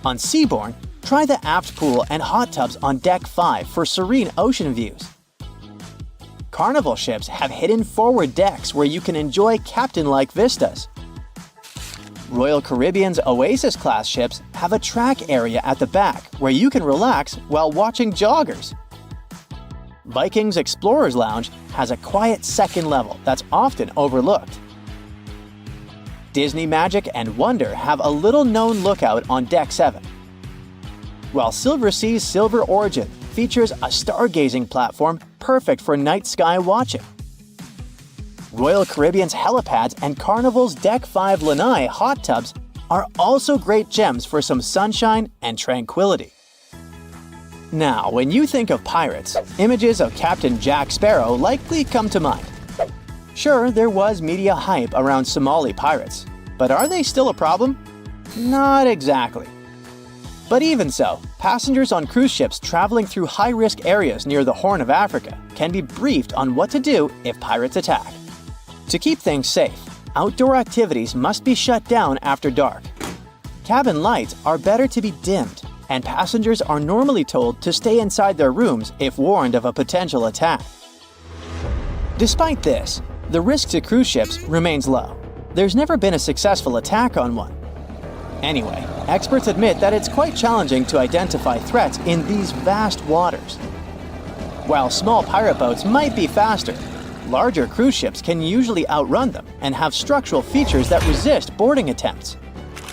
On Seabourn, try the aft pool and hot tubs on Deck 5 for serene ocean views. Carnival ships have hidden forward decks where you can enjoy captain-like vistas. Royal Caribbean's Oasis-class ships have a track area at the back where you can relax while watching joggers. Viking's Explorer's Lounge has a quiet second level that's often overlooked. Disney magic and wonder have a little-known lookout on Deck 7, while Silversea's Silver Origin features a stargazing platform perfect for night sky watching. Royal Caribbean's helipads and Carnival's Deck 5 Lanai hot tubs are also great gems for some sunshine and tranquility. Now, when you think of pirates, images of Captain Jack Sparrow likely come to mind. Sure, there was media hype around Somali pirates, but are they still a problem? Not exactly. But even so, passengers on cruise ships traveling through high-risk areas near the Horn of Africa can be briefed on what to do if pirates attack. To keep things safe, outdoor activities must be shut down after dark. Cabin lights are better to be dimmed, and passengers are normally told to stay inside their rooms if warned of a potential attack. Despite this, the risk to cruise ships remains low. There's never been a successful attack on one. Anyway, experts admit that it's quite challenging to identify threats in these vast waters. While small pirate boats might be faster, larger cruise ships can usually outrun them and have structural features that resist boarding attempts.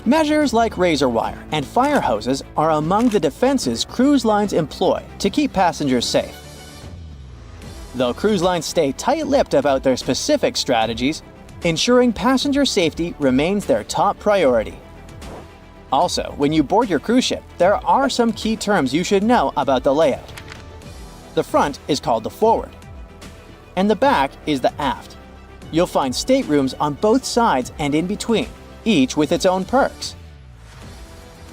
Measures like razor wire and fire hoses are among the defenses cruise lines employ to keep passengers safe. Though cruise lines stay tight-lipped about their specific strategies, ensuring passenger safety remains their top priority. Also, when you board your cruise ship, there are some key terms you should know about the layout. The front is called the forward, and the back is the aft. You'll find staterooms on both sides and in between, each with its own perks.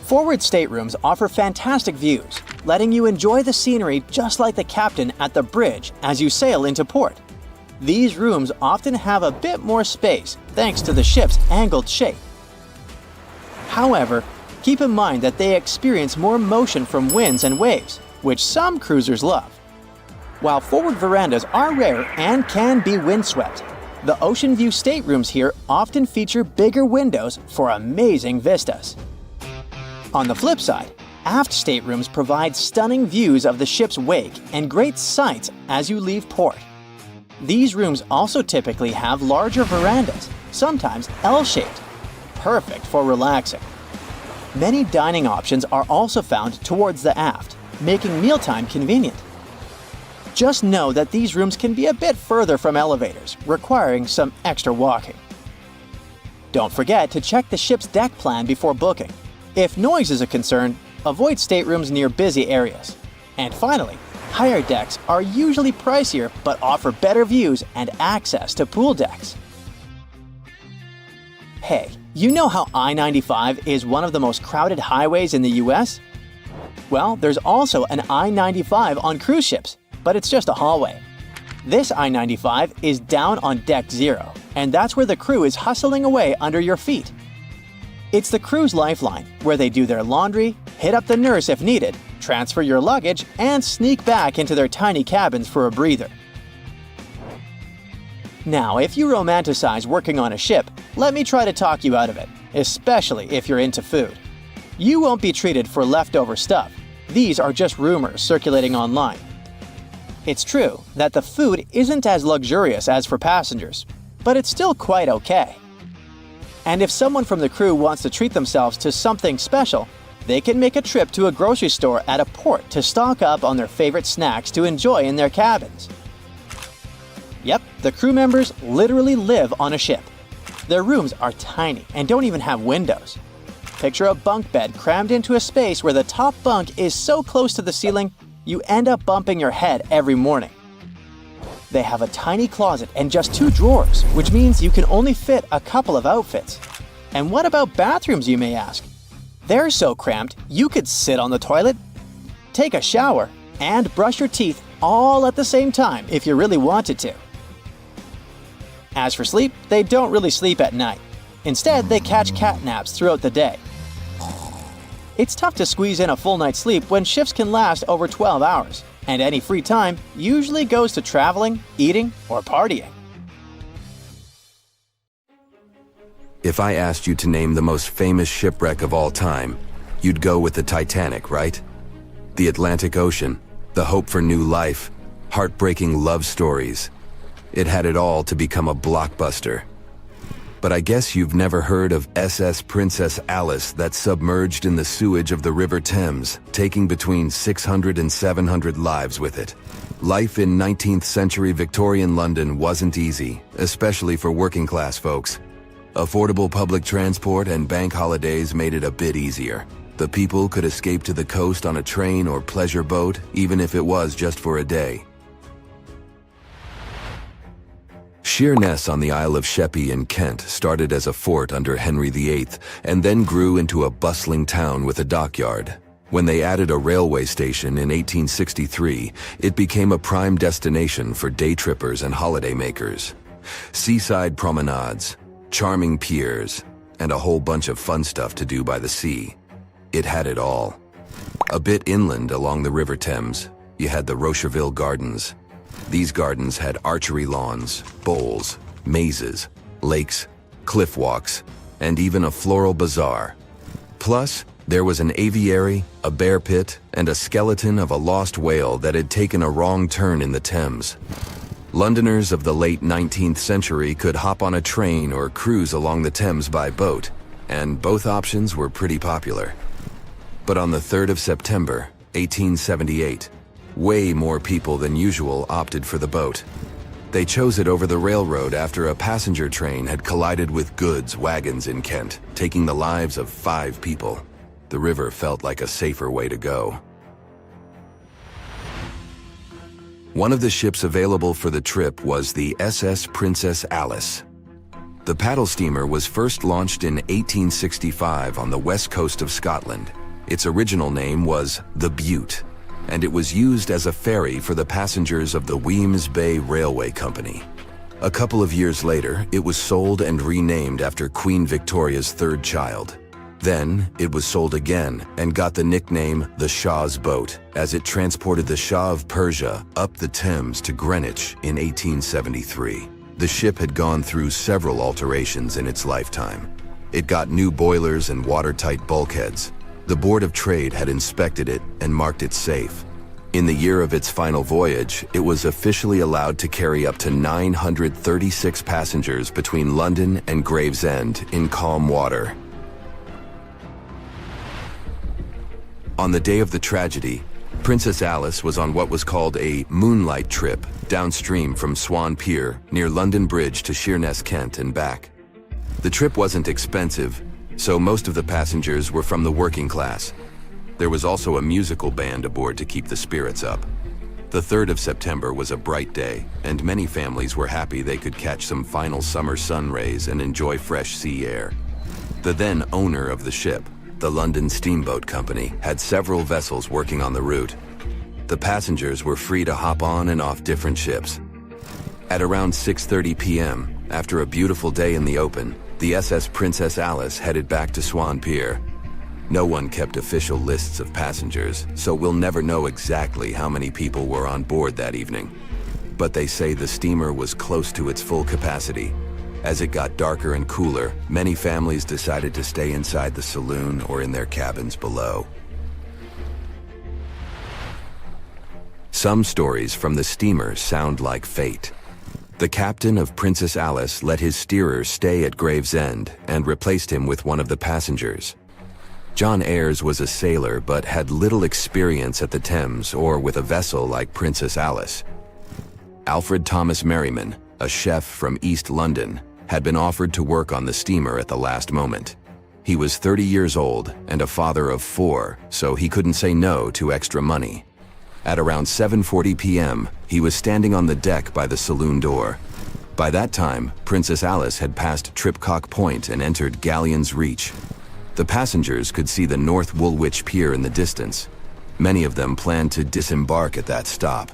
Forward staterooms offer fantastic views, letting you enjoy the scenery just like the captain at the bridge as you sail into port. These rooms often have a bit more space thanks to the ship's angled shape. However, keep in mind that they experience more motion from winds and waves, which some cruisers love. While forward verandas are rare and can be windswept, the ocean view staterooms here often feature bigger windows for amazing vistas. On the flip side, aft staterooms provide stunning views of the ship's wake and great sights as you leave port. These rooms also typically have larger verandas, sometimes L-shaped, perfect for relaxing. Many dining options are also found towards the aft, making mealtime convenient. Just know that these rooms can be a bit further from elevators, requiring some extra walking. Don't forget to check the ship's deck plan before booking. If noise is a concern, avoid staterooms near busy areas. And finally, higher decks are usually pricier but offer better views and access to pool decks. Hey, you know how I-95 is one of the most crowded highways in the US? Well, there's also an I-95 on cruise ships, but it's just a hallway. This I-95 is down on Deck 0, and that's where the crew is hustling away under your feet. It's the crew's lifeline, where they do their laundry, hit up the nurse if needed, transfer your luggage, and sneak back into their tiny cabins for a breather. Now, if you romanticize working on a ship, let me try to talk you out of it, especially if you're into food. You won't be treated for leftover stuff. These are just rumors circulating online. It's true that the food isn't as luxurious as for passengers, but it's still quite okay. And if someone from the crew wants to treat themselves to something special, they can make a trip to a grocery store at a port to stock up on their favorite snacks to enjoy in their cabins. Yep, the crew members literally live on a ship. Their rooms are tiny and don't even have windows. Picture a bunk bed crammed into a space where the top bunk is so close to the ceiling, you end up bumping your head every morning. They have a tiny closet and just 2 drawers, which means you can only fit a couple of outfits. And what about bathrooms, you may ask? They're so cramped, you could sit on the toilet, take a shower, and brush your teeth all at the same time if you really wanted to. As for sleep, they don't really sleep at night. Instead, they catch cat naps throughout the day. It's tough to squeeze in a full night's sleep when shifts can last over 12 hours, and any free time usually goes to traveling, eating, or partying. If I asked you to name the most famous shipwreck of all time, you'd go with the Titanic, right? The Atlantic Ocean, the hope for new life, heartbreaking love stories. It had it all to become a blockbuster. But I guess you've never heard of SS Princess Alice that submerged in the sewage of the River Thames, taking between 600 and 700 lives with it. Life in 19th century Victorian London wasn't easy, especially for working class folks. Affordable public transport and bank holidays made it a bit easier. The people could escape to the coast on a train or pleasure boat, even if it was just for a day. Sheerness on the Isle of Sheppey in Kent started as a fort under Henry VIII and then grew into a bustling town with a dockyard. When they added a railway station in 1863, it became a prime destination for day trippers and holidaymakers. Seaside promenades, charming piers, and a whole bunch of fun stuff to do by the sea. It had it all. A bit inland along the River Thames, you had the Rocherville Gardens. These gardens had archery lawns, bowls, mazes, lakes, cliff walks, and even a floral bazaar. Plus, there was an aviary, a bear pit, and a skeleton of a lost whale that had taken a wrong turn in the Thames. Londoners of the late 19th century could hop on a train or cruise along the Thames by boat, and both options were pretty popular. But on the 3rd of September, 1878, way more people than usual opted for the boat. They chose it over the railroad after a passenger train had collided with goods wagons in Kent, taking the lives of 5 people. The river felt like a safer way to go. One of the ships available for the trip was the SS Princess Alice. The paddle steamer was first launched in 1865 on the west coast of Scotland. Its original name was the Bute, and it was used as a ferry for the passengers of the Wemyss Bay Railway Company. A couple of years later, it was sold and renamed after Queen Victoria's 3rd child. Then, it was sold again and got the nickname the Shah's Boat, as it transported the Shah of Persia up the Thames to Greenwich in 1873. The ship had gone through several alterations in its lifetime. It got new boilers and watertight bulkheads. The Board of Trade had inspected it and marked it safe. In the year of its final voyage, it was officially allowed to carry up to 936 passengers between London and Gravesend in calm water. On the day of the tragedy, Princess Alice was on what was called a moonlight trip downstream from Swan Pier near London Bridge to Sheerness, Kent and back. The trip wasn't expensive, so most of the passengers were from the working class. There was also a musical band aboard to keep the spirits up. The 3rd of September was a bright day, and many families were happy they could catch some final summer sun rays and enjoy fresh sea air. The then owner of the ship, the London Steamboat Company, had several vessels working on the route. The passengers were free to hop on and off different ships. At around 6:30 p.m., after a beautiful day in the open, the SS Princess Alice headed back to Swan Pier. No one kept official lists of passengers, so we'll never know exactly how many people were on board that evening. But they say the steamer was close to its full capacity. As it got darker and cooler, many families decided to stay inside the saloon or in their cabins below. Some stories from the steamer sound like fate. The captain of Princess Alice let his steerer stay at Gravesend and replaced him with one of the passengers. John Ayres was a sailor but had little experience at the Thames or with a vessel like Princess Alice. Alfred Thomas Merriman, a chef from East London, had been offered to work on the steamer at the last moment. He was 30 years old and a father of 4, so he couldn't say no to extra money. At around 7:40 p.m., he was standing on the deck by the saloon door. By that time, Princess Alice had passed Tripcock Point and entered Galleon's Reach. The passengers could see the North Woolwich Pier in the distance. Many of them planned to disembark at that stop.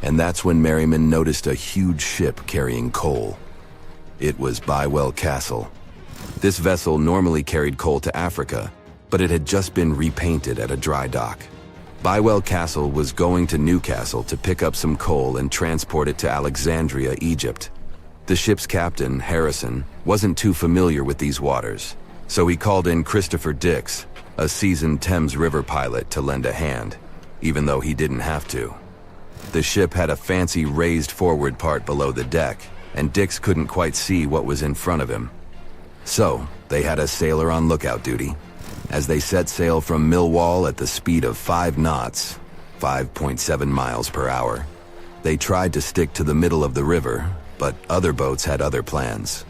And that's when Merriman noticed a huge ship carrying coal. It was Bywell Castle. This vessel normally carried coal to Africa, but it had just been repainted at a dry dock. Bywell Castle was going to Newcastle to pick up some coal and transport it to Alexandria, Egypt. The ship's captain, Harrison, wasn't too familiar with these waters, so he called in Christopher Dix, a seasoned Thames River pilot, to lend a hand, even though he didn't have to. The ship had a fancy raised forward part below the deck, and Dix couldn't quite see what was in front of him. So, they had a sailor on lookout duty. As they set sail from Millwall at the speed of 5 knots, 5.7 miles per hour, they tried to stick to the middle of the river, but other boats had other plans.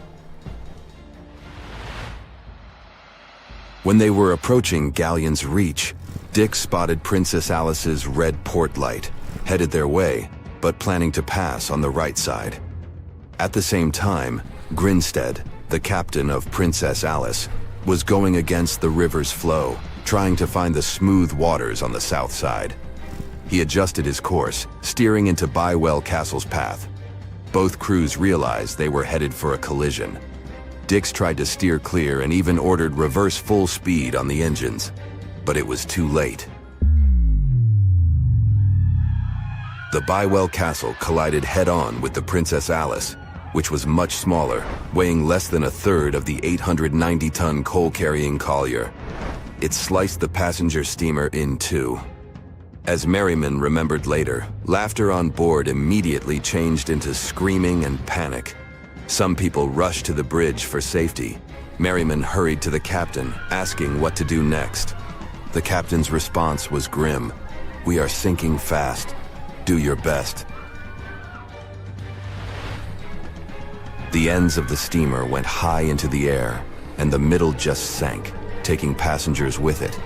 When they were approaching Galleon's Reach, Dick spotted Princess Alice's red port light, headed their way, but planning to pass on the right side. At the same time, Grinstead, the captain of Princess Alice, was going against the river's flow, trying to find the smooth waters on the south side. He adjusted his course, steering into Bywell Castle's path. Both crews realized they were headed for a collision. Dix tried to steer clear and even ordered reverse full speed on the engines, but it was too late. The Bywell Castle collided head-on with the Princess Alice, which was much smaller, weighing less than a third of the 890-ton coal-carrying collier. It sliced the passenger steamer in two. As Merriman remembered later, laughter on board immediately changed into screaming and panic. Some people rushed to the bridge for safety. Merriman hurried to the captain, asking what to do next. The captain's response was grim. "We are sinking fast. Do your best." The ends of the steamer went high into the air, and the middle just sank, taking passengers with it.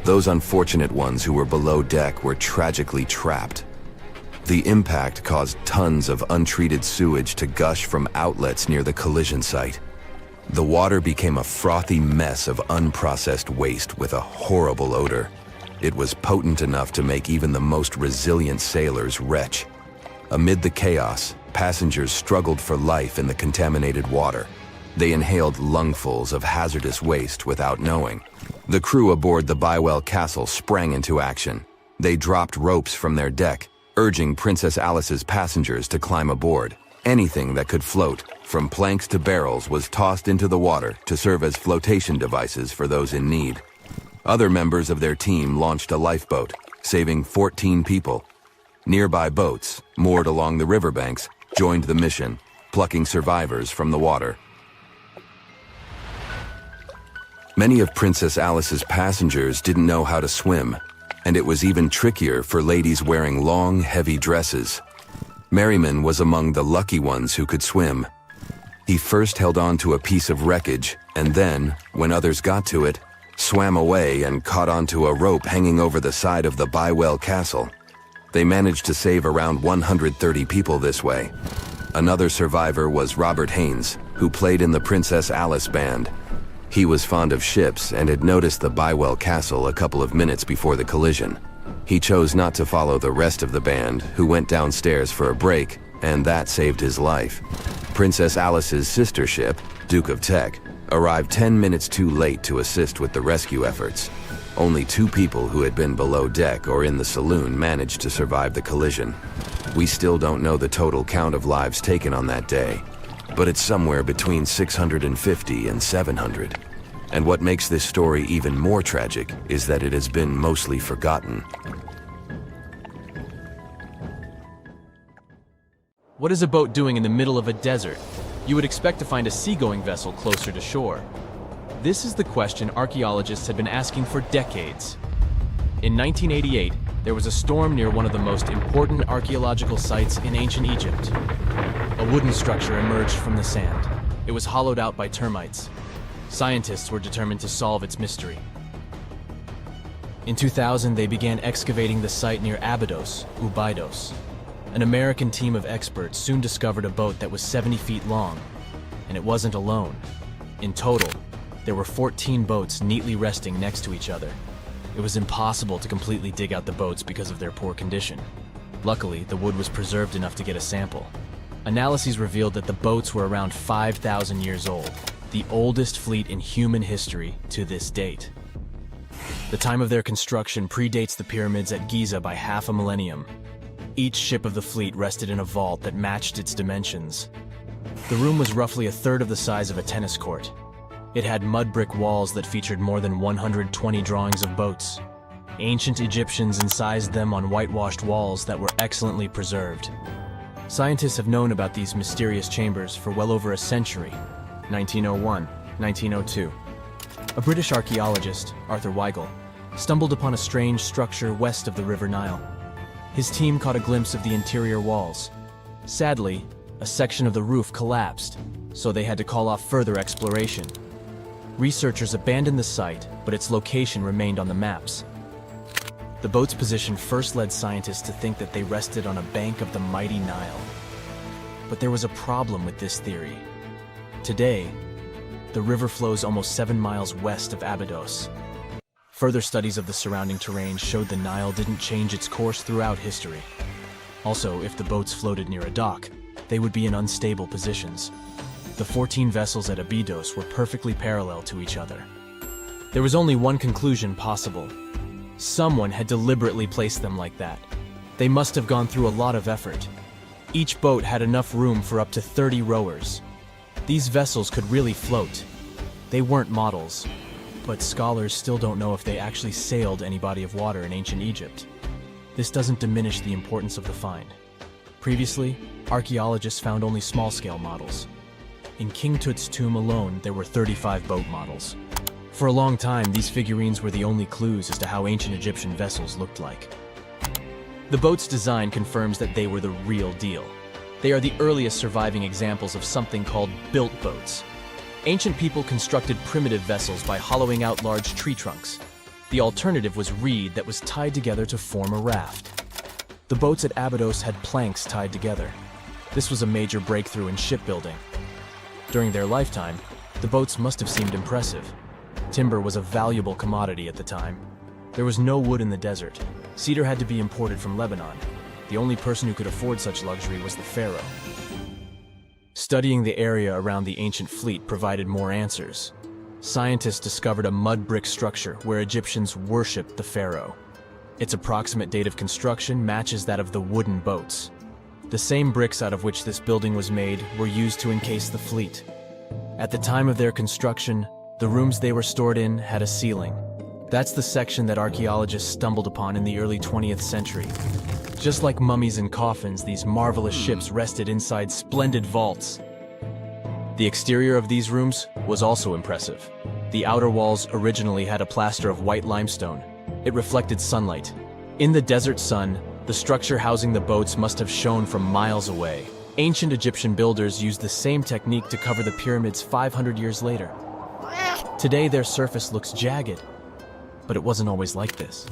Those unfortunate ones who were below deck were tragically trapped. The impact caused tons of untreated sewage to gush from outlets near the collision site. The water became a frothy mess of unprocessed waste with a horrible odor. It was potent enough to make even the most resilient sailors retch. Amid the chaos, passengers struggled for life in the contaminated water. They inhaled lungfuls of hazardous waste without knowing. The crew aboard the Bywell Castle sprang into action. They dropped ropes from their deck, urging Princess Alice's passengers to climb aboard. Anything that could float, from planks to barrels, was tossed into the water to serve as flotation devices for those in need. Other members of their team launched a lifeboat, saving 14 people. Nearby boats, moored along the riverbanks, joined the mission, plucking survivors from the water. Many of Princess Alice's passengers didn't know how to swim, and it was even trickier for ladies wearing long, heavy dresses. Merriman was among the lucky ones who could swim. He first held on to a piece of wreckage, and then, when others got to it, swam away and caught onto a rope hanging over the side of the Bywell Castle. They managed to save around 130 people this way. Another survivor was Robert Haynes, who played in the Princess Alice band. He was fond of ships and had noticed the Bywell Castle a couple of minutes before the collision. He chose not to follow the rest of the band, who went downstairs for a break, and that saved his life. Princess Alice's sister ship, Duke of Teck, arrived 10 minutes too late to assist with the rescue efforts. Only 2 people who had been below deck or in the saloon managed to survive the collision. We still don't know the total count of lives taken on that day, but it's somewhere between 650 and 700. And what makes this story even more tragic is that it has been mostly forgotten. What is a boat doing in the middle of a desert? You would expect to find a seagoing vessel closer to shore. This is the question archaeologists have been asking for decades. In 1988, there was a storm near one of the most important archaeological sites in ancient Egypt. A wooden structure emerged from the sand. It was hollowed out by termites. Scientists were determined to solve its mystery. In 2000, they began excavating the site near Abydos, Ubidos. An American team of experts soon discovered a boat that was 70 feet long, and it wasn't alone. In total, there were 14 boats neatly resting next to each other. It was impossible to completely dig out the boats because of their poor condition. Luckily, the wood was preserved enough to get a sample. Analyses revealed that the boats were around 5,000 years old, the oldest fleet in human history to this date. The time of their construction predates the pyramids at Giza by half a millennium. Each ship of the fleet rested in a vault that matched its dimensions. The room was roughly a third of the size of a tennis court. It had mud brick walls that featured more than 120 drawings of boats. Ancient Egyptians incised them on whitewashed walls that were excellently preserved. Scientists have known about these mysterious chambers for well over a century. 1901, 1902. A British archaeologist, Arthur Weigel, stumbled upon a strange structure west of the River Nile. His team caught a glimpse of the interior walls. Sadly, a section of the roof collapsed, so they had to call off further exploration. Researchers abandoned the site, but its location remained on the maps. The boat's position first led scientists to think that they rested on a bank of the mighty Nile. But there was a problem with this theory. Today, the river flows almost 7 miles west of Abydos. Further studies of the surrounding terrain showed the Nile didn't change its course throughout history. Also, if the boats floated near a dock, they would be in unstable positions. The 14 vessels at Abydos were perfectly parallel to each other. There was only one conclusion possible. Someone had deliberately placed them like that. They must have gone through a lot of effort. Each boat had enough room for up to 30 rowers. These vessels could really float. They weren't models, but scholars still don't know if they actually sailed any body of water in ancient Egypt. This doesn't diminish the importance of the find. Previously, archaeologists found only small-scale models. In King Tut's tomb alone, there were 35 boat models. For a long time, these figurines were the only clues as to how ancient Egyptian vessels looked like. The boat's design confirms that they were the real deal. They are the earliest surviving examples of something called built boats. Ancient people constructed primitive vessels by hollowing out large tree trunks. The alternative was reed that was tied together to form a raft. The boats at Abydos had planks tied together. This was a major breakthrough in shipbuilding. During their lifetime, the boats must have seemed impressive. Timber was a valuable commodity at the time. There was no wood in the desert. Cedar had to be imported from Lebanon. The only person who could afford such luxury was the pharaoh. Studying the area around the ancient fleet provided more answers. Scientists discovered a mud brick structure where Egyptians worshipped the pharaoh. Its approximate date of construction matches that of the wooden boats. The same bricks out of which this building was made were used to encase the fleet. At the time of their construction, the rooms they were stored in had a ceiling. That's the section that archaeologists stumbled upon in the early 20th century. Just like mummies and coffins, these marvelous ships rested inside splendid vaults. The exterior of these rooms was also impressive. The outer walls originally had a plaster of white limestone. It reflected sunlight. In the desert sun, the structure housing the boats must have shone from miles away. Ancient Egyptian builders used the same technique to cover the pyramids 500 years later. Today, their surface looks jagged, but it wasn't always like this.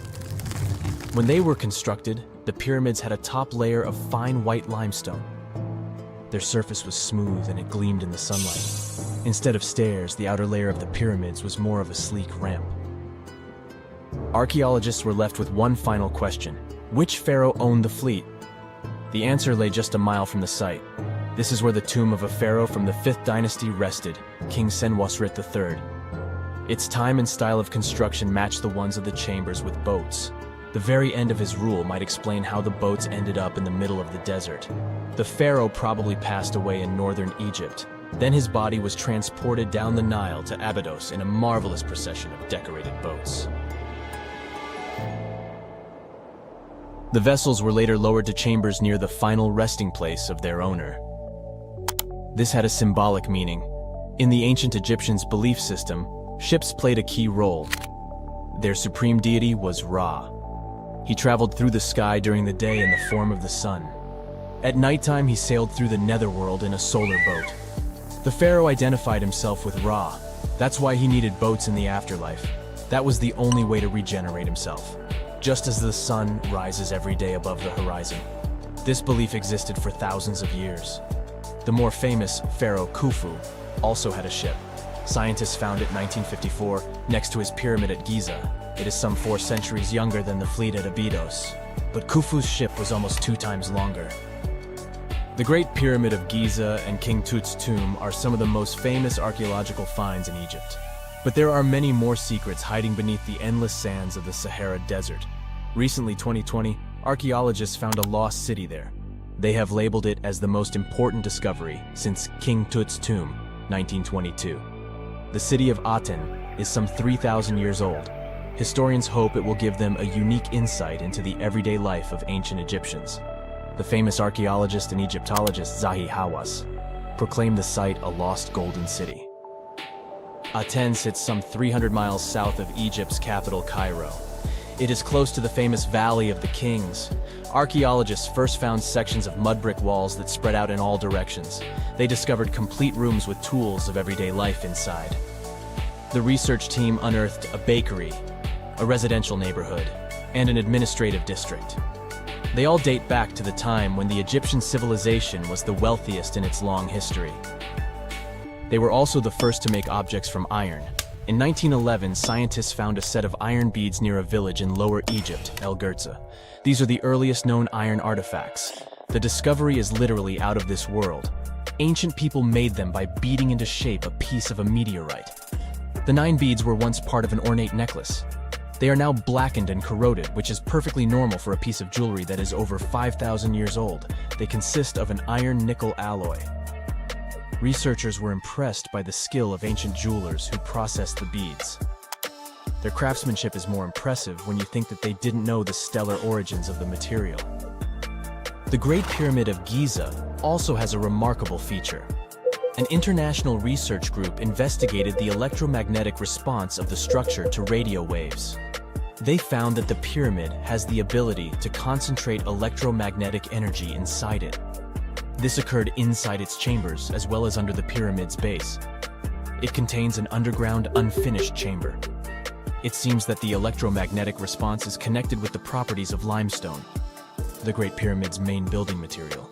When they were constructed, the pyramids had a top layer of fine white limestone. Their surface was smooth and it gleamed in the sunlight. Instead of stairs, the outer layer of the pyramids was more of a sleek ramp. Archaeologists were left with one final question. Which pharaoh owned the fleet? The answer lay just a mile from the site. This is where the tomb of a pharaoh from the 5th dynasty rested, King Senwosret III. Its time and style of construction matched the ones of the chambers with boats. The very end of his rule might explain how the boats ended up in the middle of the desert. The pharaoh probably passed away in northern Egypt. Then his body was transported down the Nile to Abydos in a marvelous procession of decorated boats. The vessels were later lowered to chambers near the final resting place of their owner. This had a symbolic meaning. In the ancient Egyptians' belief system, ships played a key role. Their supreme deity was Ra. He traveled through the sky during the day in the form of the sun. At nighttime, he sailed through the netherworld in a solar boat. The pharaoh identified himself with Ra. That's why he needed boats in the afterlife. That was the only way to regenerate himself. Just as the sun rises every day above the horizon. This belief existed for thousands of years. The more famous Pharaoh Khufu also had a ship. Scientists found it in 1954 next to his pyramid at Giza. It is some 4 centuries younger than the fleet at Abydos, but Khufu's ship was almost 2 times longer. The Great Pyramid of Giza and King Tut's tomb are some of the most famous archaeological finds in Egypt. But there are many more secrets hiding beneath the endless sands of the Sahara Desert. Recently, 2020, archaeologists found a lost city there. They have labeled it as the most important discovery since King Tut's tomb, 1922. The city of Aten is some 3,000 years old. Historians hope it will give them a unique insight into the everyday life of ancient Egyptians. The famous archaeologist and Egyptologist Zahi Hawass proclaimed the site a lost golden city. Aten sits some 300 miles south of Egypt's capital, Cairo. It is close to the famous Valley of the Kings. Archaeologists first found sections of mud brick walls that spread out in all directions. They discovered complete rooms with tools of everyday life inside. The research team unearthed a bakery, a residential neighborhood, and an administrative district. They all date back to the time when the Egyptian civilization was the wealthiest in its long history. They were also the first to make objects from iron. In 1911, scientists found a set of iron beads near a village in Lower Egypt, El Girza. These are the earliest known iron artifacts. The discovery is literally out of this world. Ancient people made them by beating into shape a piece of a meteorite. The 9 beads were once part of an ornate necklace. They are now blackened and corroded, which is perfectly normal for a piece of jewelry that is over 5,000 years old. They consist of an iron-nickel alloy. Researchers were impressed by the skill of ancient jewelers who processed the beads. Their craftsmanship is more impressive when you think that they didn't know the stellar origins of the material. The Great Pyramid of Giza also has a remarkable feature. An international research group investigated the electromagnetic response of the structure to radio waves. They found that the pyramid has the ability to concentrate electromagnetic energy inside it. This occurred inside its chambers as well as under the pyramid's base. It contains an underground, unfinished chamber. It seems that the electromagnetic response is connected with the properties of limestone, the Great Pyramid's main building material.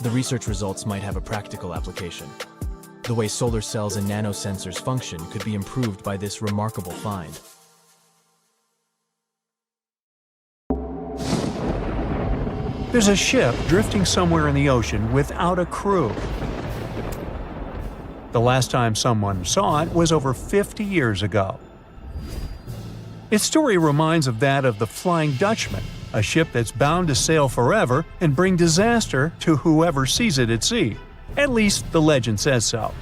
The research results might have a practical application. The way solar cells and nanosensors function could be improved by this remarkable find. There's a ship drifting somewhere in the ocean without a crew. The last time someone saw it was over 50 years ago. Its story reminds of that of the Flying Dutchman, a ship that's bound to sail forever and bring disaster to whoever sees it at sea. At least the legend says so.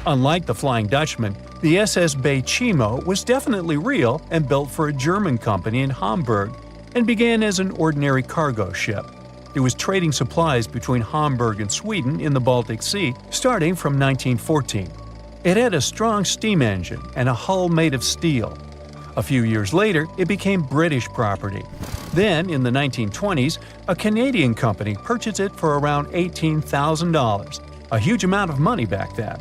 Unlike the Flying Dutchman, the SS Bay Chimo was definitely real and built for a German company in Hamburg and began as an ordinary cargo ship. It was trading supplies between Hamburg and Sweden in the Baltic Sea starting from 1914. It had a strong steam engine and a hull made of steel. A few years later, it became British property. Then, in the 1920s, a Canadian company purchased it for around $18,000, a huge amount of money back then.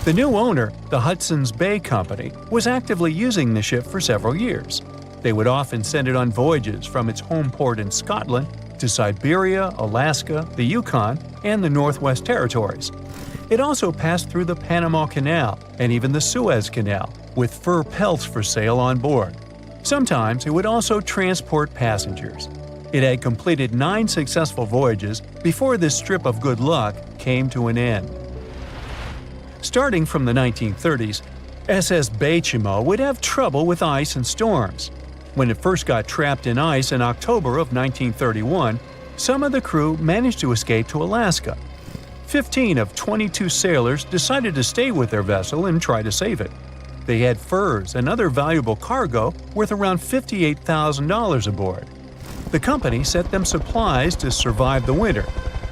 The new owner, the Hudson's Bay Company, was actively using the ship for several years. They would often send it on voyages from its home port in Scotland to Siberia, Alaska, the Yukon, and the Northwest Territories. It also passed through the Panama Canal and even the Suez Canal, with fur pelts for sale on board. Sometimes it would also transport passengers. It had completed 9 successful voyages before this strip of good luck came to an end. Starting from the 1930s, SS Bay Chimo would have trouble with ice and storms. When it first got trapped in ice in October of 1931, some of the crew managed to escape to Alaska. 15 of 22 sailors decided to stay with their vessel and try to save it. They had furs and other valuable cargo worth around $58,000 aboard. The company sent them supplies to survive the winter.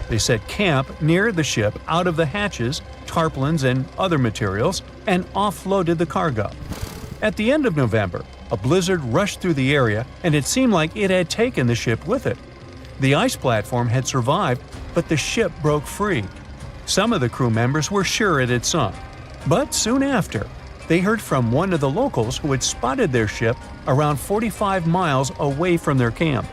They set camp near the ship out of the hatches, tarpaulins, and other materials, and offloaded the cargo. At the end of November, a blizzard rushed through the area, and it seemed like it had taken the ship with it. The ice platform had survived, but the ship broke free. Some of the crew members were sure it had sunk. But soon after, they heard from one of the locals who had spotted their ship around 45 miles away from their camp.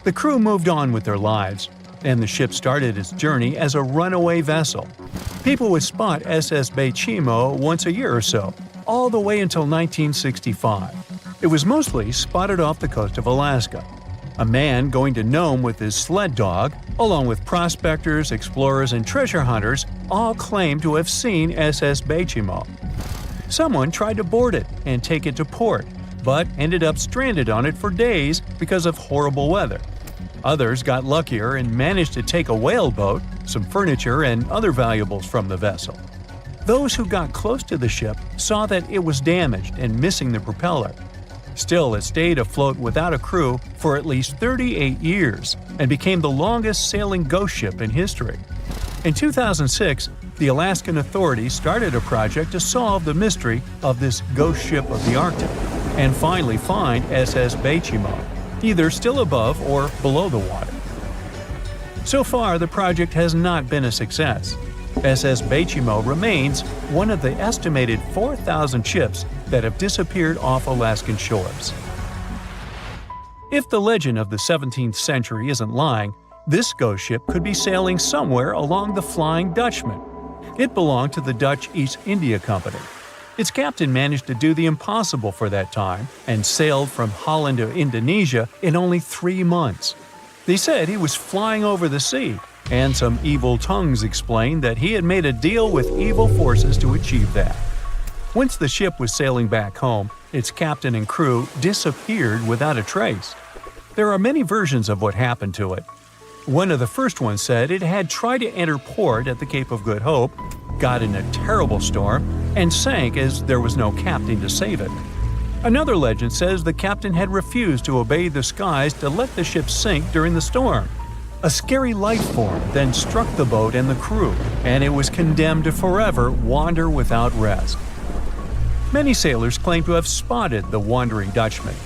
The crew moved on with their lives, and the ship started its journey as a runaway vessel. People would spot SS Bay Chimo once a year or so, all the way until 1965. It was mostly spotted off the coast of Alaska. A man going to Nome with his sled dog, along with prospectors, explorers, and treasure hunters, all claimed to have seen SS Bay Chimo. Someone tried to board it and take it to port, but ended up stranded on it for days because of horrible weather. Others got luckier and managed to take a whaleboat, some furniture, and other valuables from the vessel. Those who got close to the ship saw that it was damaged and missing the propeller. Still, it stayed afloat without a crew for at least 38 years and became the longest sailing ghost ship in history. In 2006, the Alaskan authorities started a project to solve the mystery of this ghost ship of the Arctic and finally find SS Beichimo, either still above or below the water. So far, the project has not been a success. SS Beichimo remains one of the estimated 4,000 ships that have disappeared off Alaskan shores. If the legend of the 17th century isn't lying, this ghost ship could be sailing somewhere along the Flying Dutchman. It belonged to the Dutch East India Company. Its captain managed to do the impossible for that time and sailed from Holland to Indonesia in only 3 months. They said he was flying over the sea, and some evil tongues explained that he had made a deal with evil forces to achieve that. Once the ship was sailing back home, its captain and crew disappeared without a trace. There are many versions of what happened to it. One of the first ones said it had tried to enter port at the Cape of Good Hope, got in a terrible storm, and sank as there was no captain to save it. Another legend says the captain had refused to obey the skies to let the ship sink during the storm. A scary life form then struck the boat and the crew, and it was condemned to forever wander without rest. Many sailors claim to have spotted the Wandering Dutchman.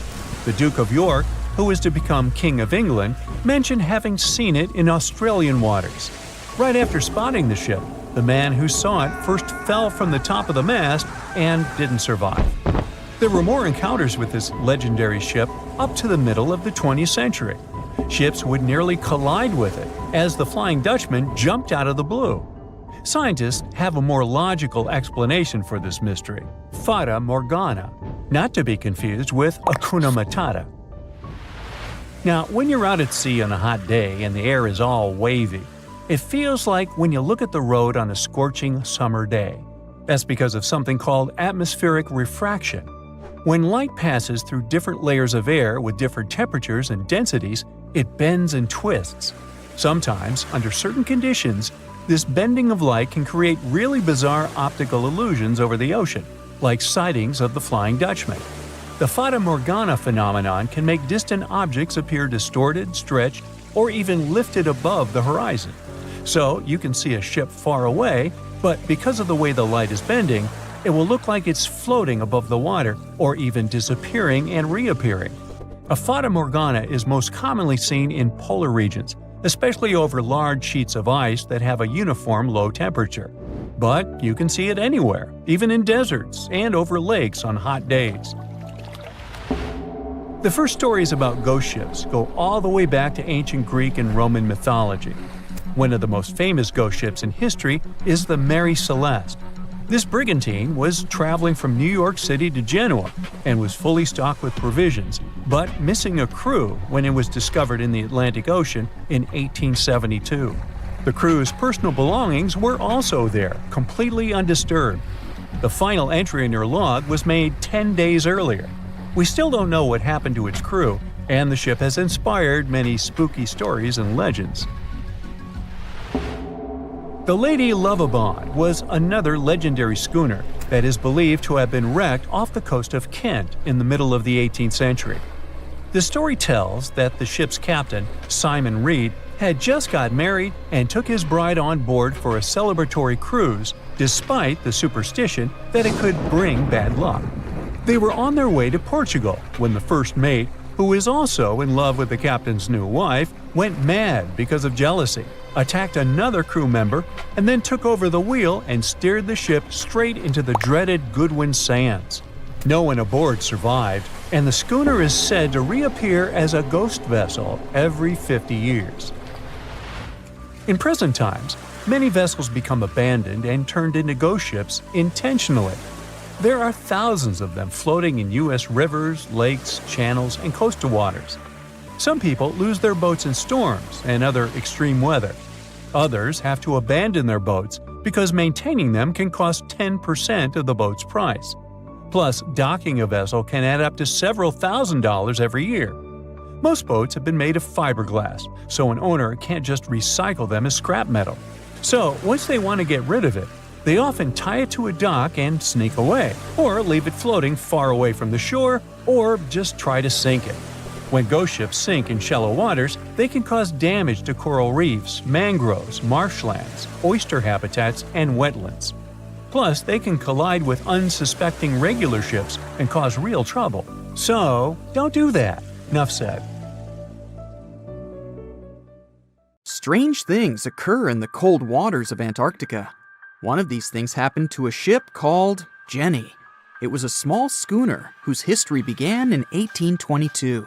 The Duke of York, who was to become King of England, mentioned having seen it in Australian waters. Right after spotting the ship, the man who saw it first fell from the top of the mast and didn't survive. There were more encounters with this legendary ship up to the middle of the 20th century. Ships would nearly collide with it as the Flying Dutchman jumped out of the blue. Scientists have a more logical explanation for this mystery: Fata Morgana, not to be confused with Hakuna Matata. Now, when you're out at sea on a hot day and the air is all wavy, it feels like when you look at the road on a scorching summer day. That's because of something called atmospheric refraction. When light passes through different layers of air with different temperatures and densities, it bends and twists. Sometimes, under certain conditions, this bending of light can create really bizarre optical illusions over the ocean, like sightings of the Flying Dutchman. The Fata Morgana phenomenon can make distant objects appear distorted, stretched, or even lifted above the horizon. So you can see a ship far away, but because of the way the light is bending, it will look like it's floating above the water or even disappearing and reappearing. A Fata Morgana is most commonly seen in polar regions, especially over large sheets of ice that have a uniform low temperature. But you can see it anywhere, even in deserts and over lakes on hot days. The first stories about ghost ships go all the way back to ancient Greek and Roman mythology. One of the most famous ghost ships in history is the Mary Celeste. This brigantine was traveling from New York City to Genoa and was fully stocked with provisions, but missing a crew when it was discovered in the Atlantic Ocean in 1872. The crew's personal belongings were also there, completely undisturbed. The final entry in their log was made 10 days earlier. We still don't know what happened to its crew, and the ship has inspired many spooky stories and legends. The Lady Lovibond was another legendary schooner that is believed to have been wrecked off the coast of Kent in the middle of the 18th century. The story tells that the ship's captain, Simon Reed, had just got married and took his bride on board for a celebratory cruise, despite the superstition that it could bring bad luck. They were on their way to Portugal when the first mate, who is also in love with the captain's new wife, went mad because of jealousy, attacked another crew member, and then took over the wheel and steered the ship straight into the dreaded Goodwin Sands. No one aboard survived, and the schooner is said to reappear as a ghost vessel every 50 years. In present times, many vessels become abandoned and turned into ghost ships intentionally. There are thousands of them floating in U.S. rivers, lakes, channels, and coastal waters. Some people lose their boats in storms and other extreme weather. Others have to abandon their boats because maintaining them can cost 10% of the boat's price. Plus, docking a vessel can add up to several $1,000s every year. Most boats have been made of fiberglass, so an owner can't just recycle them as scrap metal. So, once they want to get rid of it, they often tie it to a dock and sneak away, or leave it floating far away from the shore, or just try to sink it. When ghost ships sink in shallow waters, they can cause damage to coral reefs, mangroves, marshlands, oyster habitats, and wetlands. Plus, they can collide with unsuspecting regular ships and cause real trouble. So, don't do that. Enough said. Strange things occur in the cold waters of Antarctica. One of these things happened to a ship called Jenny. It was a small schooner whose history began in 1822.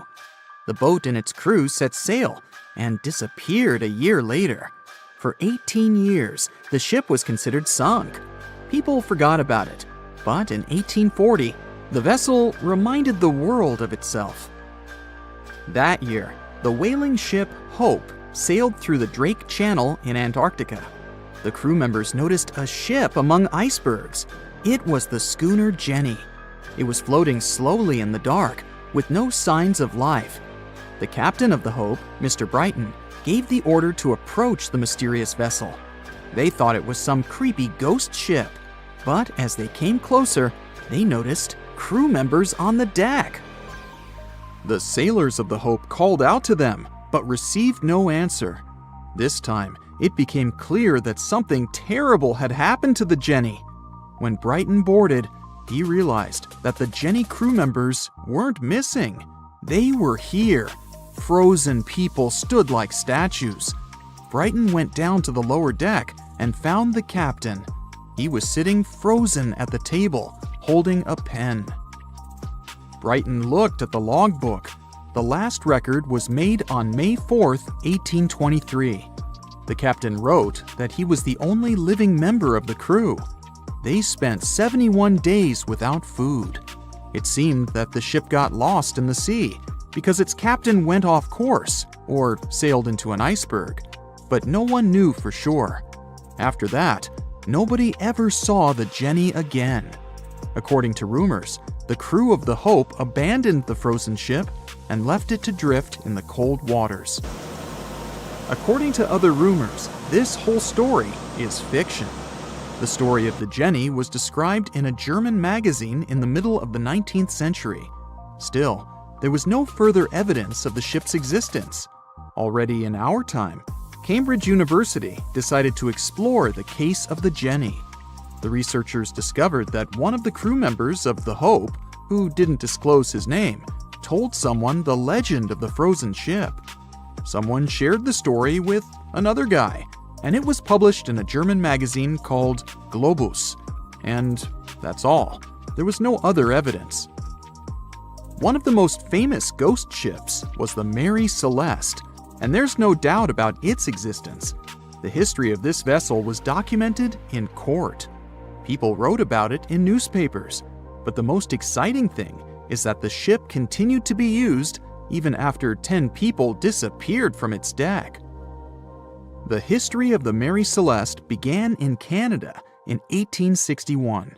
The boat and its crew set sail and disappeared a year later. For 18 years, the ship was considered sunk. People forgot about it, but in 1840, the vessel reminded the world of itself. That year, the whaling ship Hope sailed through the Drake Channel in Antarctica. The crew members noticed a ship among icebergs. It was the schooner Jenny. It was floating slowly in the dark, with no signs of life. The captain of the Hope, Mr. Brighton, gave the order to approach the mysterious vessel. They thought it was some creepy ghost ship, but as they came closer, they noticed crew members on the deck. The sailors of the Hope called out to them, but received no answer. This time, it became clear that something terrible had happened to the Jenny. When Brighton boarded, he realized that the Jenny crew members weren't missing. They were here. Frozen people stood like statues. Brighton went down to the lower deck and found the captain. He was sitting frozen at the table, holding a pen. Brighton looked at the logbook. The last record was made on May 4th, 1823. The captain wrote that he was the only living member of the crew. They spent 71 days without food. It seemed that the ship got lost in the sea because its captain went off course or sailed into an iceberg, but no one knew for sure. After that, nobody ever saw the Jenny again. According to rumors, the crew of the Hope abandoned the frozen ship and left it to drift in the cold waters. According to other rumors, this whole story is fiction. The story of the Jenny was described in a German magazine in the middle of the 19th century. Still, there was no further evidence of the ship's existence. Already in our time, Cambridge University decided to explore the case of the Jenny. The researchers discovered that one of the crew members of the Hope, who didn't disclose his name, told someone the legend of the frozen ship. Someone shared the story with another guy, and it was published in a German magazine called Globus. And that's all. There was no other evidence. One of the most famous ghost ships was the Mary Celeste, and there's no doubt about its existence. The history of this vessel was documented in court. People wrote about it in newspapers, but the most exciting thing is that the ship continued to be used even after 10 people disappeared from its deck. The history of the Mary Celeste began in Canada in 1861.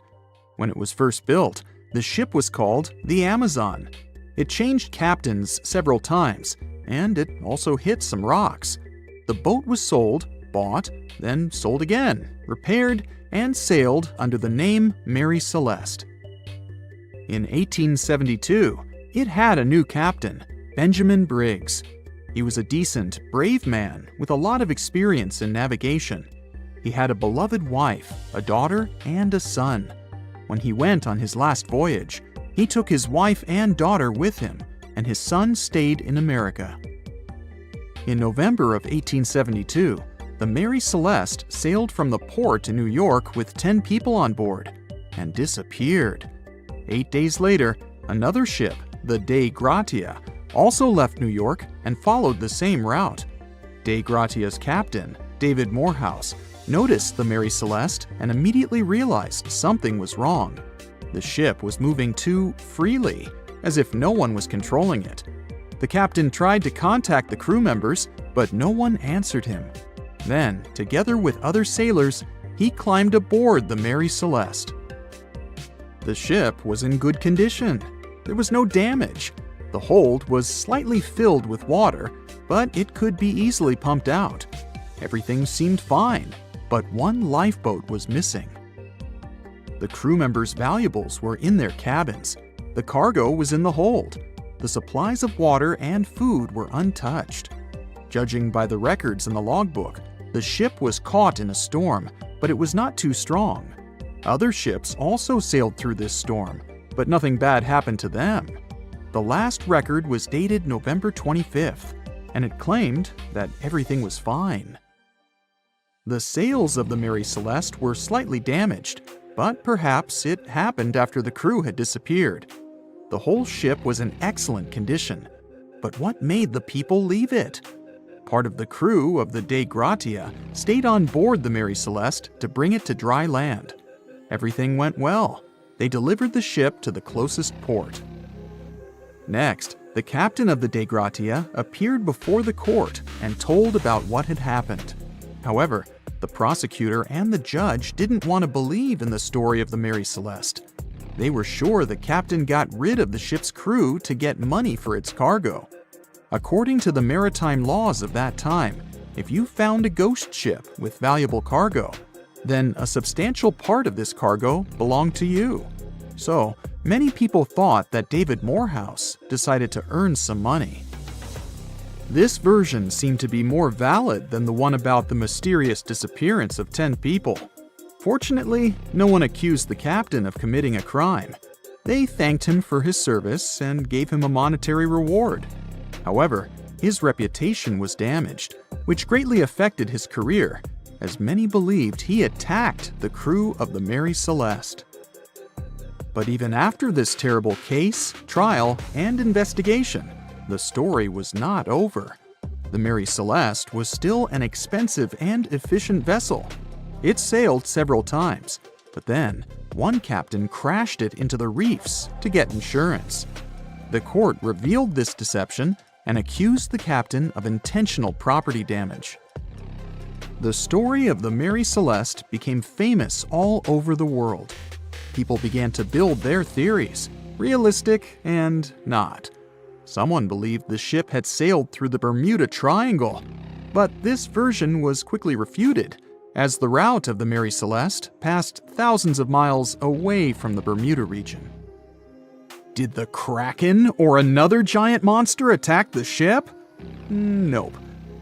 When it was first built, the ship was called the Amazon. It changed captains several times, and it also hit some rocks. The boat was sold, bought, then sold again, repaired, and sailed under the name Mary Celeste. In 1872, it had a new captain, Benjamin Briggs. He was a decent, brave man with a lot of experience in navigation. He had a beloved wife, a daughter, and a son. When he went on his last voyage, he took his wife and daughter with him, and his son stayed in America. In November of 1872, the Mary Celeste sailed from the port to New York with 10 people on board and disappeared. 8 days later, another ship, the Dei Gratia, also left New York and followed the same route. Dei Gratia's captain, David Morehouse, noticed the Mary Celeste and immediately realized something was wrong. The ship was moving too freely, as if no one was controlling it. The captain tried to contact the crew members, but no one answered him. Then, together with other sailors, he climbed aboard the Mary Celeste. The ship was in good condition. There was no damage. The hold was slightly filled with water, but it could be easily pumped out. Everything seemed fine, but one lifeboat was missing. The crew members' valuables were in their cabins. The cargo was in the hold. the supplies of water and food were untouched. Judging by the records in the logbook, the ship was caught in a storm, but it was not too strong. Other ships also sailed through this storm, but nothing bad happened to them. The last record was dated November 25th, and it claimed that everything was fine. The sails of the Mary Celeste were slightly damaged, but perhaps it happened after the crew had disappeared. The whole ship was in excellent condition, but what made the people leave it? Part of the crew of the Dei Gratia stayed on board the Mary Celeste to bring it to dry land. Everything went well. They delivered the ship to the closest port. Next, the captain of the Dei Gratia appeared before the court and told about what had happened. However, the prosecutor and the judge didn't want to believe in the story of the Mary Celeste. They were sure the captain got rid of the ship's crew to get money for its cargo. According to the maritime laws of that time, if you found a ghost ship with valuable cargo, then a substantial part of this cargo belonged to you. So, many people thought that David Morehouse decided to earn some money. This version seemed to be more valid than the one about the mysterious disappearance of 10 people. Fortunately, no one accused the captain of committing a crime. They thanked him for his service and gave him a monetary reward. However, his reputation was damaged, which greatly affected his career, as many believed he attacked the crew of the Mary Celeste. But even after this terrible case, trial, and investigation, the story was not over. The Mary Celeste was still an expensive and efficient vessel. It sailed several times, but then one captain crashed it into the reefs to get insurance. The court revealed this deception and accused the captain of intentional property damage. The story of the Mary Celeste became famous all over the world. People began to build their theories, realistic and not. Someone believed the ship had sailed through the Bermuda Triangle, but this version was quickly refuted, as the route of the Mary Celeste passed thousands of miles away from the Bermuda region. Did the Kraken or another giant monster attack the ship? Nope.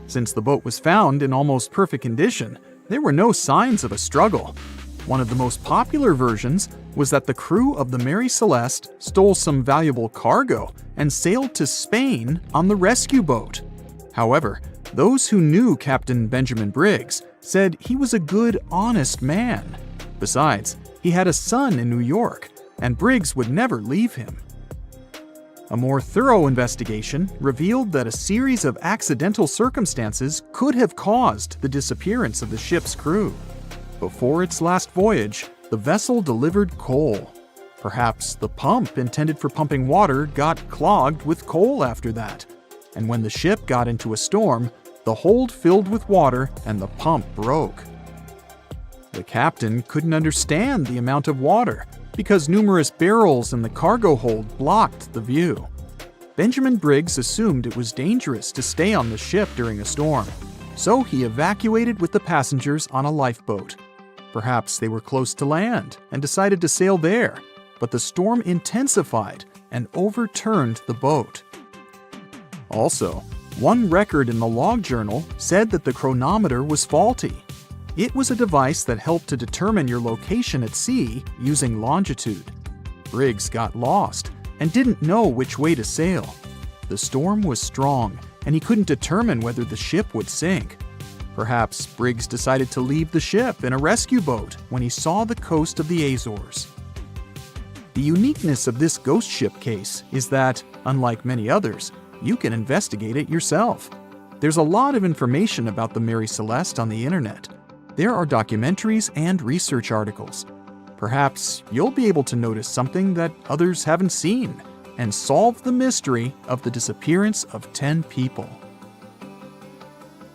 Since the boat was found in almost perfect condition, there were no signs of a struggle. One of the most popular versions was that the crew of the Mary Celeste stole some valuable cargo and sailed to Spain on the rescue boat. However, those who knew Captain Benjamin Briggs said he was a good, honest man. Besides, he had a son in New York, and Briggs would never leave him. A more thorough investigation revealed that a series of accidental circumstances could have caused the disappearance of the ship's crew. Before its last voyage, the vessel delivered coal. Perhaps the pump intended for pumping water got clogged with coal after that. And when the ship got into a storm, the hold filled with water and the pump broke. The captain couldn't understand the amount of water because numerous barrels in the cargo hold blocked the view. Benjamin Briggs assumed it was dangerous to stay on the ship during a storm, so he evacuated with the passengers on a lifeboat. Perhaps they were close to land and decided to sail there, but the storm intensified and overturned the boat. Also, one record in the log journal said that the chronometer was faulty. It was a device that helped to determine your location at sea using longitude. Briggs got lost and didn't know which way to sail. The storm was strong, and he couldn't determine whether the ship would sink. Perhaps Briggs decided to leave the ship in a rescue boat when he saw the coast of the Azores. The uniqueness of this ghost ship case is that, unlike many others, you can investigate it yourself. There's a lot of information about the Mary Celeste on the internet. There are documentaries and research articles. Perhaps you'll be able to notice something that others haven't seen and solve the mystery of the disappearance of 10 people.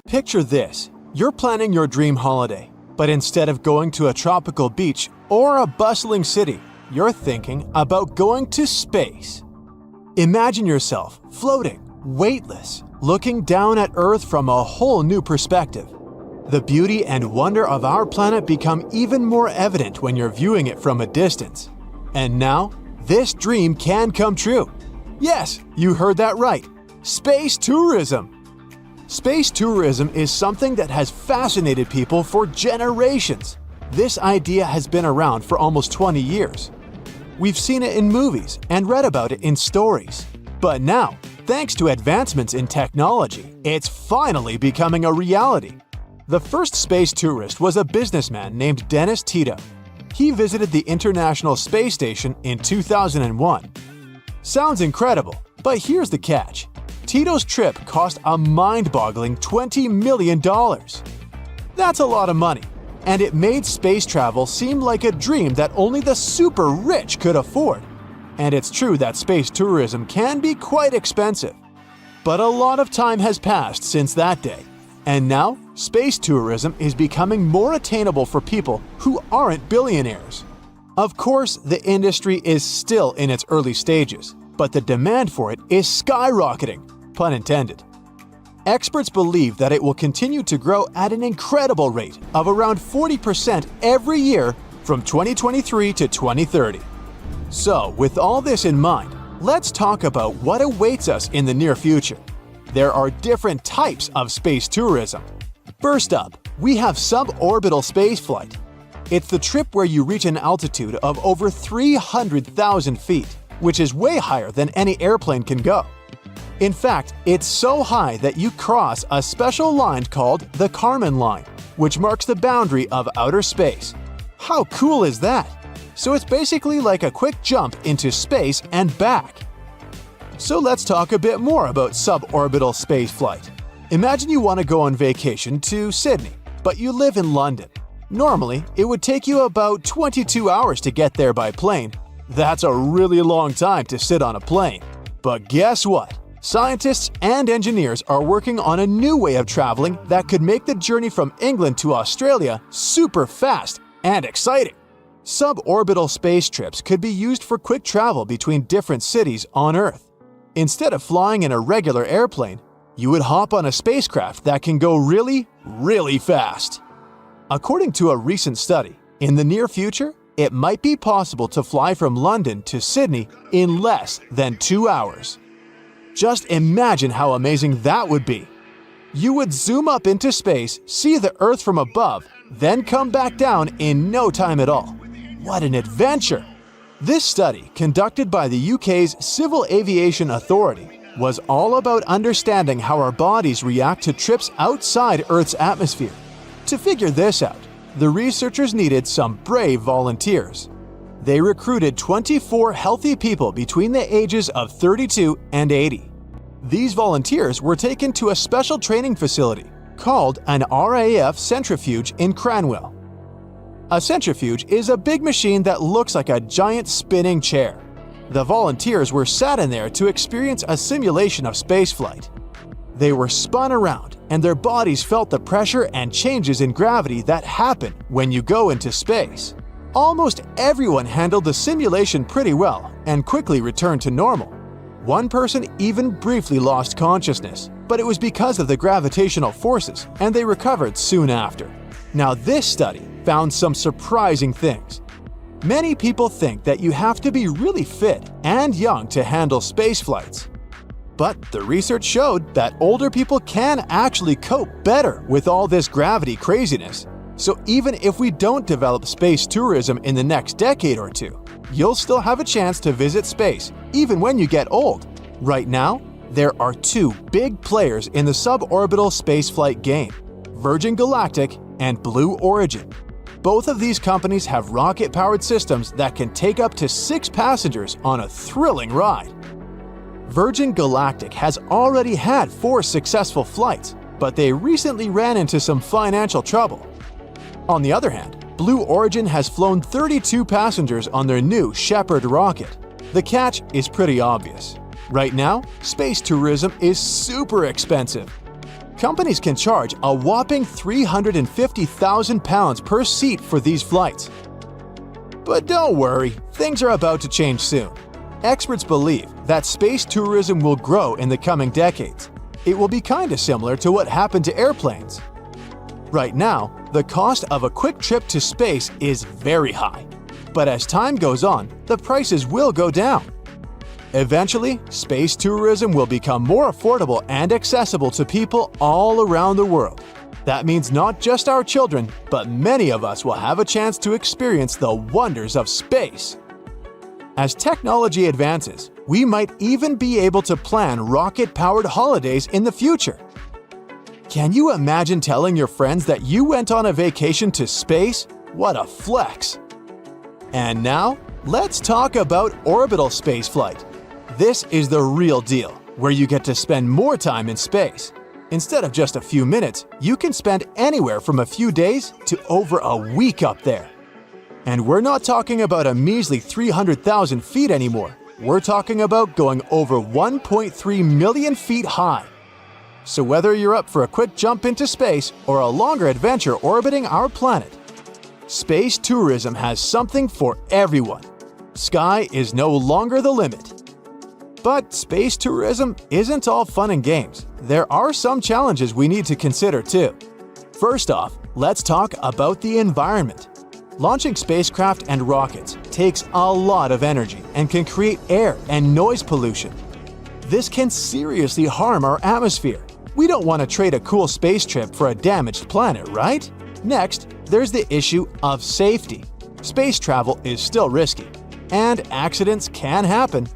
Picture this. You're planning your dream holiday, but instead of going to a tropical beach or a bustling city, you're thinking about going to space. Imagine yourself floating, weightless, looking down at Earth from a whole new perspective. The beauty and wonder of our planet become even more evident when you're viewing it from a distance. And now, this dream can come true. Yes, you heard that right. Space tourism. Space tourism is something that has fascinated people for generations. This idea has been around for almost 20 years. We've seen it in movies and read about it in stories. But now, thanks to advancements in technology, it's finally becoming a reality. The first space tourist was a businessman named Dennis Tito. He visited the International Space Station in 2001. Sounds incredible, but here's the catch. Tito's trip cost a mind-boggling $20 million. That's a lot of money, and it made space travel seem like a dream that only the super rich could afford. And it's true that space tourism can be quite expensive. But a lot of time has passed since that day, and now space tourism is becoming more attainable for people who aren't billionaires. Of course, the industry is still in its early stages, but the demand for it is skyrocketing, pun intended. Experts believe that it will continue to grow at an incredible rate of around 40% every year from 2023 to 2030. So, with all this in mind, let's talk about what awaits us in the near future. There are different types of space tourism. First up, we have suborbital spaceflight. It's the trip where you reach an altitude of over 300,000 feet, which is way higher than any airplane can go. In fact, it's so high that you cross a special line called the Kármán line, which marks the boundary of outer space. How cool is that? So it's basically like a quick jump into space and back. So let's talk a bit more about suborbital spaceflight. Imagine you want to go on vacation to Sydney, but you live in London. Normally, it would take you about 22 hours to get there by plane. That's a really long time to sit on a plane. But guess what? Scientists and engineers are working on a new way of traveling that could make the journey from England to Australia super fast and exciting. Suborbital space trips could be used for quick travel between different cities on Earth. Instead of flying in a regular airplane, you would hop on a spacecraft that can go really, really fast. According to a recent study, in the near future, it might be possible to fly from London to Sydney in less than 2 hours. Just imagine how amazing that would be. You would zoom up into space, see the Earth from above, then come back down in no time at all. What an adventure! This study, conducted by the UK's Civil Aviation Authority, was all about understanding how our bodies react to trips outside Earth's atmosphere. To figure this out, the researchers needed some brave volunteers. They recruited 24 healthy people between the ages of 32 and 80. These volunteers were taken to a special training facility called an RAF centrifuge in Cranwell. A centrifuge is a big machine that looks like a giant spinning chair. The volunteers were sat in there to experience a simulation of spaceflight. They were spun around, and their bodies felt the pressure and changes in gravity that happen when you go into space. Almost everyone handled the simulation pretty well and quickly returned to normal. One person even briefly lost consciousness, but it was because of the gravitational forces, and they recovered soon after. Now, this study found some surprising things. Many people think that you have to be really fit and young to handle space flights. But the research showed that older people can actually cope better with all this gravity craziness. So even if we don't develop space tourism in the next decade or two, you'll still have a chance to visit space, even when you get old. Right now, there are two big players in the suborbital spaceflight game: Virgin Galactic and Blue Origin. Both of these companies have rocket-powered systems that can take up to 6 passengers on a thrilling ride. Virgin Galactic has already had 4 successful flights, but they recently ran into some financial trouble. On the other hand, Blue Origin has flown 32 passengers on their new Shepard rocket. The catch is pretty obvious. Right now, space tourism is super expensive. Companies can charge a whopping £350,000 per seat for these flights. But don't worry, things are about to change soon. Experts believe that space tourism will grow in the coming decades. It will be kinda similar to what happened to airplanes. Right now, the cost of a quick trip to space is very high. But as time goes on, the prices will go down. Eventually, space tourism will become more affordable and accessible to people all around the world. That means not just our children, but many of us will have a chance to experience the wonders of space. As technology advances, we might even be able to plan rocket-powered holidays in the future. Can you imagine telling your friends that you went on a vacation to space? What a flex! And now, let's talk about orbital spaceflight. This is the real deal, where you get to spend more time in space. Instead of just a few minutes, you can spend anywhere from a few days to over a week up there. And we're not talking about a measly 300,000 feet anymore. We're talking about going over 1.3 million feet high. So whether you're up for a quick jump into space or a longer adventure orbiting our planet, space tourism has something for everyone. Sky is no longer the limit. But space tourism isn't all fun and games. There are some challenges we need to consider too. First off, let's talk about the environment. Launching spacecraft and rockets takes a lot of energy and can create air and noise pollution. This can seriously harm our atmosphere. We don't want to trade a cool space trip for a damaged planet, right? Next, there's the issue of safety. Space travel is still risky, and accidents can happen.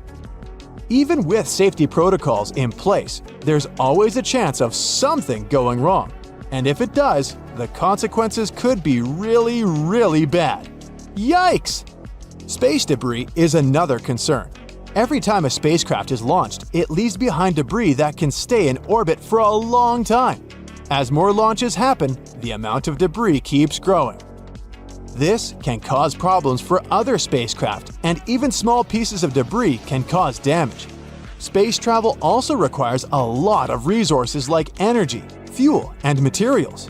Even with safety protocols in place, there's always a chance of something going wrong. And if it does, the consequences could be really, really bad. Yikes! Space debris is another concern. Every time a spacecraft is launched, it leaves behind debris that can stay in orbit for a long time. As more launches happen, the amount of debris keeps growing. This can cause problems for other spacecraft, and even small pieces of debris can cause damage. Space travel also requires a lot of resources like energy, fuel, and materials.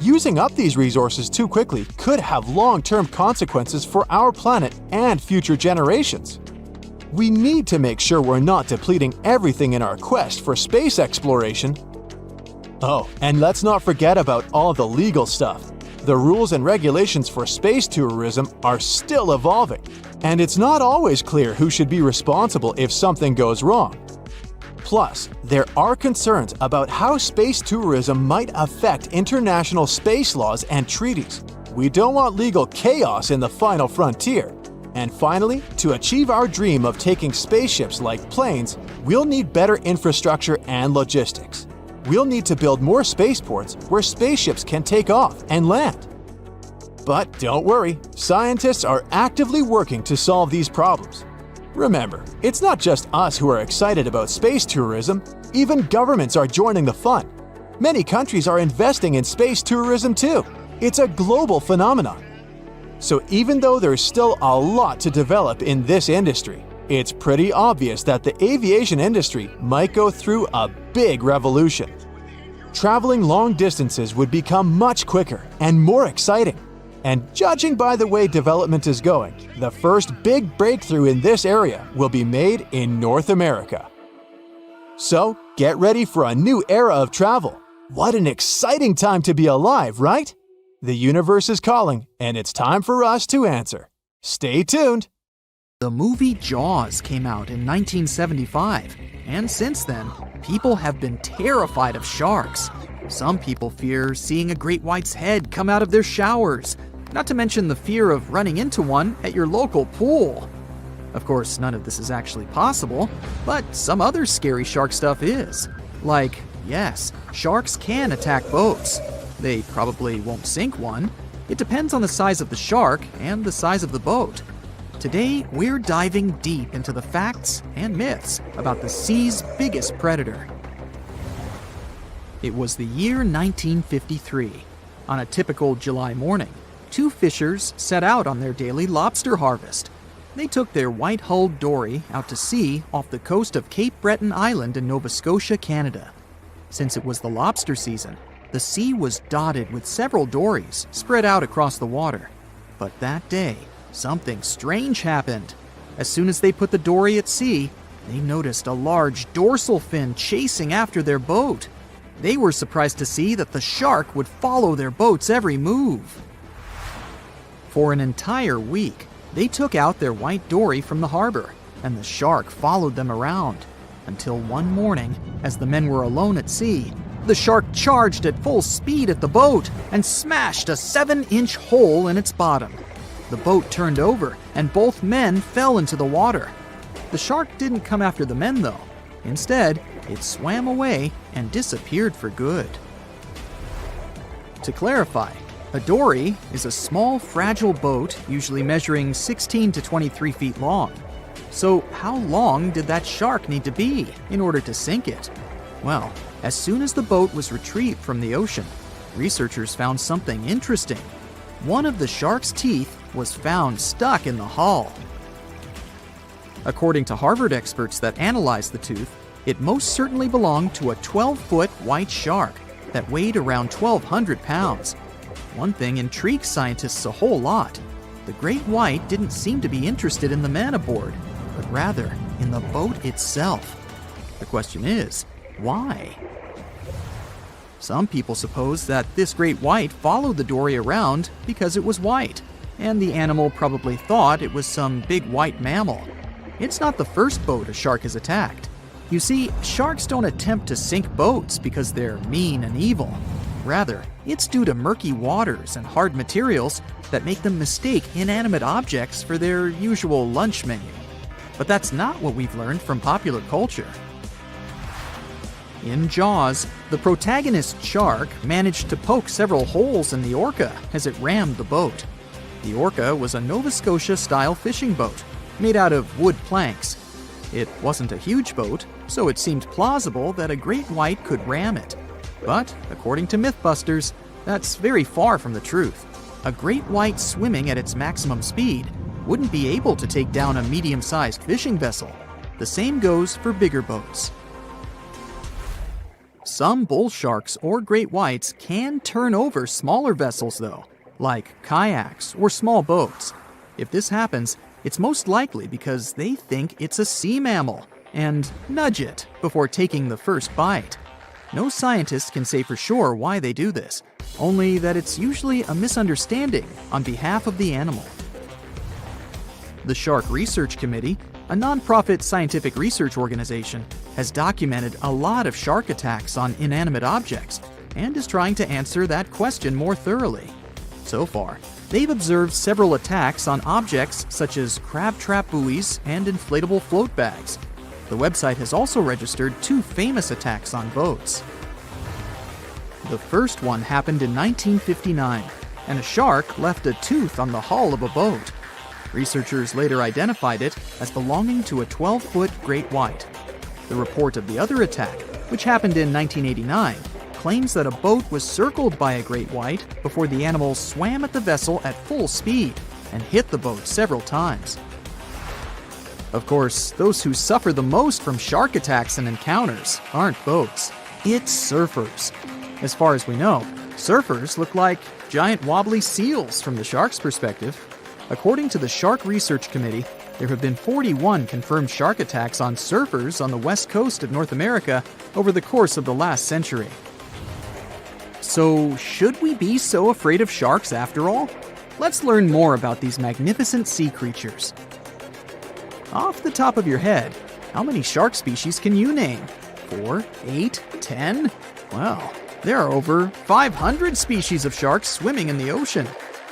Using up these resources too quickly could have long-term consequences for our planet and future generations. We need to make sure we're not depleting everything in our quest for space exploration. Oh, and let's not forget about all the legal stuff. The rules and regulations for space tourism are still evolving, and it's not always clear who should be responsible if something goes wrong. Plus, there are concerns about how space tourism might affect international space laws and treaties. We don't want legal chaos in the final frontier. And finally, to achieve our dream of taking spaceships like planes, we'll need better infrastructure and logistics. We'll need to build more spaceports where spaceships can take off and land. But don't worry, scientists are actively working to solve these problems. Remember, it's not just us who are excited about space tourism, even governments are joining the fun. Many countries are investing in space tourism too. It's a global phenomenon. So even though there's still a lot to develop in this industry, it's pretty obvious that the aviation industry might go through a big revolution. Traveling long distances would become much quicker and more exciting. And judging by the way development is going, the first big breakthrough in this area will be made in North America. So, get ready for a new era of travel. What an exciting time to be alive, right? The universe is calling, and it's time for us to answer. Stay tuned! The movie Jaws came out in 1975, and since then, people have been terrified of sharks. Some people fear seeing a great white's head come out of their showers, not to mention the fear of running into one at your local pool. Of course, none of this is actually possible, but some other scary shark stuff is. Like, yes, sharks can attack boats. They probably won't sink one. It depends on the size of the shark and the size of the boat. Today, we're diving deep into the facts and myths about the sea's biggest predator. It was the year 1953. On a typical July morning, two fishers set out on their daily lobster harvest. They took their white-hulled dory out to sea off the coast of Cape Breton Island in Nova Scotia, Canada. Since it was the lobster season, the sea was dotted with several dories spread out across the water. But that day, something strange happened. As soon as they put the dory at sea, they noticed a large dorsal fin chasing after their boat. They were surprised to see that the shark would follow their boat's every move. For an entire week, they took out their white dory from the harbor. and the shark followed them around. Until one morning, as the men were alone at sea, the shark charged at full speed at the boat and smashed a 7-inch hole in its bottom. The boat turned over, and both men fell into the water. The shark didn't come after the men, though. Instead, it swam away and disappeared for good. To clarify, a dory is a small, fragile boat usually measuring 16 to 23 feet long. So how long did that shark need to be in order to sink it? Well, as soon as the boat was retrieved from the ocean, researchers found something interesting. One of the shark's teeth was found stuck in the hull. According to Harvard experts that analyzed the tooth, it most certainly belonged to a 12-foot white shark that weighed around 1,200 pounds. One thing intrigues scientists a whole lot. The great white didn't seem to be interested in the man aboard, but rather in the boat itself. The question is, why? Some people suppose that this great white followed the dory around because it was white, and the animal probably thought it was some big white mammal. It's not the first boat a shark has attacked. You see, sharks don't attempt to sink boats because they're mean and evil. Rather, it's due to murky waters and hard materials that make them mistake inanimate objects for their usual lunch menu. But that's not what we've learned from popular culture. In Jaws, the protagonist shark managed to poke several holes in the orca as it rammed the boat. The orca was a Nova Scotia-style fishing boat made out of wood planks. It wasn't a huge boat, so it seemed plausible that a great white could ram it. But, according to Mythbusters, that's very far from the truth. A great white swimming at its maximum speed wouldn't be able to take down a medium-sized fishing vessel. The same goes for bigger boats. Some bull sharks or great whites can turn over smaller vessels, though, like kayaks or small boats. If this happens, it's most likely because they think it's a sea mammal and nudge it before taking the first bite. No scientist can say for sure why they do this, only that it's usually a misunderstanding on behalf of the animal. The Shark Research Committee, a nonprofit scientific research organization, has documented a lot of shark attacks on inanimate objects and is trying to answer that question more thoroughly. So far, they've observed several attacks on objects such as crab trap buoys and inflatable float bags. The website has also registered 2 famous attacks on boats. The first one happened in 1959, and a shark left a tooth on the hull of a boat. Researchers later identified it as belonging to a 12-foot great white. The report of the other attack, which happened in 1989, claims that a boat was circled by a great white before the animal swam at the vessel at full speed and hit the boat several times. Of course, those who suffer the most from shark attacks and encounters aren't boats. It's surfers. As far as we know, surfers look like giant wobbly seals from the shark's perspective. According to the Shark Research Committee, there have been 41 confirmed shark attacks on surfers on the west coast of North America over the course of the last century. So, should we be so afraid of sharks after all? Let's learn more about these magnificent sea creatures. Off the top of your head, how many shark species can you name? 4, 8, 10? Well, there are over 500 species of sharks swimming in the ocean.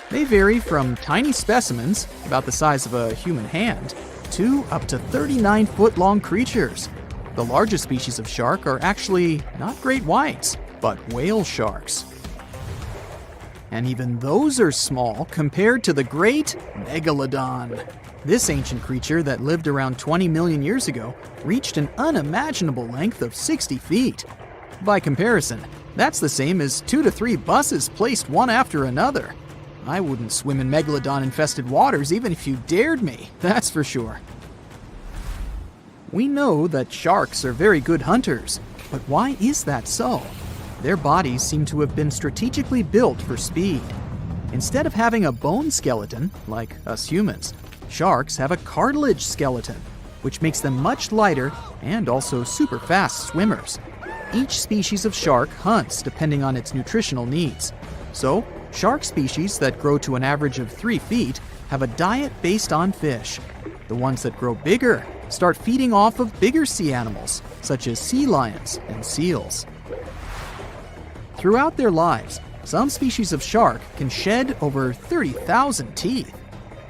They vary from tiny specimens, about the size of a human hand, to up to 39-foot-long creatures. The largest species of shark are actually not great whites, but whale sharks. And even those are small compared to the great megalodon. This ancient creature that lived around 20 million years ago reached an unimaginable length of 60 feet. By comparison, that's the same as 2 to 3 buses placed one after another. I wouldn't swim in megalodon-infested waters even if you dared me, that's for sure. We know that sharks are very good hunters, but why is that so? Their bodies seem to have been strategically built for speed. Instead of having a bone skeleton, like us humans, sharks have a cartilage skeleton, which makes them much lighter and also super fast swimmers. Each species of shark hunts depending on its nutritional needs. So, shark species that grow to an average of 3 feet have a diet based on fish. The ones that grow bigger start feeding off of bigger sea animals, such as sea lions and seals. Throughout their lives, some species of shark can shed over 30,000 teeth.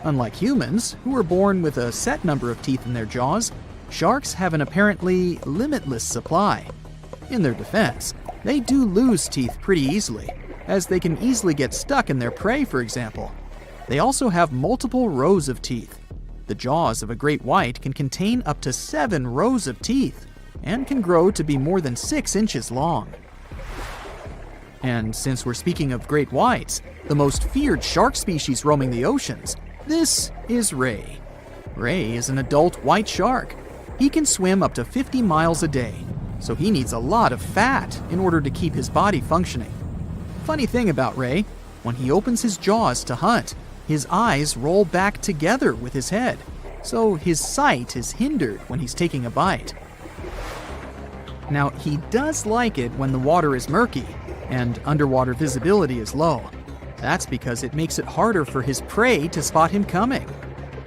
Unlike humans, who are born with a set number of teeth in their jaws, sharks have an apparently limitless supply. In their defense, they do lose teeth pretty easily, as they can easily get stuck in their prey, for example. They also have multiple rows of teeth. The jaws of a great white can contain up to 7 rows of teeth, and can grow to be more than 6 inches long. And since we're speaking of great whites, the most feared shark species roaming the oceans, this is ray. Ray is an adult white shark. He can swim up to 50 miles a day, so he needs a lot of fat in order to keep his body functioning. Funny thing about Ray, when he opens his jaws to hunt, his eyes roll back together with his head, so his sight is hindered when he's taking a bite. Now, he does like it when the water is murky and underwater visibility is low. That's because it makes it harder for his prey to spot him coming.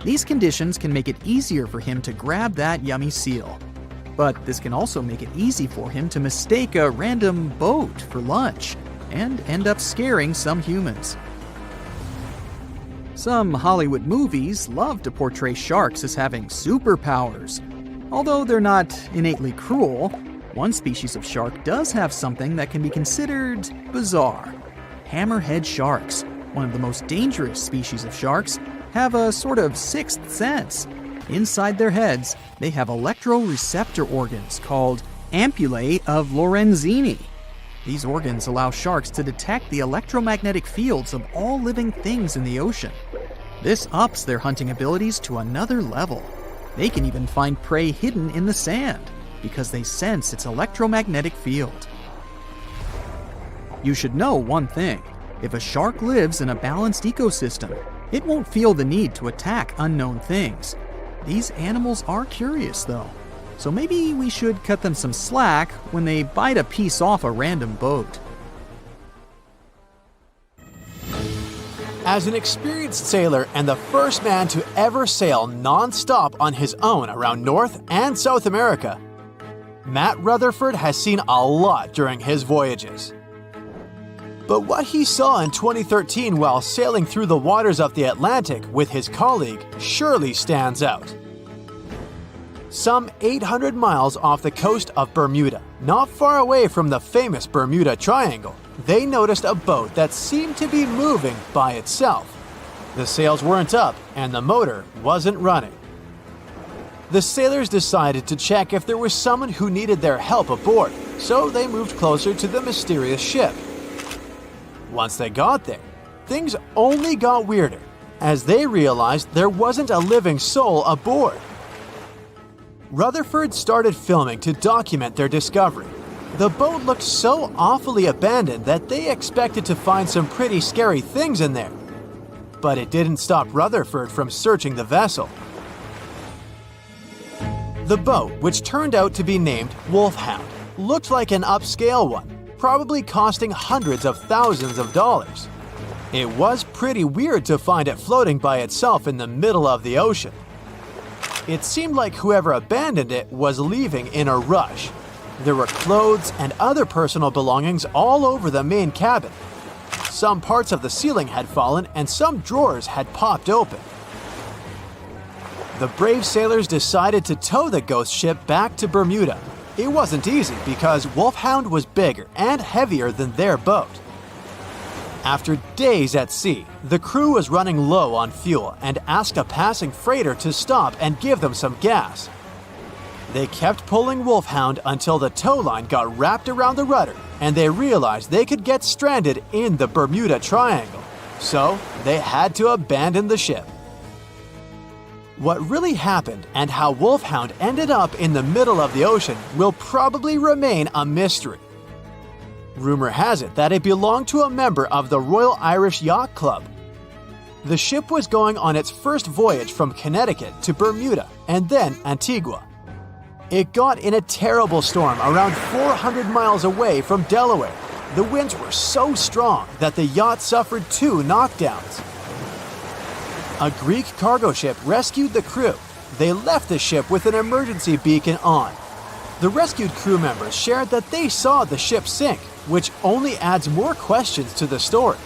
These conditions can make it easier for him to grab that yummy seal. But this can also make it easy for him to mistake a random boat for lunch and end up scaring some humans. Some Hollywood movies love to portray sharks as having superpowers. Although they're not innately cruel, one species of shark does have something that can be considered bizarre. Hammerhead sharks, one of the most dangerous species of sharks, have a sort of sixth sense. Inside their heads, they have electroreceptor organs called ampullae of Lorenzini. These organs allow sharks to detect the electromagnetic fields of all living things in the ocean. This ups their hunting abilities to another level. They can even find prey hidden in the sand because they sense its electromagnetic field. You should know one thing. If a shark lives in a balanced ecosystem, it won't feel the need to attack unknown things. These animals are curious, though, so maybe we should cut them some slack when they bite a piece off a random boat. As an experienced sailor and the first man to ever sail non-stop on his own around North and South America, Matt Rutherford has seen a lot during his voyages. But what he saw in 2013 while sailing through the waters of the Atlantic with his colleague surely stands out. Some 800 miles off the coast of Bermuda, not far away from the famous Bermuda Triangle, they noticed a boat that seemed to be moving by itself. The sails weren't up and the motor wasn't running. The sailors decided to check if there was someone who needed their help aboard, so they moved closer to the mysterious ship. Once they got there, things only got weirder, as they realized there wasn't a living soul aboard. Rutherford started filming to document their discovery. The boat looked so awfully abandoned that they expected to find some pretty scary things in there. But it didn't stop Rutherford from searching the vessel. The boat, which turned out to be named Wolfhound, looked like an upscale one, probably costing hundreds of thousands of dollars. It was pretty weird to find it floating by itself in the middle of the ocean. It seemed like whoever abandoned it was leaving in a rush. There were clothes and other personal belongings all over the main cabin. Some parts of the ceiling had fallen and some drawers had popped open. The brave sailors decided to tow the ghost ship back to Bermuda. It wasn't easy because Wolfhound was bigger and heavier than their boat. After days at sea, the crew was running low on fuel and asked a passing freighter to stop and give them some gas. They kept pulling Wolfhound until the tow line got wrapped around the rudder and they realized they could get stranded in the Bermuda Triangle. So they had to abandon the ship. What really happened and how Wolfhound ended up in the middle of the ocean will probably remain a mystery. Rumor has it that it belonged to a member of the Royal Irish Yacht Club. The ship was going on its first voyage from Connecticut to Bermuda and then Antigua. It got in a terrible storm around 400 miles away from Delaware. The winds were so strong that the yacht suffered 2 knockdowns. A Greek cargo ship rescued the crew. they left the ship with an emergency beacon on. The rescued crew members shared that they saw the ship sink, which only adds more questions to the story.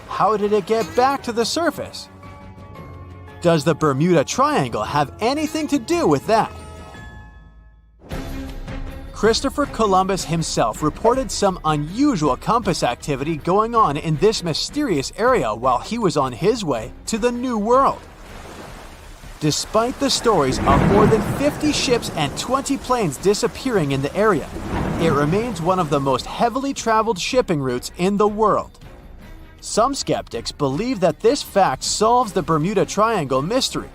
How did it get back to the surface? Does the Bermuda Triangle have anything to do with that? Christopher Columbus himself reported some unusual compass activity going on in this mysterious area while he was on his way to the New World. Despite the stories of more than 50 ships and 20 planes disappearing in the area, it remains one of the most heavily traveled shipping routes in the world. Some skeptics believe that this fact solves the Bermuda Triangle mystery.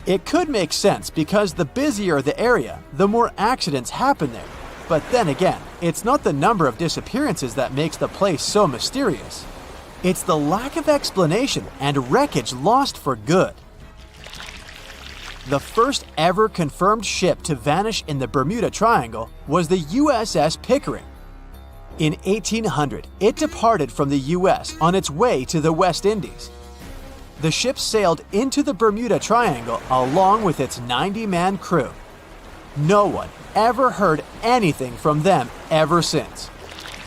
It could make sense because the busier the area, the more accidents happen there. But then again, it's not the number of disappearances that makes the place so mysterious. It's the lack of explanation and wreckage lost for good. The first ever confirmed ship to vanish in the Bermuda Triangle was the USS Pickering. In 1800, it departed from the US on its way to the West Indies. The ship sailed into the Bermuda Triangle along with its 90-man crew. No one ever heard anything from them ever since.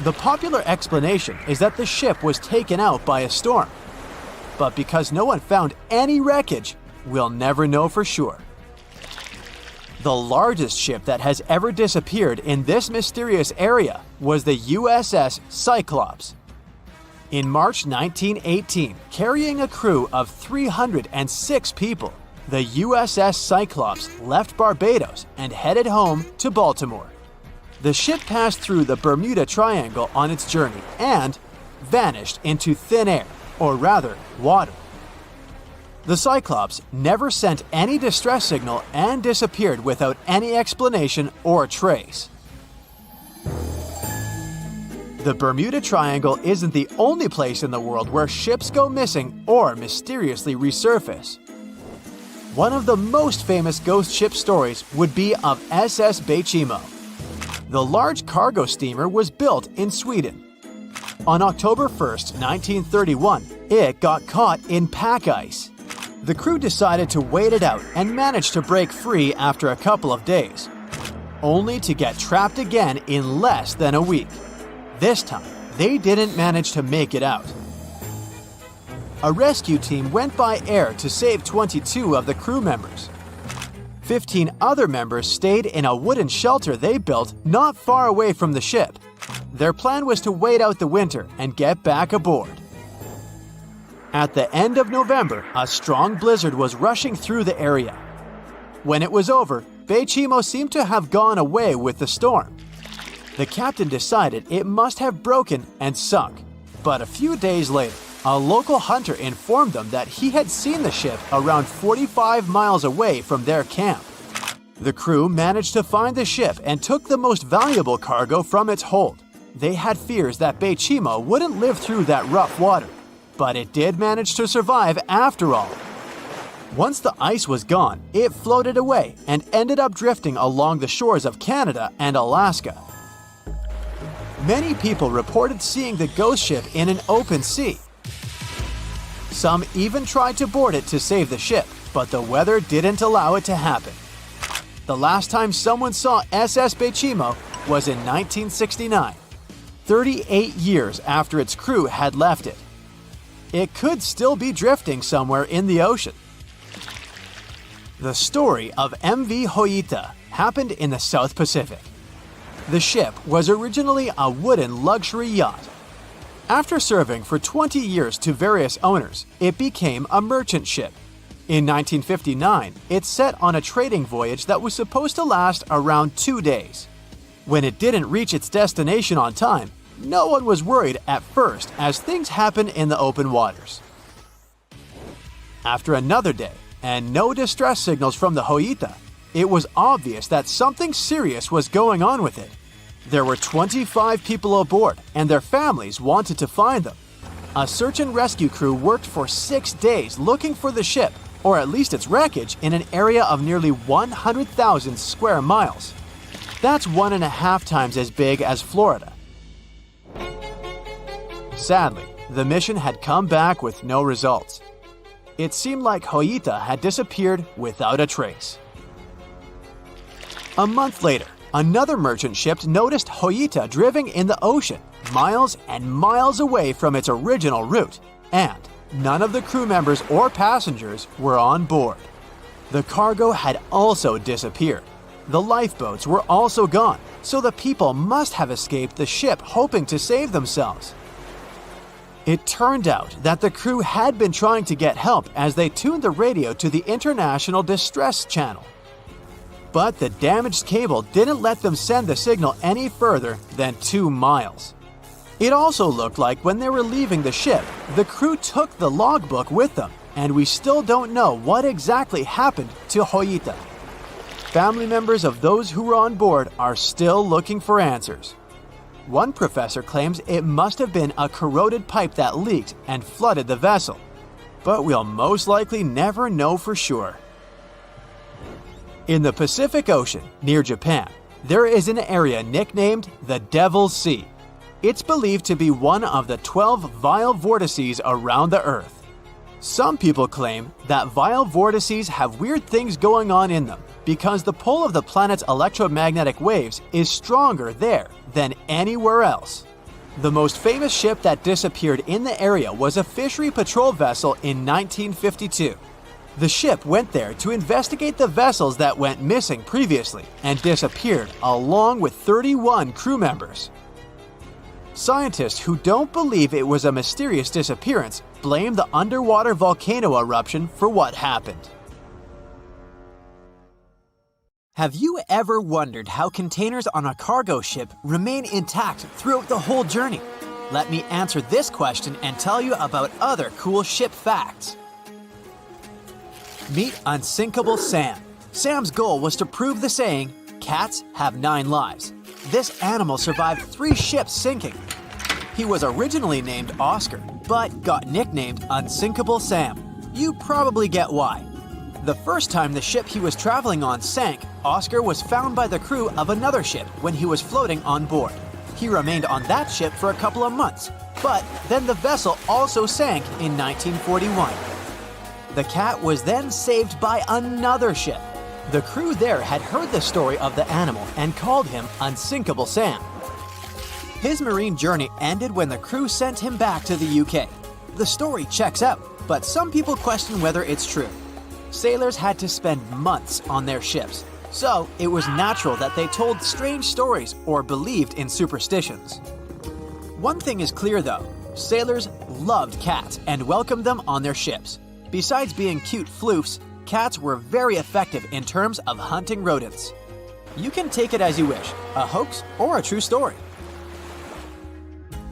The popular explanation is that the ship was taken out by a storm. But because no one found any wreckage, we'll never know for sure. The largest ship that has ever disappeared in this mysterious area was the USS Cyclops. In March 1918, carrying a crew of 306 people, the USS Cyclops left Barbados and headed home to Baltimore. The ship passed through the Bermuda Triangle on its journey and vanished into thin air, or rather, water. The Cyclops never sent any distress signal and disappeared without any explanation or trace. The Bermuda Triangle isn't the only place in the world where ships go missing or mysteriously resurface. One of the most famous ghost ship stories would be of SS Bechimo. The large cargo steamer was built in Sweden. On October 1st, 1931, it got caught in pack ice. The crew decided to wait it out and managed to break free after a couple of days, only to get trapped again in less than a week. This time, they didn't manage to make it out. A rescue team went by air to save 22 of the crew members. 15 other members stayed in a wooden shelter they built not far away from the ship. Their plan was to wait out the winter and get back aboard. At the end of November, a strong blizzard was rushing through the area. When it was over, Bechimo seemed to have gone away with the storm. The captain decided it must have broken and sunk, but a few days later, a local hunter informed them that he had seen the ship around 45 miles away from their camp. The crew managed to find the ship and took the most valuable cargo from its hold. They had fears that Bechimo wouldn't live through that rough water, but it did manage to survive after all. Once the ice was gone, it floated away and ended up drifting along the shores of Canada and Alaska. Many people reported seeing the ghost ship in an open sea. Some even tried to board it to save the ship, but the weather didn't allow it to happen. The last time someone saw SS Bechimo was in 1969, 38 years after its crew had left it. It could still be drifting somewhere in the ocean. The story of MV Hoita happened in the South Pacific. The ship was originally a wooden luxury yacht. After serving for 20 years to various owners, it became a merchant ship. In 1959, it set on a trading voyage that was supposed to last around 2 days. When it didn't reach its destination on time, no one was worried at first, as things happen in the open waters. After another day, and no distress signals from the Hoita, it was obvious that something serious was going on with it. There were 25 people aboard, and their families wanted to find them. A search and rescue crew worked for 6 days looking for the ship, or at least its wreckage, in an area of nearly 100,000 square miles. That's 1.5 times as big as Florida. Sadly, the mission had come back with no results. It seemed like Hoita had disappeared without a trace. A month later, another merchant ship noticed Hoita drifting in the ocean, miles and miles away from its original route, and none of the crew members or passengers were on board. The cargo had also disappeared. The lifeboats were also gone, so the people must have escaped the ship hoping to save themselves. It turned out that the crew had been trying to get help as they tuned the radio to the International Distress Channel. But the damaged cable didn't let them send the signal any further than 2 miles. It also looked like when they were leaving the ship, the crew took the logbook with them, and we still don't know what exactly happened to Hoita. Family members of those who were on board are still looking for answers. One professor claims it must have been a corroded pipe that leaked and flooded the vessel, but we'll most likely never know for sure. In the Pacific Ocean, near Japan, there is an area nicknamed the Devil's Sea. It's believed to be one of the 12 vile vortices around the Earth. Some people claim that vile vortices have weird things going on in them because the pull of the planet's electromagnetic waves is stronger there than anywhere else. The most famous ship that disappeared in the area was a fishery patrol vessel in 1952. The ship went there to investigate the vessels that went missing previously and disappeared along with 31 crew members. Scientists who don't believe it was a mysterious disappearance blame the underwater volcano eruption for what happened. Have you ever wondered how containers on a cargo ship remain intact throughout the whole journey? Let me answer this question and tell you about other cool ship facts. Meet Unsinkable Sam. Sam's goal was to prove the saying, "Cats have 9 lives." This animal survived 3 ships sinking. He was originally named Oscar, but got nicknamed Unsinkable Sam. You probably get why. The first time the ship he was traveling on sank, Oscar was found by the crew of another ship when he was floating on board. He remained on that ship for a couple of months, but then the vessel also sank in 1941. The cat was then saved by another ship. The crew there had heard the story of the animal and called him Unsinkable Sam. His marine journey ended when the crew sent him back to the UK. The story checks out, but some people question whether it's true. Sailors had to spend months on their ships, so it was natural that they told strange stories or believed in superstitions. One thing is clear though, sailors loved cats and welcomed them on their ships. Besides being cute floofs, cats were very effective in terms of hunting rodents. You can take it as you wish, a hoax or a true story.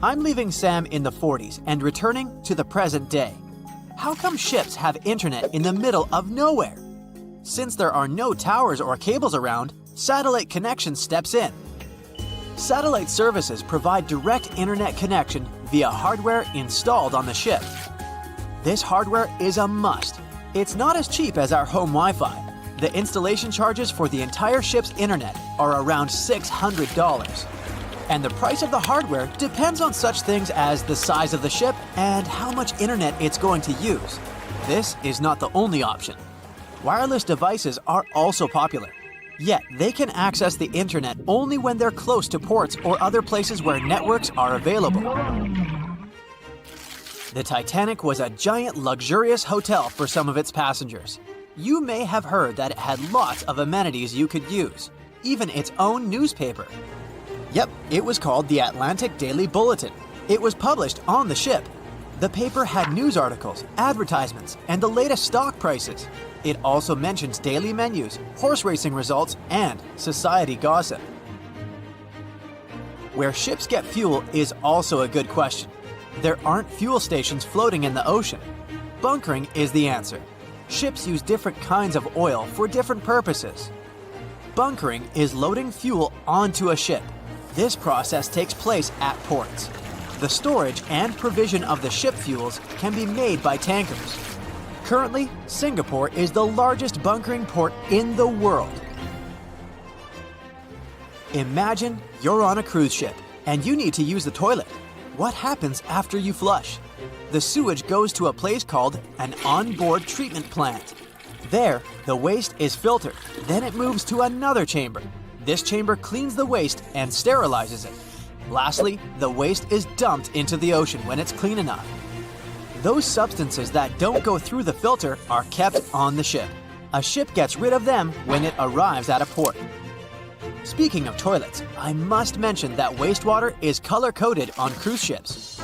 I'm leaving Sam in the 40s and returning to the present day. How come ships have internet in the middle of nowhere? Since there are no towers or cables around, satellite connection steps in. Satellite services provide direct internet connection via hardware installed on the ship. This hardware is a must. It's not as cheap as our home Wi-Fi. The installation charges for the entire ship's internet are around $600. And the price of the hardware depends on such things as the size of the ship and how much internet it's going to use. This is not the only option. Wireless devices are also popular, yet they can access the internet only when they're close to ports or other places where networks are available. The Titanic was a giant luxurious hotel for some of its passengers. You may have heard that it had lots of amenities you could use, even its own newspaper. Yep, it was called the Atlantic Daily Bulletin. It was published on the ship. The paper had news articles, advertisements, and the latest stock prices. It also mentions daily menus, horse racing results, and society gossip. Where ships get fuel is also a good question. There aren't fuel stations floating in the ocean. Bunkering is the answer. Ships use different kinds of oil for different purposes. Bunkering is loading fuel onto a ship. This process takes place at ports. The storage and provision of the ship fuels can be made by tankers. Currently, Singapore is the largest bunkering port in the world. Imagine you're on a cruise ship and you need to use the toilet. What happens after you flush? The sewage goes to a place called an onboard treatment plant. There, the waste is filtered. Then it moves to another chamber. This chamber cleans the waste and sterilizes it. Lastly, the waste is dumped into the ocean when it's clean enough. Those substances that don't go through the filter are kept on the ship. A ship gets rid of them when it arrives at a port. Speaking of toilets, I must mention that wastewater is color-coded on cruise ships.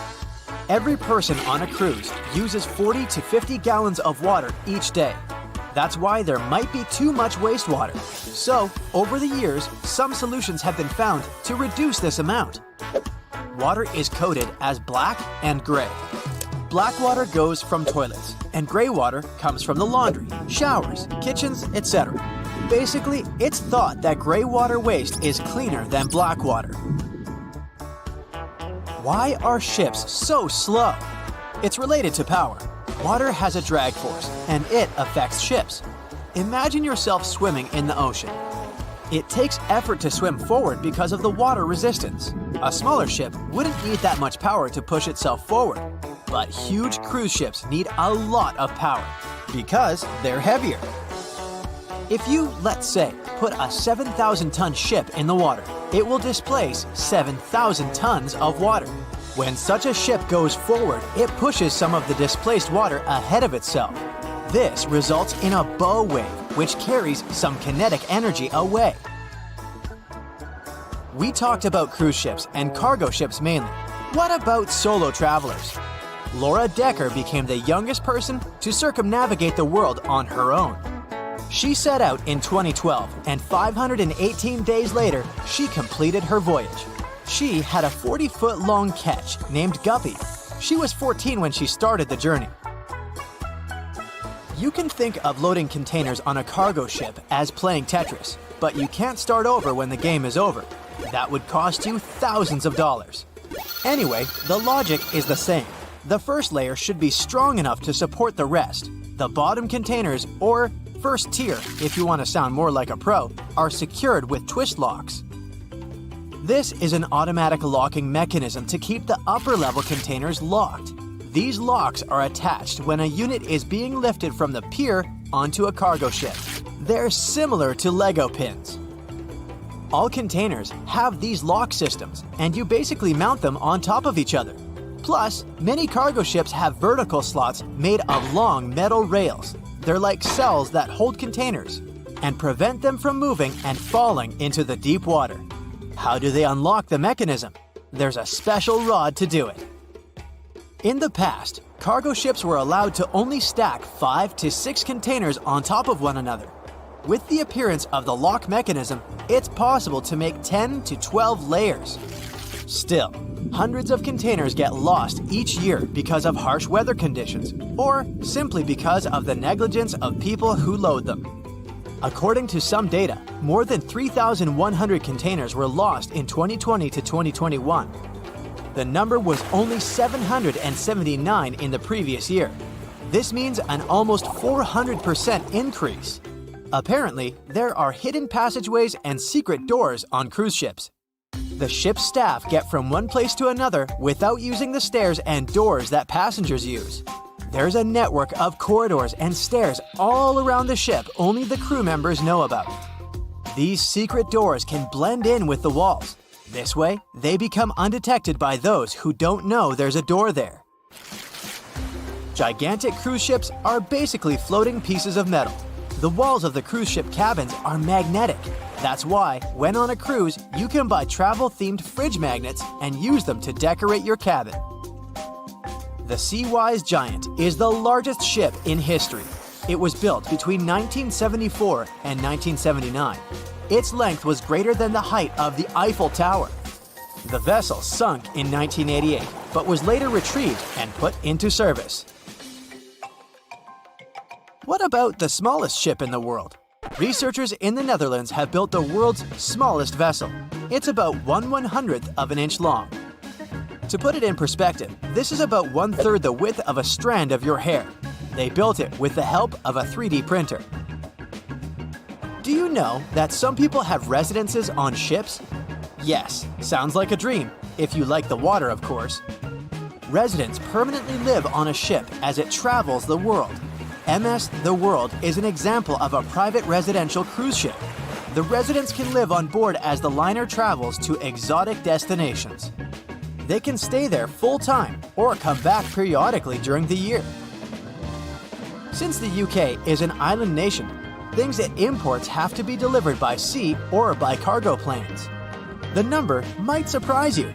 Every person on a cruise uses 40 to 50 gallons of water each day. That's why there might be too much wastewater. So, over the years, some solutions have been found to reduce this amount. Water is coded as black and gray. Black water goes from toilets, and gray water comes from the laundry, showers, kitchens, etc. Basically, it's thought that gray water waste is cleaner than black water. Why are ships so slow? It's related to power. Water has a drag force, and it affects ships. Imagine yourself swimming in the ocean. It takes effort to swim forward because of the water resistance. A smaller ship wouldn't need that much power to push itself forward, but huge cruise ships need a lot of power because they're heavier. If you, let's say, put a 7,000-ton ship in the water, it will displace 7,000 tons of water. When such a ship goes forward, it pushes some of the displaced water ahead of itself. This results in a bow wave, which carries some kinetic energy away. We talked about cruise ships and cargo ships mainly. What about solo travelers? Laura Decker became the youngest person to circumnavigate the world on her own. She set out in 2012, and 518 days later, she completed her voyage. She had a 40-foot-long ketch named Guppy. She was 14 when she started the journey. You can think of loading containers on a cargo ship as playing Tetris, but you can't start over when the game is over. That would cost you thousands of dollars. Anyway, the logic is the same. The first layer should be strong enough to support the rest. The bottom containers, or first tier, if you want to sound more like a pro, are secured with twist locks. This is an automatic locking mechanism to keep the upper level containers locked. These locks are attached when a unit is being lifted from the pier onto a cargo ship. They're similar to Lego pins. All containers have these lock systems, and you basically mount them on top of each other. Plus, many cargo ships have vertical slots made of long metal rails. They're like cells that hold containers and prevent them from moving and falling into the deep water. How do they unlock the mechanism? There's a special rod to do it. In the past, cargo ships were allowed to only stack 5 to 6 containers on top of one another. With the appearance of the lock mechanism, it's possible to make 10 to 12 layers. Still, hundreds of containers get lost each year because of harsh weather conditions, or simply because of the negligence of people who load them. According to some data, more than 3,100 containers were lost in 2020 to 2021. The number was only 779 in the previous year. This means an almost 400% increase. Apparently, there are hidden passageways and secret doors on cruise ships. The ship's staff get from one place to another without using the stairs and doors that passengers use. There's a network of corridors and stairs all around the ship only the crew members know about. These secret doors can blend in with the walls. This way, they become undetected by those who don't know there's a door there. Gigantic cruise ships are basically floating pieces of metal. The walls of the cruise ship cabins are magnetic. That's why, when on a cruise, you can buy travel-themed fridge magnets and use them to decorate your cabin. The Seawise Giant is the largest ship in history. It was built between 1974 and 1979. Its length was greater than the height of the Eiffel Tower. The vessel sunk in 1988, but was later retrieved and put into service. What about the smallest ship in the world? Researchers in the Netherlands have built the world's smallest vessel. It's about 1/100th of an inch long. To put it in perspective, this is about 1/3 the width of a strand of your hair. They built it with the help of a 3D printer. Do you know that some people have residences on ships? Yes, sounds like a dream, if you like the water, of course. residents permanently live on a ship as it travels the world. MS The World is an example of a private residential cruise ship. The residents can live on board as the liner travels to exotic destinations. They can stay there full-time or come back periodically during the year. Since the UK is an island nation, things it imports have to be delivered by sea or by cargo planes. The number might surprise you.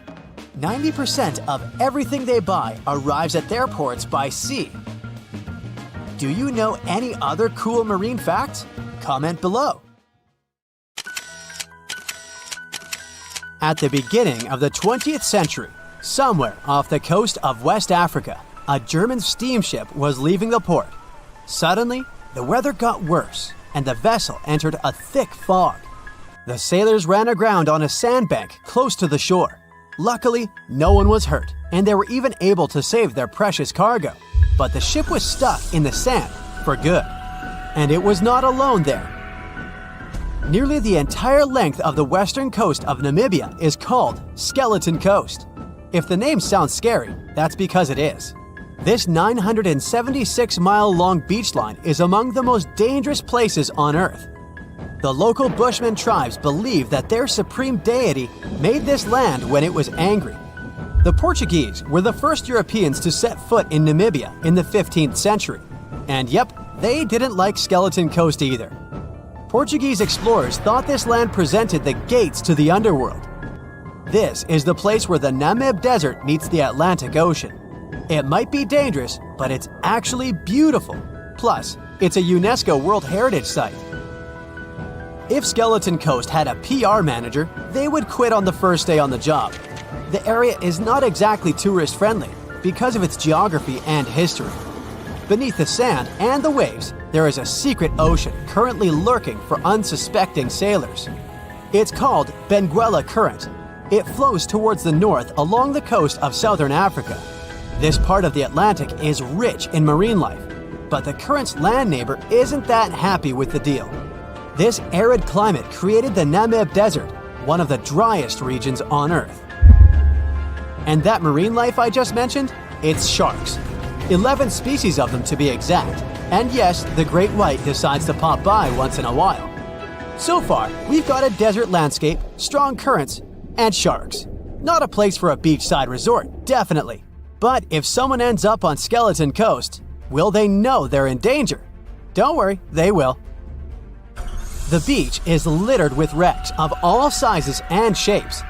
90% of everything they buy arrives at their ports by sea. Do you know any other cool marine facts? Comment below. At the beginning of the 20th century, somewhere off the coast of West Africa, a German steamship was leaving the port. Suddenly, the weather got worse, and the vessel entered a thick fog. The sailors ran aground on a sandbank close to the shore. Luckily, no one was hurt, and they were even able to save their precious cargo. But the ship was stuck in the sand for good. And it was not alone there. Nearly the entire length of the western coast of Namibia is called Skeleton Coast. If the name sounds scary, that's because it is. This 976-mile-long beach line is among the most dangerous places on Earth. The local Bushman tribes believe that their supreme deity made this land when it was angry. The Portuguese were the first Europeans to set foot in Namibia in the 15th century. And yep, they didn't like Skeleton Coast either. Portuguese explorers thought this land presented the gates to the underworld. This is the place where the Namib Desert meets the Atlantic Ocean. It might be dangerous, but it's actually beautiful. Plus, it's a UNESCO World Heritage Site. If Skeleton Coast had a PR manager, they would quit on the first day on the job. The area is not exactly tourist-friendly because of its geography and history. Beneath the sand and the waves, there is a secret ocean currently lurking for unsuspecting sailors. It's called Benguela Current. It flows towards the north along the coast of southern Africa. This part of the Atlantic is rich in marine life, but the current's land neighbor isn't that happy with the deal. This arid climate created the Namib Desert, one of the driest regions on Earth. And that marine life I just mentioned? It's sharks. 11 species of them to be exact. And yes, the great white decides to pop by once in a while. So far, we've got a desert landscape, strong currents, and sharks. Not a place for a beachside resort, definitely. But if someone ends up on Skeleton Coast, will they know they're in danger? Don't worry, they will. The beach is littered with wrecks of all sizes and shapes.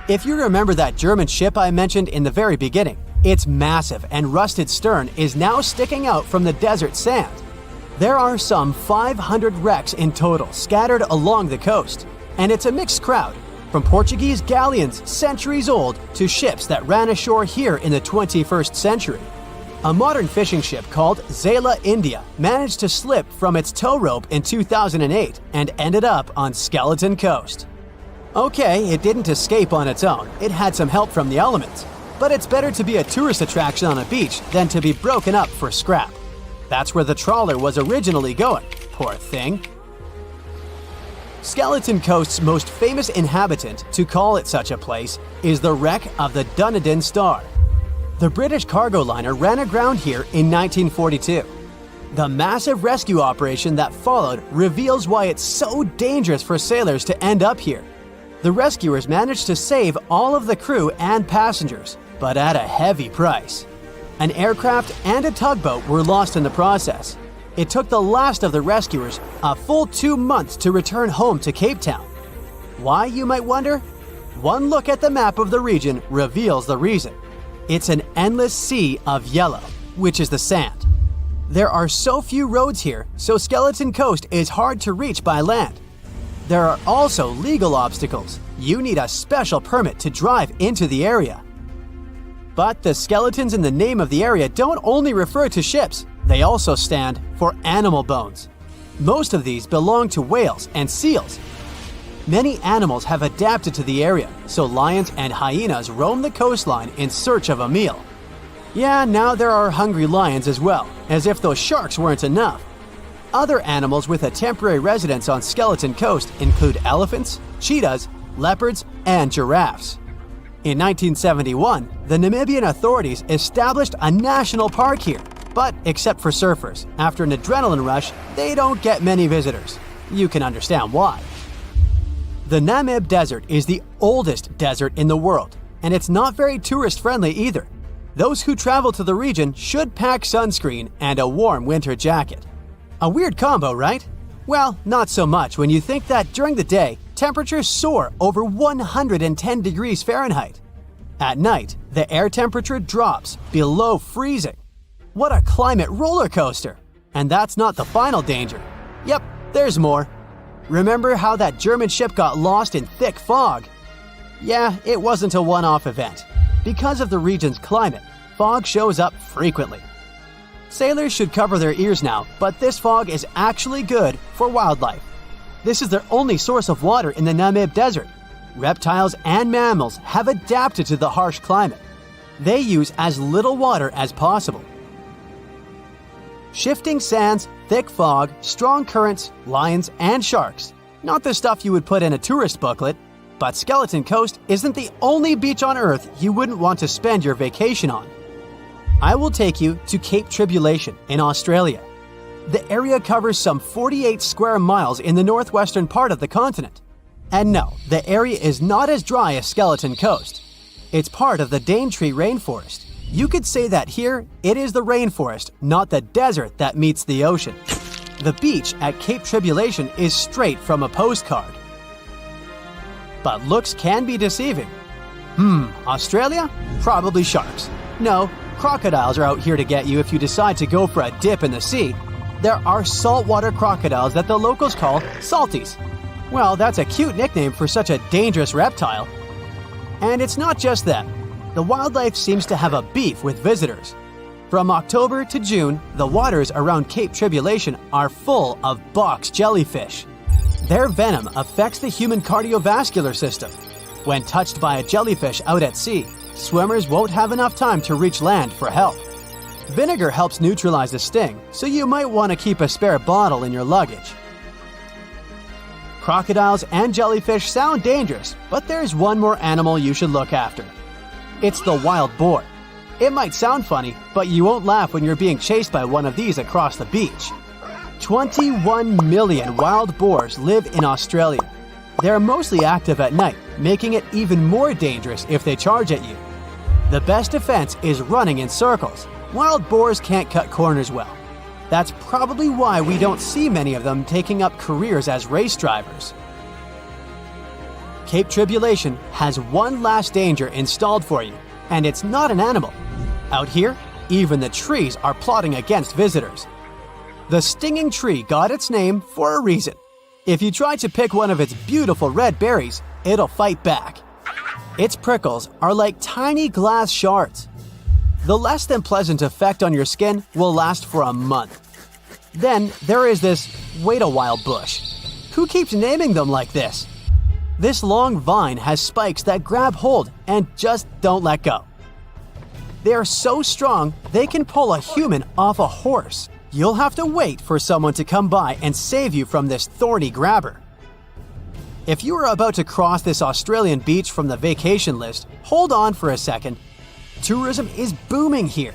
If you remember that German ship I mentioned in the very beginning, its massive and rusted stern is now sticking out from the desert sand. There are some 500 wrecks in total scattered along the coast, and it's a mixed crowd, from Portuguese galleons centuries old to ships that ran ashore here in the 21st century. A modern fishing ship called Zela India managed to slip from its tow rope in 2008 and ended up on Skeleton Coast. Okay, it didn't escape on its own, it had some help from the elements. But it's better to be a tourist attraction on a beach than to be broken up for scrap. That's where the trawler was originally going, poor thing. Skeleton Coast's most famous inhabitant, to call it such a place, is the wreck of the Dunedin Star. The British cargo liner ran aground here in 1942. The massive rescue operation that followed reveals why it's so dangerous for sailors to end up here. The rescuers managed to save all of the crew and passengers, but at a heavy price. An aircraft and a tugboat were lost in the process. It took the last of the rescuers a full 2 months to return home to Cape Town. Why, you might wonder? One look at the map of the region reveals the reason. It's an endless sea of yellow, which is the sand. There are so few roads here, so Skeleton Coast is hard to reach by land. There are also legal obstacles. You need a special permit to drive into the area. But the skeletons in the name of the area don't only refer to ships, they also stand for animal bones. Most of these belong to whales and seals. Many animals have adapted to the area, so lions and hyenas roam the coastline in search of a meal. Yeah, now there are hungry lions as well, as if those sharks weren't enough. Other animals with a temporary residence on Skeleton Coast include elephants, cheetahs, leopards, and giraffes. In 1971, the Namibian authorities established a national park here, but except for surfers, after an adrenaline rush, they don't get many visitors. You can understand why. The Namib Desert is the oldest desert in the world, and it's not very tourist-friendly either. Those who travel to the region should pack sunscreen and a warm winter jacket. A weird combo, right? Well, not so much when you think that during the day, temperatures soar over 110 degrees Fahrenheit. At night, the air temperature drops below freezing. What a climate roller coaster! And that's not the final danger. Yep, there's more. Remember how that German ship got lost in thick fog? Yeah, it wasn't a one-off event. Because of the region's climate, fog shows up frequently. Sailors should cover their ears now, but this fog is actually good for wildlife. This is their only source of water in the Namib Desert. Reptiles and mammals have adapted to the harsh climate. They use as little water as possible. Shifting sands, thick fog, strong currents, lions, and sharks. Not the stuff you would put in a tourist booklet, but Skeleton Coast isn't the only beach on Earth you wouldn't want to spend your vacation on. I will take you to Cape Tribulation in Australia. The area covers some 48 square miles in the northwestern part of the continent. And no, the area is not as dry as Skeleton Coast. It's part of the Daintree rainforest. You could say that here, it is the rainforest, not the desert that meets the ocean. The beach at Cape Tribulation is straight from a postcard. But looks can be deceiving. Australia? Probably sharks. No, crocodiles are out here to get you if you decide to go for a dip in the sea. There are saltwater crocodiles that the locals call salties. Well, that's a cute nickname for such a dangerous reptile. And it's not just them. The wildlife seems to have a beef with visitors. From October to June, the waters around Cape Tribulation are full of box jellyfish. Their venom affects the human cardiovascular system. When touched by a jellyfish out at sea, swimmers won't have enough time to reach land for help. Vinegar helps neutralize the sting, so you might want to keep a spare bottle in your luggage. Crocodiles and jellyfish sound dangerous, but there's one more animal you should look after. It's the wild boar. It might sound funny, but you won't laugh when you're being chased by one of these across the beach. 21 million wild boars live in Australia. They're mostly active at night, making it even more dangerous if they charge at you. The best defense is running in circles. Wild boars can't cut corners well. That's probably why we don't see many of them taking up careers as race drivers. Cape Tribulation has one last danger installed for you, and it's not an animal. Out here, even the trees are plotting against visitors. The stinging tree got its name for a reason. If you try to pick one of its beautiful red berries, it'll fight back. Its prickles are like tiny glass shards. The less than pleasant effect on your skin will last for a month. Then there is this wait a while bush. Who keeps naming them like this? This long vine has spikes that grab hold and just don't let go. They are so strong, they can pull a human off a horse. You'll have to wait for someone to come by and save you from this thorny grabber. If you are about to cross this Australian beach from the vacation list, hold on for a second. Tourism is booming here.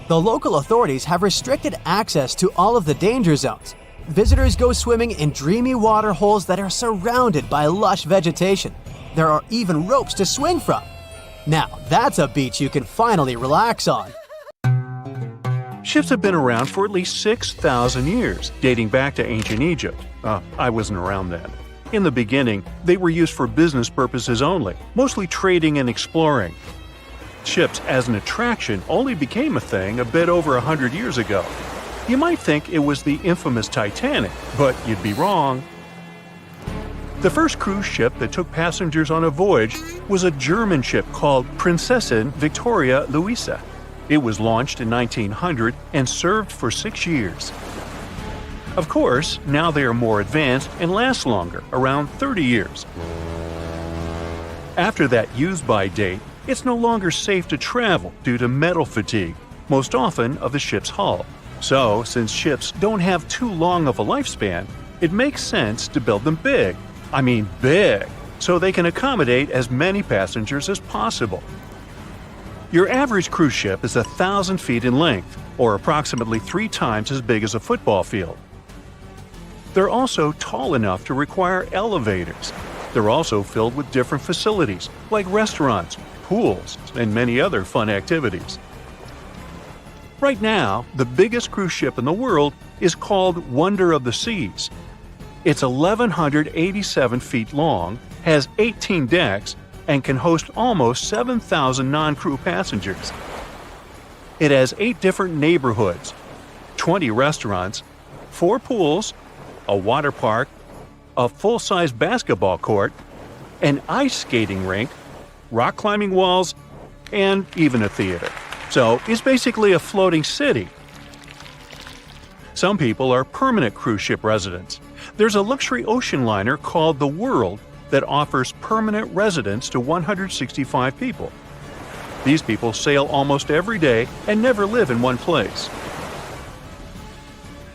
The local authorities have restricted access to all of the danger zones. Visitors go swimming in dreamy water holes that are surrounded by lush vegetation. There are even ropes to swing from. Now, that's a beach you can finally relax on. Ships have been around for at least 6,000 years, dating back to ancient Egypt. I wasn't around then. In the beginning, they were used for business purposes only, mostly trading and exploring. Ships as an attraction only became a thing a bit over 100 years ago. You might think it was the infamous Titanic, but you'd be wrong. The first cruise ship that took passengers on a voyage was a German ship called Prinzessin Victoria Luisa. It was launched in 1900 and served for 6 years. Of course, now they are more advanced and last longer, around 30 years. After that use-by date, it's no longer safe to travel due to metal fatigue, most often of the ship's hull. So, since ships don't have too long of a lifespan, it makes sense to build them big. I mean big, so they can accommodate as many passengers as possible. Your average cruise ship is 1,000 feet in length, or approximately 3 times as big as a football field. They're also tall enough to require elevators. They're also filled with different facilities, like restaurants, pools, and many other fun activities. Right now, the biggest cruise ship in the world is called Wonder of the Seas. It's 1,187 feet long, has 18 decks, and can host almost 7,000 non-crew passengers. It has 8 different neighborhoods, 20 restaurants, 4 pools, a water park, a full-size basketball court, an ice skating rink, rock climbing walls, and even a theater. So it's basically a floating city. Some people are permanent cruise ship residents. There's a luxury ocean liner called the World that offers permanent residence to 165 people. These people sail almost every day and never live in one place.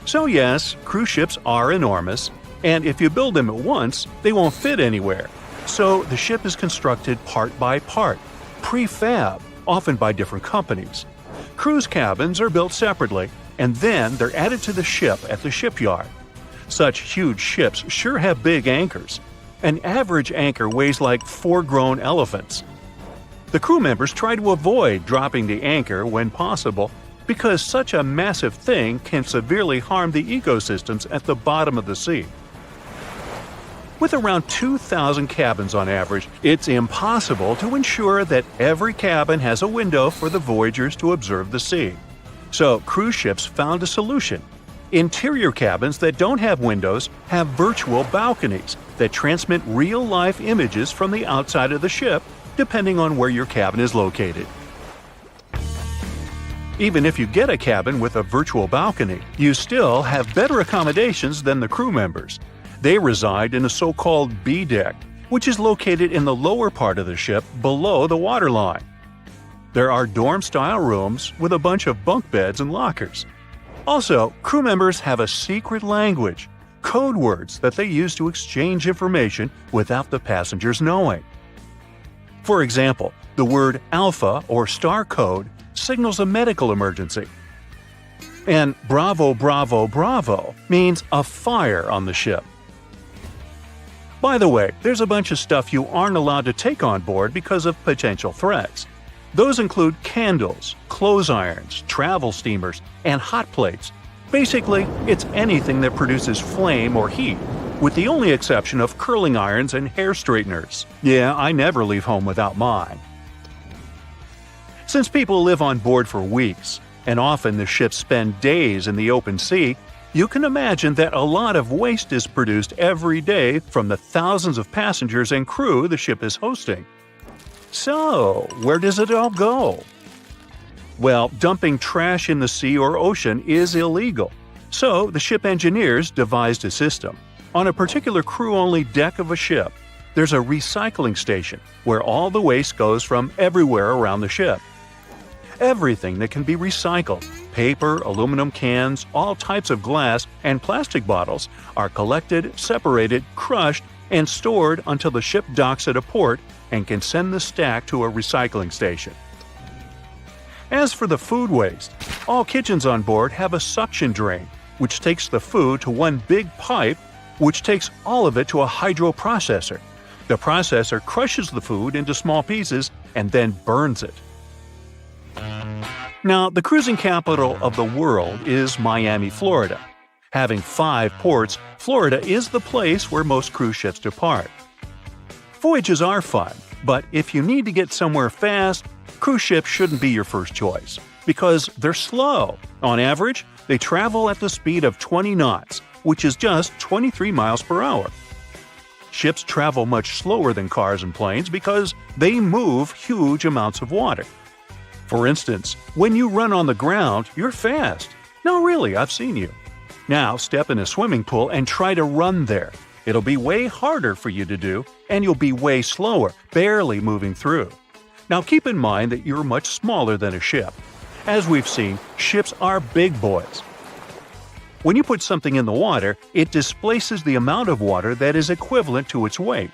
So yes, cruise ships are enormous, and if you build them at once, they won't fit anywhere. So the ship is constructed part by part, prefab, often by different companies. Cruise cabins are built separately, and then they're added to the ship at the shipyard. Such huge ships sure have big anchors. An average anchor weighs like 4 grown elephants. The crew members try to avoid dropping the anchor when possible because such a massive thing can severely harm the ecosystems at the bottom of the sea. With around 2,000 cabins on average, it's impossible to ensure that every cabin has a window for the voyagers to observe the sea. So cruise ships found a solution. Interior cabins that don't have windows have virtual balconies that transmit real-life images from the outside of the ship, depending on where your cabin is located. Even if you get a cabin with a virtual balcony, you still have better accommodations than the crew members. They reside in a so-called B deck, which is located in the lower part of the ship below the waterline. There are dorm-style rooms with a bunch of bunk beds and lockers. Also, crew members have a secret language, code words that they use to exchange information without the passengers knowing. For example, the word Alpha or Star code signals a medical emergency. And Bravo, Bravo, Bravo means a fire on the ship. By the way, there's a bunch of stuff you aren't allowed to take on board because of potential threats. Those include candles, clothes irons, travel steamers, and hot plates. Basically, it's anything that produces flame or heat, with the only exception of curling irons and hair straighteners. Yeah, I never leave home without mine. Since people live on board for weeks, and often the ships spend days in the open sea, you can imagine that a lot of waste is produced every day from the thousands of passengers and crew the ship is hosting. So, where does it all go? Well, dumping trash in the sea or ocean is illegal. So, the ship engineers devised a system. On a particular crew-only deck of a ship, there's a recycling station where all the waste goes from everywhere around the ship. Everything that can be recycled, paper, aluminum cans, all types of glass, and plastic bottles are collected, separated, crushed, and stored until the ship docks at a port and can send the stack to a recycling station. As for the food waste, all kitchens on board have a suction drain, which takes the food to one big pipe, which takes all of it to a hydroprocessor. The processor crushes the food into small pieces and then burns it. Now, the cruising capital of the world is Miami, Florida. Having 5 ports, Florida is the place where most cruise ships depart. Voyages are fun, but if you need to get somewhere fast, cruise ships shouldn't be your first choice, because they're slow. On average, they travel at the speed of 20 knots, which is just 23 miles per hour. Ships travel much slower than cars and planes because they move huge amounts of water. For instance, when you run on the ground, you're fast. No, really, I've seen you. Now step in a swimming pool and try to run there. It'll be way harder for you to do, and you'll be way slower, barely moving through. Now keep in mind that you're much smaller than a ship. As we've seen, ships are big boys. When you put something in the water, it displaces the amount of water that is equivalent to its weight.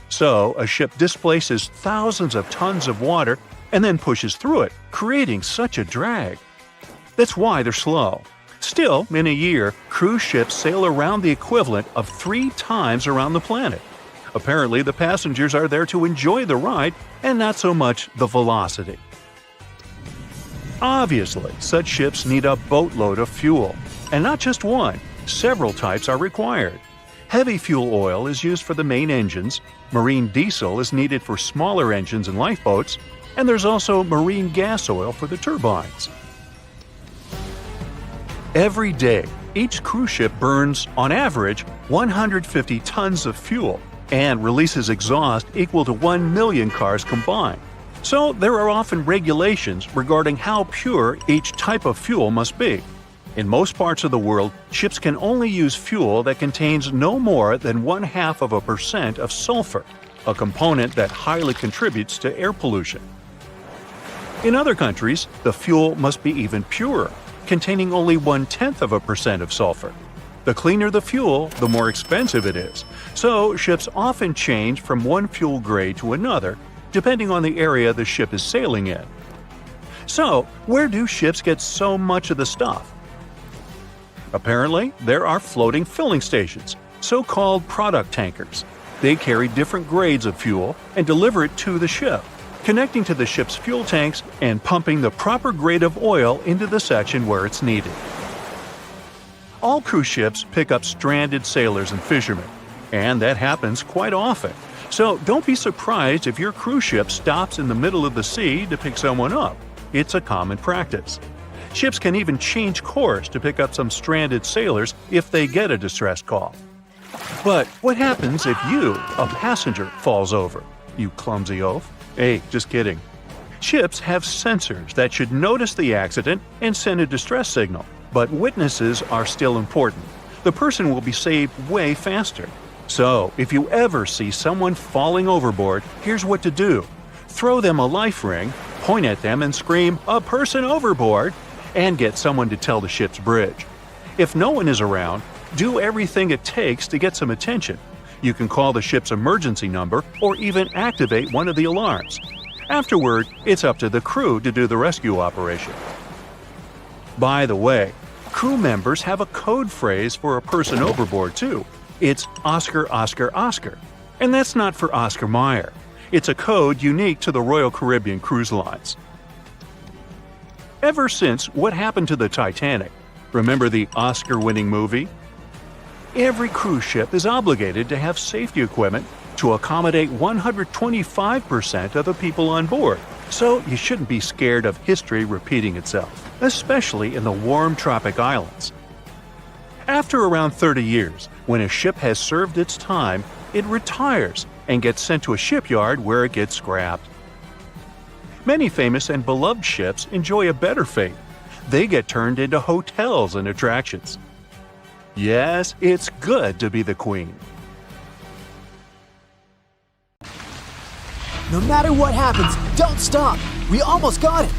So, a ship displaces thousands of tons of water and then pushes through it, creating such a drag. That's why they're slow. Still, in a year, cruise ships sail around the equivalent of 3 times around the planet. Apparently, the passengers are there to enjoy the ride and not so much the velocity. Obviously, such ships need a boatload of fuel. And not just one, several types are required. Heavy fuel oil is used for the main engines, marine diesel is needed for smaller engines and lifeboats, and there's also marine gas oil for the turbines. Every day, each cruise ship burns, on average, 150 tons of fuel and releases exhaust equal to 1 million cars combined. So there are often regulations regarding how pure each type of fuel must be. In most parts of the world, ships can only use fuel that contains no more than 0.5% of sulfur, a component that highly contributes to air pollution. In other countries, the fuel must be even purer, containing only 0.1% of sulfur. The cleaner the fuel, the more expensive it is. So ships often change from one fuel grade to another, depending on the area the ship is sailing in. So, where do ships get so much of the stuff? Apparently, there are floating filling stations, so-called product tankers. They carry different grades of fuel and deliver it to the ship, connecting to the ship's fuel tanks and pumping the proper grade of oil into the section where it's needed. All cruise ships pick up stranded sailors and fishermen, and that happens quite often. So don't be surprised if your cruise ship stops in the middle of the sea to pick someone up. It's a common practice. Ships can even change course to pick up some stranded sailors if they get a distress call. But what happens if you, a passenger, falls over? You clumsy oaf. Hey, just kidding. Ships have sensors that should notice the accident and send a distress signal. But witnesses are still important. The person will be saved way faster. So, if you ever see someone falling overboard, here's what to do. Throw them a life ring, point at them and scream, "A person overboard!" and get someone to tell the ship's bridge. If no one is around, do everything it takes to get some attention. You can call the ship's emergency number or even activate one of the alarms. Afterward, it's up to the crew to do the rescue operation. By the way, crew members have a code phrase for a person overboard too. It's Oscar, Oscar, Oscar. And that's not for Oscar Mayer. It's a code unique to the Royal Caribbean Cruise Lines. Ever since What Happened to the Titanic, remember the Oscar-winning movie? Every cruise ship is obligated to have safety equipment to accommodate 125% of the people on board. So you shouldn't be scared of history repeating itself, especially in the warm tropic islands. After around 30 years, when a ship has served its time, it retires and gets sent to a shipyard where it gets scrapped. Many famous and beloved ships enjoy a better fate. They get turned into hotels and attractions. Yes, it's good to be the queen. No matter what happens, don't stop! We almost got it!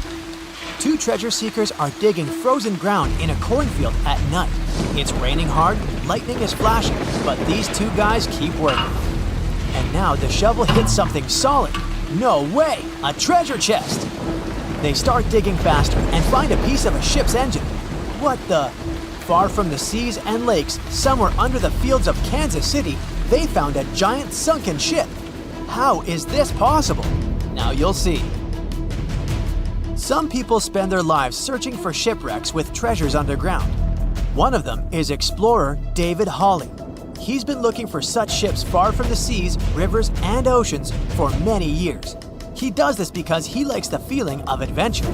2 treasure seekers are digging frozen ground in a cornfield at night. It's raining hard, lightning is flashing, but these 2 guys keep working. And now the shovel hits something solid. No way! A treasure chest! They start digging faster and find a piece of a ship's engine. What the? Far from the seas and lakes, somewhere under the fields of Kansas City, they found a giant sunken ship. How is this possible? Now you'll see. Some people spend their lives searching for shipwrecks with treasures underground. One of them is explorer David Hawley. He's been looking for such ships far from the seas, rivers, and oceans for many years. He does this because he likes the feeling of adventure.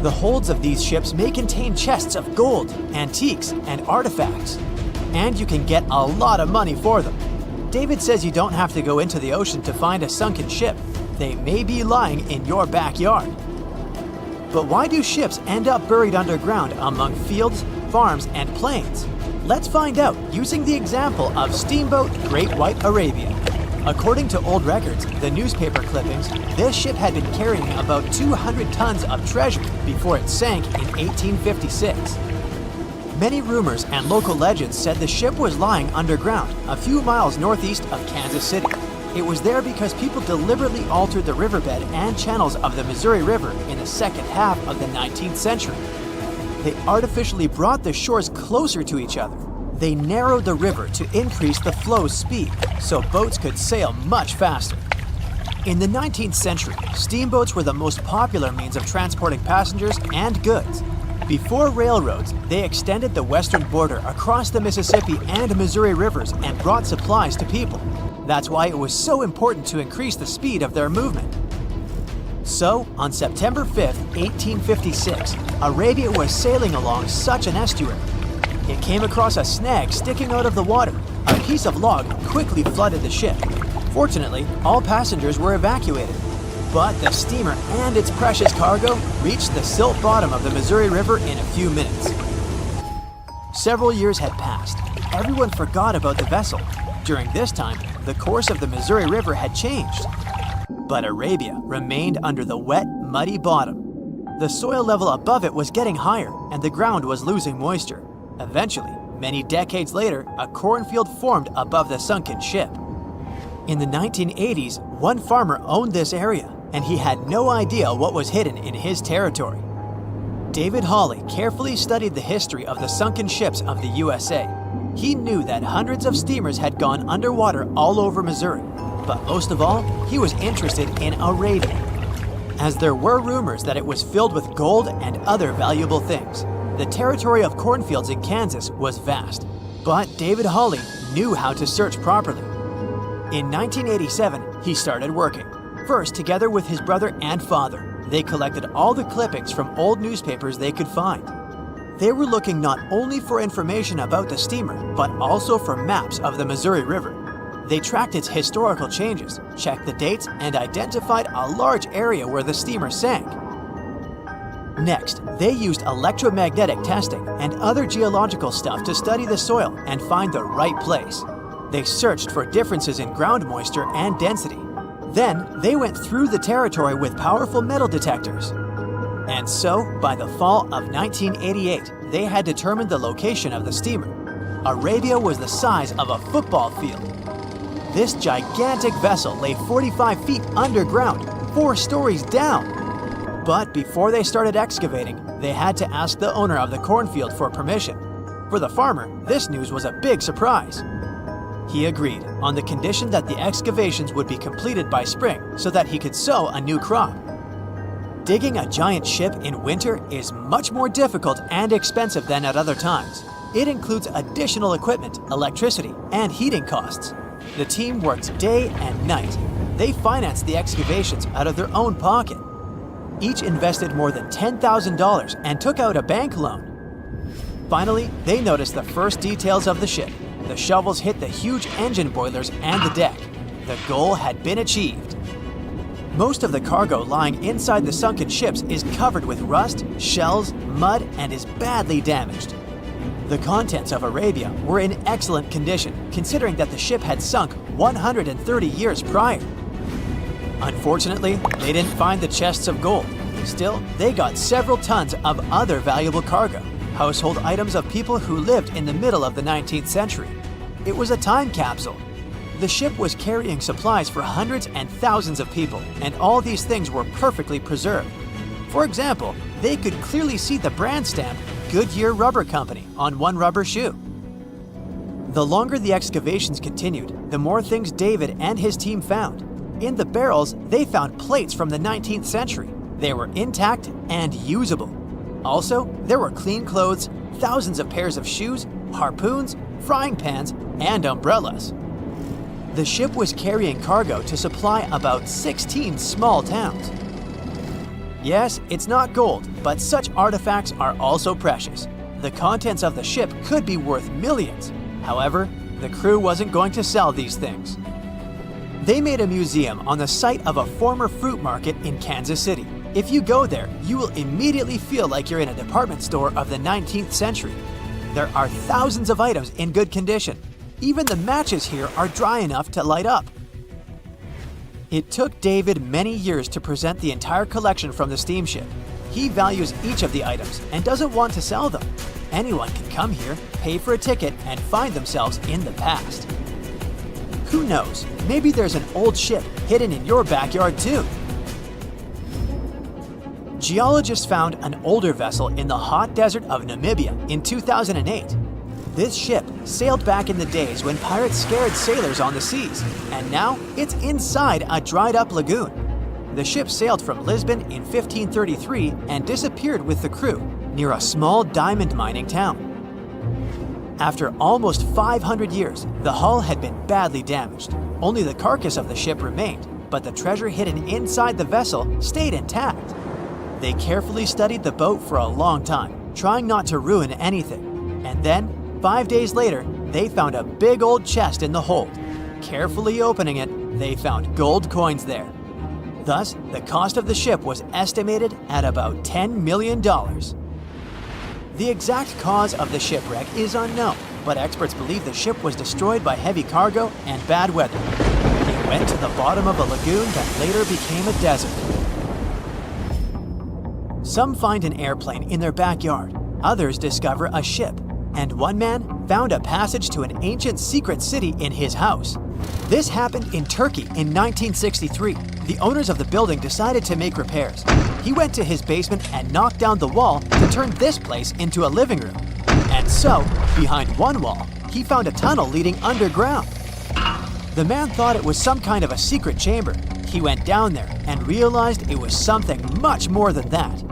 The holds of these ships may contain chests of gold, antiques, and artifacts. And you can get a lot of money for them. David says you don't have to go into the ocean to find a sunken ship. They may be lying in your backyard. But why do ships end up buried underground among fields, farms, and plains? Let's find out using the example of steamboat Great White Arabia. According to old records, the newspaper clippings, this ship had been carrying about 200 tons of treasure before it sank in 1856. Many rumors and local legends said the ship was lying underground, a few miles northeast of Kansas City. It was there because people deliberately altered the riverbed and channels of the Missouri River in the second half of the 19th century. They artificially brought the shores closer to each other. They narrowed the river to increase the flow's speed, so boats could sail much faster. In the 19th century, steamboats were the most popular means of transporting passengers and goods. Before railroads, they extended the western border across the Mississippi and Missouri rivers and brought supplies to people. That's why it was so important to increase the speed of their movement. So, on September 5, 1856, Arabia was sailing along such an estuary. It came across a snag sticking out of the water. A piece of log quickly flooded the ship. Fortunately, all passengers were evacuated. But the steamer and its precious cargo reached the silt bottom of the Missouri River in a few minutes. Several years had passed. Everyone forgot about the vessel. During this time, the course of the Missouri River had changed. But Arabia remained under the wet, muddy bottom. The soil level above it was getting higher, and the ground was losing moisture. Eventually, many decades later, a cornfield formed above the sunken ship. In the 1980s, one farmer owned this area, and he had no idea what was hidden in his territory. David Hawley carefully studied the history of the sunken ships of the USA. He knew that hundreds of steamers had gone underwater all over Missouri, but most of all, he was interested in Arabia, as there were rumors that it was filled with gold and other valuable things. The territory of cornfields in Kansas was vast, but David Hawley knew how to search properly. In 1987, he started working, first together with his brother and father. They collected all the clippings from old newspapers they could find. They were looking not only for information about the steamer, but also for maps of the Missouri River. They tracked its historical changes, checked the dates, and identified a large area where the steamer sank. Next, they used electromagnetic testing and other geological stuff to study the soil and find the right place. They searched for differences in ground moisture and density. Then, they went through the territory with powerful metal detectors. And so, by the fall of 1988, they had determined the location of the steamer. Arabia was the size of a football field. This gigantic vessel lay 45 feet underground, 4 stories down. But before they started excavating, they had to ask the owner of the cornfield for permission. For the farmer, this news was a big surprise. He agreed, on the condition that the excavations would be completed by spring so that he could sow a new crop. Digging a giant ship in winter is much more difficult and expensive than at other times. It includes additional equipment, electricity, and heating costs. The team worked day and night. They financed the excavations out of their own pocket. Each invested more than $10,000 and took out a bank loan. Finally, they noticed the first details of the ship. The shovels hit the huge engine boilers and the deck. The goal had been achieved. Most of the cargo lying inside the sunken ships is covered with rust, shells, mud, and is badly damaged. The contents of Arabia were in excellent condition, considering that the ship had sunk 130 years prior. Unfortunately, they didn't find the chests of gold. Still, they got several tons of other valuable cargo, household items of people who lived in the middle of the 19th century. It was a time capsule. The ship was carrying supplies for hundreds and thousands of people, and all these things were perfectly preserved. For example, they could clearly see the brand stamp Goodyear Rubber Company on one rubber shoe. The longer the excavations continued, the more things David and his team found. In the barrels, they found plates from the 19th century. They were intact and usable. Also, there were clean clothes, thousands of pairs of shoes, harpoons, frying pans, and umbrellas. The ship was carrying cargo to supply about 16 small towns. Yes, it's not gold, but such artifacts are also precious. The contents of the ship could be worth millions. However, the crew wasn't going to sell these things. They made a museum on the site of a former fruit market in Kansas City. If you go there, you will immediately feel like you're in a department store of the 19th century. There are thousands of items in good condition. Even the matches here are dry enough to light up. It took David many years to present the entire collection from the steamship. He values each of the items and doesn't want to sell them. Anyone can come here, pay for a ticket, and find themselves in the past. Who knows, maybe there's an old ship hidden in your backyard too. Geologists found an older vessel in the hot desert of Namibia in 2008. This ship sailed back in the days when pirates scared sailors on the seas, and now it's inside a dried-up lagoon. The ship sailed from Lisbon in 1533 and disappeared with the crew near a small diamond mining town. After almost 500 years, the hull had been badly damaged. Only the carcass of the ship remained, but the treasure hidden inside the vessel stayed intact. They carefully studied the boat for a long time, trying not to ruin anything. And then, 5 days later, they found a big old chest in the hold. Carefully opening it, they found gold coins there. Thus, the cost of the ship was estimated at about $10 million. The exact cause of the shipwreck is unknown, but experts believe the ship was destroyed by heavy cargo and bad weather. It went to the bottom of a lagoon that later became a desert. Some find an airplane in their backyard, others discover a ship, and one man found a passage to an ancient secret city in his house. This happened in Turkey in 1963. The owners of the building decided to make repairs. He went to his basement and knocked down the wall to turn this place into a living room. And so, behind one wall, he found a tunnel leading underground. The man thought it was some kind of a secret chamber. He went down there and realized it was something much more than that.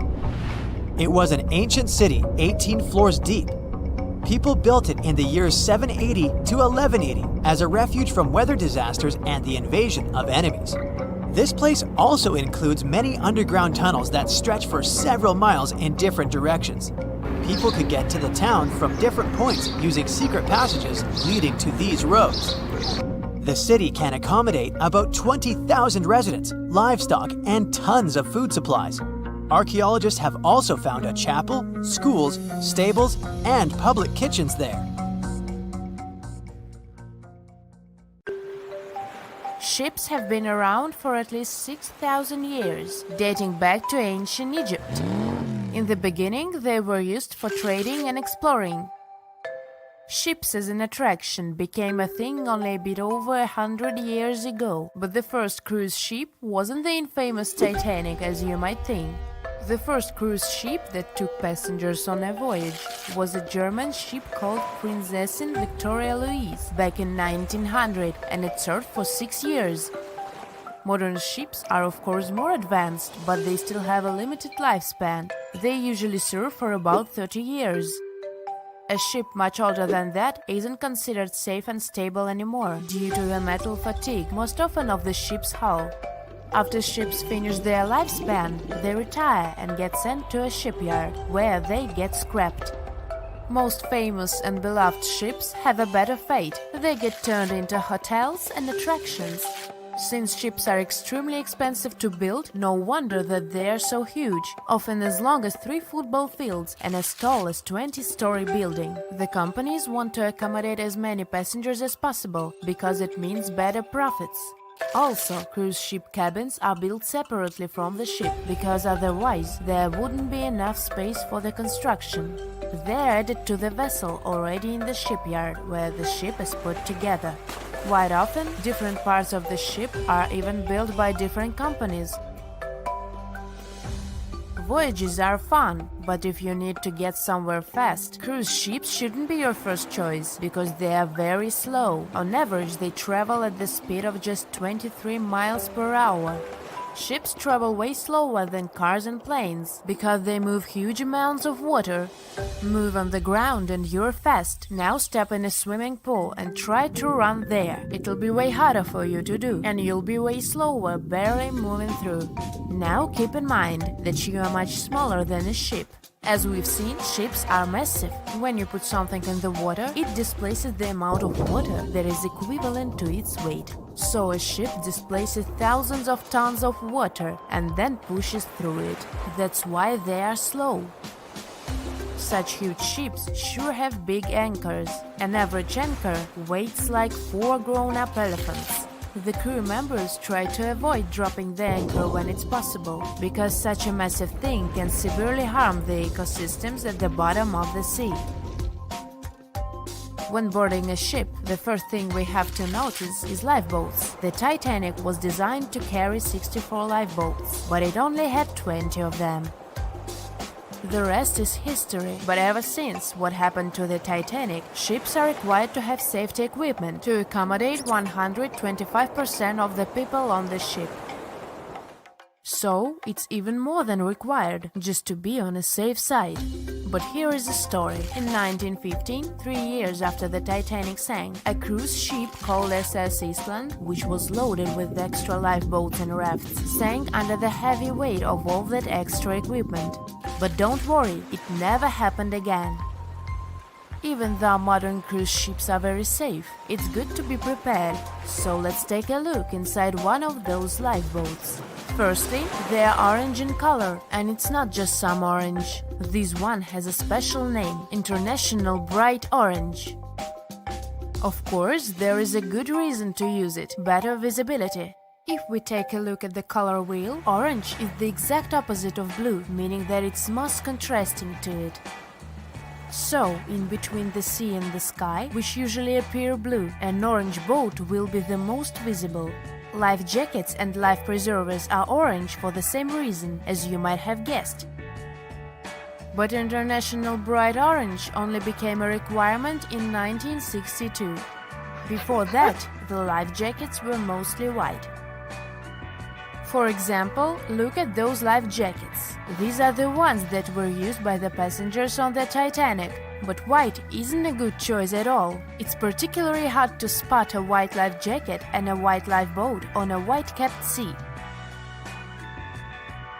It was an ancient city 18 floors deep. People built it in the years 780 to 1180 as a refuge from weather disasters and the invasion of enemies. This place also includes many underground tunnels that stretch for several miles in different directions. People could get to the town from different points using secret passages leading to these roads. The city can accommodate about 20,000 residents, livestock, and tons of food supplies. Archaeologists have also found a chapel, schools, stables, and public kitchens there. Ships have been around for at least 6,000 years, dating back to ancient Egypt. In the beginning, they were used for trading and exploring. Ships as an attraction became a thing only a bit over 100 years ago, but the first cruise ship wasn't the infamous Titanic as you might think. The first cruise ship that took passengers on a voyage was a German ship called Prinzessin Victoria Louise back in 1900, and it served for 6 years. Modern ships are of course more advanced, but they still have a limited lifespan. They usually serve for about 30 years. A ship much older than that isn't considered safe and stable anymore due to the metal fatigue, most often of the ship's hull. After ships finish their lifespan, they retire and get sent to a shipyard, where they get scrapped. Most famous and beloved ships have a better fate. They get turned into hotels and attractions. Since ships are extremely expensive to build, no wonder that they are so huge, often as long as 3 football fields and as tall as 20-story building. The companies want to accommodate as many passengers as possible, because it means better profits. Also, cruise ship cabins are built separately from the ship, because otherwise there wouldn't be enough space for the construction. They're added to the vessel already in the shipyard, where the ship is put together. Quite often, different parts of the ship are even built by different companies. Voyages are fun, but if you need to get somewhere fast, cruise ships shouldn't be your first choice, because they are very slow. On average, they travel at the speed of just 23 miles per hour. Ships travel way slower than cars and planes, because they move huge amounts of water. Move on the ground and you're fast. Now step in a swimming pool and try to run there. It'll be way harder for you to do, and you'll be way slower, barely moving through. Now keep in mind that you are much smaller than a ship. As we've seen, ships are massive. When you put something in the water, it displaces the amount of water that is equivalent to its weight. So a ship displaces thousands of tons of water and then pushes through it. That's why they are slow. Such huge ships sure have big anchors. An average anchor weighs like 4 grown-up elephants. The crew members try to avoid dropping the anchor when it's possible, because such a massive thing can severely harm the ecosystems at the bottom of the sea. When boarding a ship, the first thing we have to notice is lifeboats. The Titanic was designed to carry 64 lifeboats, but it only had 20 of them. The rest is history, but ever since what happened to the Titanic, ships are required to have safety equipment to accommodate 125% of the people on the ship. So, it's even more than required, just to be on a safe side. But here is the story. In 1915, 3 years after the Titanic sank, a cruise ship called SS Eastland, which was loaded with extra lifeboats and rafts, sank under the heavy weight of all that extra equipment. But don't worry, it never happened again. Even though modern cruise ships are very safe, it's good to be prepared. So let's take a look inside one of those lifeboats. Firstly, they are orange in color, and it's not just some orange. This one has a special name, International Bright Orange. Of course, there is a good reason to use it, better visibility. If we take a look at the color wheel, orange is the exact opposite of blue, meaning that it's most contrasting to it. So, in between the sea and the sky, which usually appear blue, an orange boat will be the most visible. Life jackets and life preservers are orange for the same reason, as you might have guessed. But International Bright Orange only became a requirement in 1962. Before that, the life jackets were mostly white. For example, look at those life jackets. These are the ones that were used by the passengers on the Titanic. But white isn't a good choice at all. It's particularly hard to spot a white life jacket and a white lifeboat on a white-capped sea.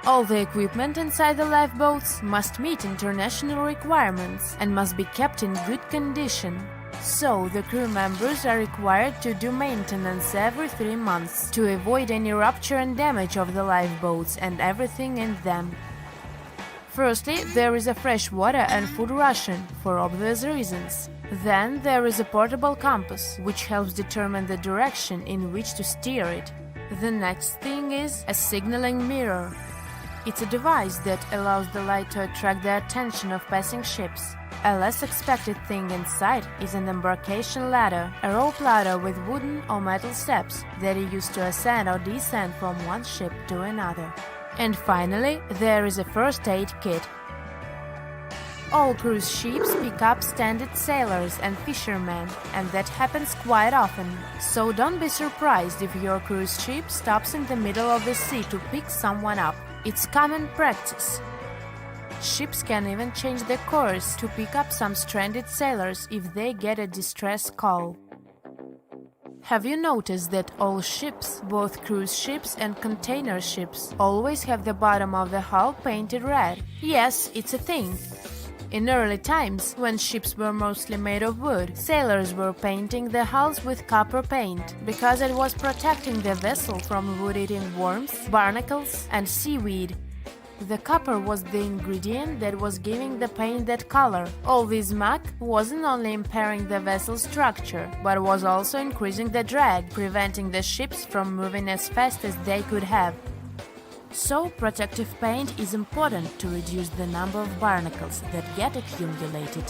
All the equipment inside the lifeboats must meet international requirements and must be kept in good condition. So, the crew members are required to do maintenance every 3 months to avoid any rupture and damage of the lifeboats and everything in them. Firstly, there is a fresh water and food ration, for obvious reasons. Then there is a portable compass, which helps determine the direction in which to steer it. The next thing is a signaling mirror. It's a device that allows the light to attract the attention of passing ships. A less expected thing inside is an embarkation ladder, a rope ladder with wooden or metal steps that are used to ascend or descend from one ship to another. And finally, there is a first aid kit. All cruise ships pick up stranded sailors and fishermen, and that happens quite often. So don't be surprised if your cruise ship stops in the middle of the sea to pick someone up. It's common practice. Ships can even change their course to pick up some stranded sailors if they get a distress call. Have you noticed that all ships, both cruise ships and container ships, always have the bottom of the hull painted red? Yes, it's a thing. In early times, when ships were mostly made of wood, sailors were painting the hulls with copper paint, because it was protecting the vessel from wood-eating worms, barnacles, and seaweed. The copper was the ingredient that was giving the paint that color. All this muck wasn't only impairing the vessel's structure, but was also increasing the drag, preventing the ships from moving as fast as they could have. So, protective paint is important to reduce the number of barnacles that get accumulated.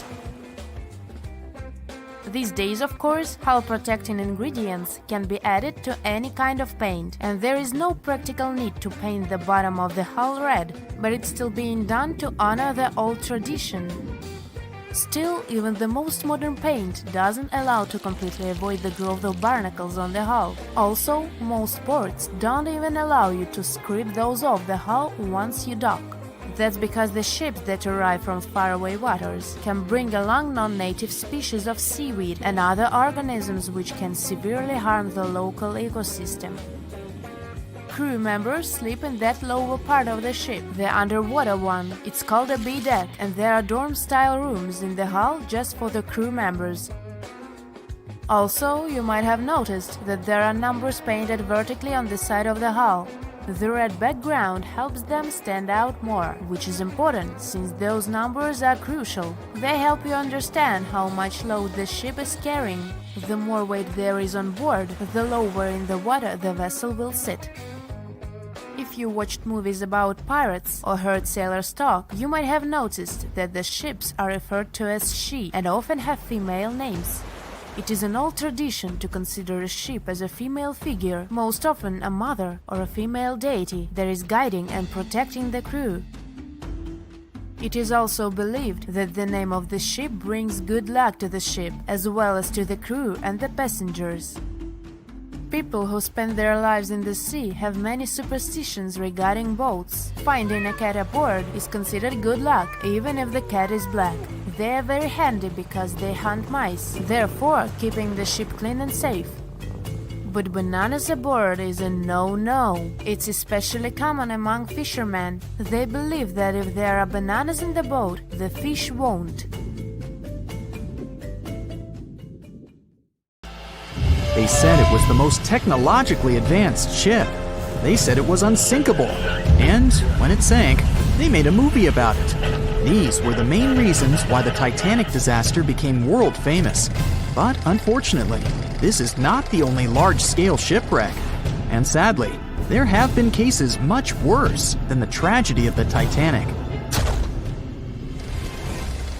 These days, of course, hull-protecting ingredients can be added to any kind of paint, and there is no practical need to paint the bottom of the hull red, but it's still being done to honor the old tradition. Still, even the most modern paint doesn't allow to completely avoid the growth of barnacles on the hull. Also, most ports don't even allow you to scrape those off the hull once you dock. That's because the ships that arrive from faraway waters can bring along non-native species of seaweed and other organisms which can severely harm the local ecosystem. Crew members sleep in that lower part of the ship, the underwater one. It's called a B-deck, and there are dorm-style rooms in the hull just for the crew members. Also, you might have noticed that there are numbers painted vertically on the side of the hull. The red background helps them stand out more, which is important since those numbers are crucial. They help you understand how much load the ship is carrying. The more weight there is on board, the lower in the water the vessel will sit. If you watched movies about pirates or heard sailors talk, you might have noticed that the ships are referred to as she and often have female names. It is an old tradition to consider a ship as a female figure, most often a mother or a female deity that is guiding and protecting the crew. It is also believed that the name of the ship brings good luck to the ship, as well as to the crew and the passengers. People who spend their lives in the sea have many superstitions regarding boats. Finding a cat aboard is considered good luck, even if the cat is black. They are very handy because they hunt mice, therefore keeping the ship clean and safe. But bananas aboard is a no-no. It's especially common among fishermen. They believe that if there are bananas in the boat, the fish won't. They said it was the most technologically advanced ship. They said it was unsinkable. And when it sank, they made a movie about it. These were the main reasons why the Titanic disaster became world famous. But unfortunately, this is not the only large-scale shipwreck. And sadly, there have been cases much worse than the tragedy of the Titanic.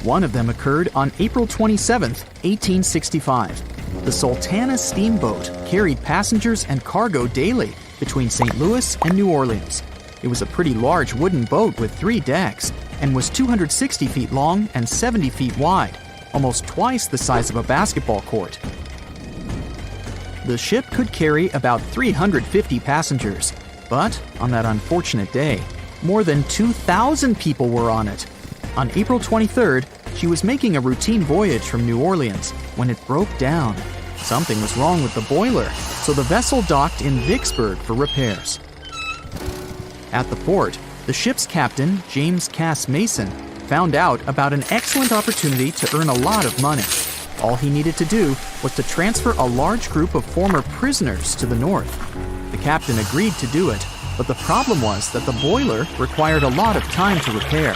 One of them occurred on April 27, 1865. The Sultana steamboat carried passengers and cargo daily between St. Louis and New Orleans. It was a pretty large wooden boat with 3 decks and was 260 feet long and 70 feet wide, almost twice the size of a basketball court. The ship could carry about 350 passengers, but on that unfortunate day, more than 2,000 people were on it. On April 23rd, she was making a routine voyage from New Orleans when it broke down. Something was wrong with the boiler, so the vessel docked in Vicksburg for repairs. At the port, the ship's captain, James Cass Mason, found out about an excellent opportunity to earn a lot of money. All he needed to do was to transfer a large group of former prisoners to the north. The captain agreed to do it, but the problem was that the boiler required a lot of time to repair.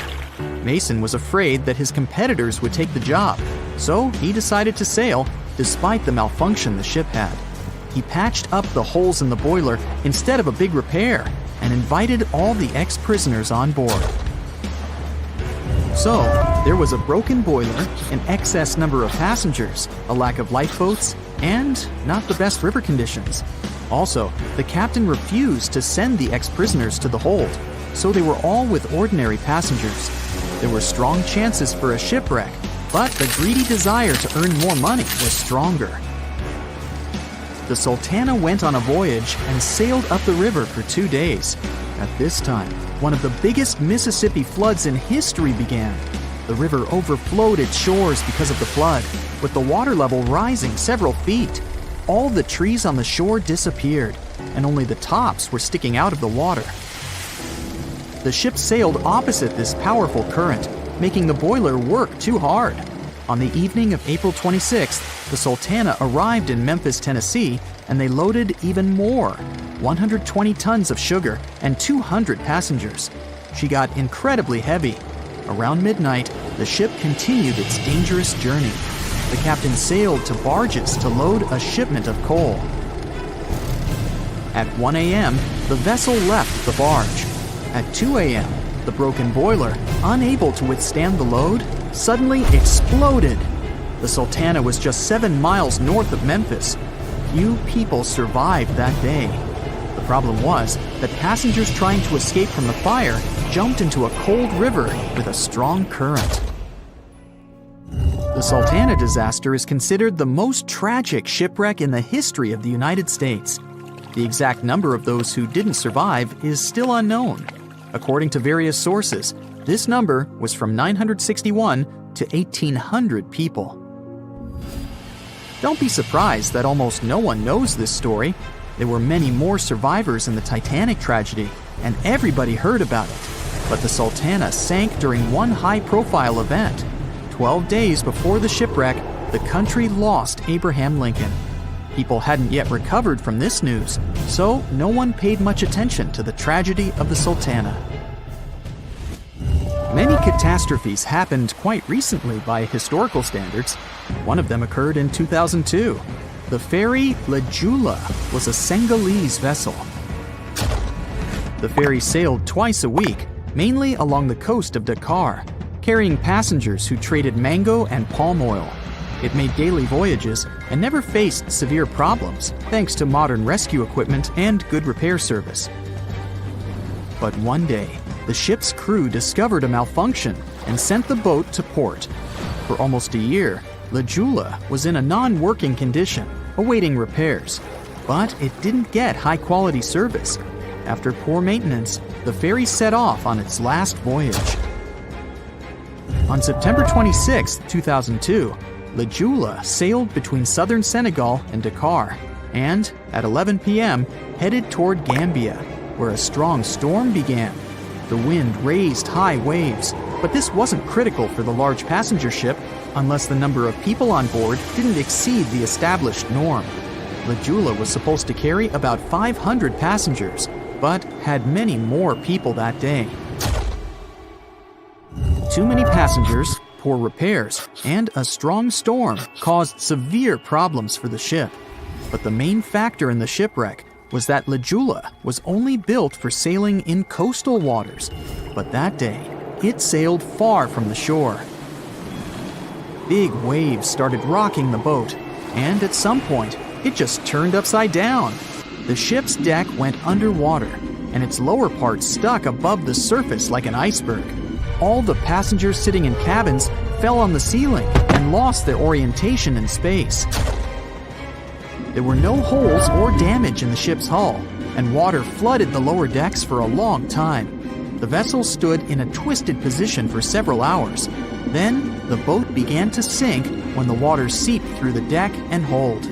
Mason was afraid that his competitors would take the job, so he decided to sail despite the malfunction the ship had. He patched up the holes in the boiler instead of a big repair and invited all the ex-prisoners on board. So, there was a broken boiler, an excess number of passengers, a lack of lifeboats, and not the best river conditions. Also, the captain refused to send the ex-prisoners to the hold, so they were all with ordinary passengers. There were strong chances for a shipwreck, but the greedy desire to earn more money was stronger. The Sultana went on a voyage and sailed up the river for 2 days. At this time, one of the biggest Mississippi floods in history began. The river overflowed its shores because of the flood, with the water level rising several feet. All the trees on the shore disappeared, and only the tops were sticking out of the water. The ship sailed opposite this powerful current, making the boiler work too hard. On the evening of April 26th, the Sultana arrived in Memphis, Tennessee, and they loaded even more, 120 tons of sugar and 200 passengers. She got incredibly heavy. Around midnight, the ship continued its dangerous journey. The captain sailed to barges to load a shipment of coal. At 1 a.m., the vessel left the barge. At 2 a.m., the broken boiler, unable to withstand the load, suddenly exploded. The Sultana was just 7 miles north of Memphis. Few people survived that day. The problem was that passengers trying to escape from the fire jumped into a cold river with a strong current. The Sultana disaster is considered the most tragic shipwreck in the history of the United States. The exact number of those who didn't survive is still unknown. According to various sources, this number was from 961 to 1,800 people. Don't be surprised that almost no one knows this story. There were many more survivors in the Titanic tragedy, and everybody heard about it. But the Sultana sank during one high-profile event. 12 days before the shipwreck, the country lost Abraham Lincoln. People hadn't yet recovered from this news, so no one paid much attention to the tragedy of the Sultana. Many catastrophes happened quite recently by historical standards. One of them occurred in 2002. The ferry La Jula was a Senegalese vessel. The ferry sailed twice a week, mainly along the coast of Dakar, carrying passengers who traded mango and palm oil. It made daily voyages and never faced severe problems thanks to modern rescue equipment and good repair service. But one day, the ship's crew discovered a malfunction and sent the boat to port. For almost a year, La Jula was in a non-working condition, awaiting repairs. But it didn't get high-quality service. After poor maintenance, the ferry set off on its last voyage. On September 26, 2002, La Jula sailed between southern Senegal and Dakar, and at 11 p.m. headed toward Gambia, where a strong storm began. The wind raised high waves, but this wasn't critical for the large passenger ship unless the number of people on board didn't exceed the established norm. La Jula was supposed to carry about 500 passengers, but had many more people that day. Too many passengers, poor repairs, and a strong storm caused severe problems for the ship. But the main factor in the shipwreck was that La Jula was only built for sailing in coastal waters, but that day, it sailed far from the shore. Big waves started rocking the boat, and at some point, it just turned upside down. The ship's deck went underwater, and its lower part stuck above the surface like an iceberg. All the passengers sitting in cabins fell on the ceiling and lost their orientation in space. There were no holes or damage in the ship's hull, and water flooded the lower decks for a long time. The vessel stood in a twisted position for several hours. Then, the boat began to sink when the water seeped through the deck and hold.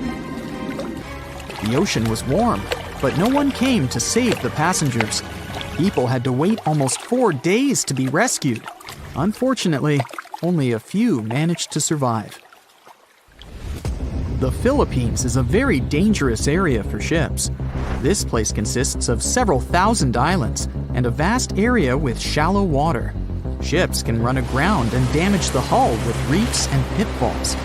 The ocean was warm, but no one came to save the passengers. People had to wait almost 4 days to be rescued. Unfortunately, only a few managed to survive. The Philippines is a very dangerous area for ships. This place consists of several thousand islands and a vast area with shallow water. Ships can run aground and damage the hull with reefs and pitfalls.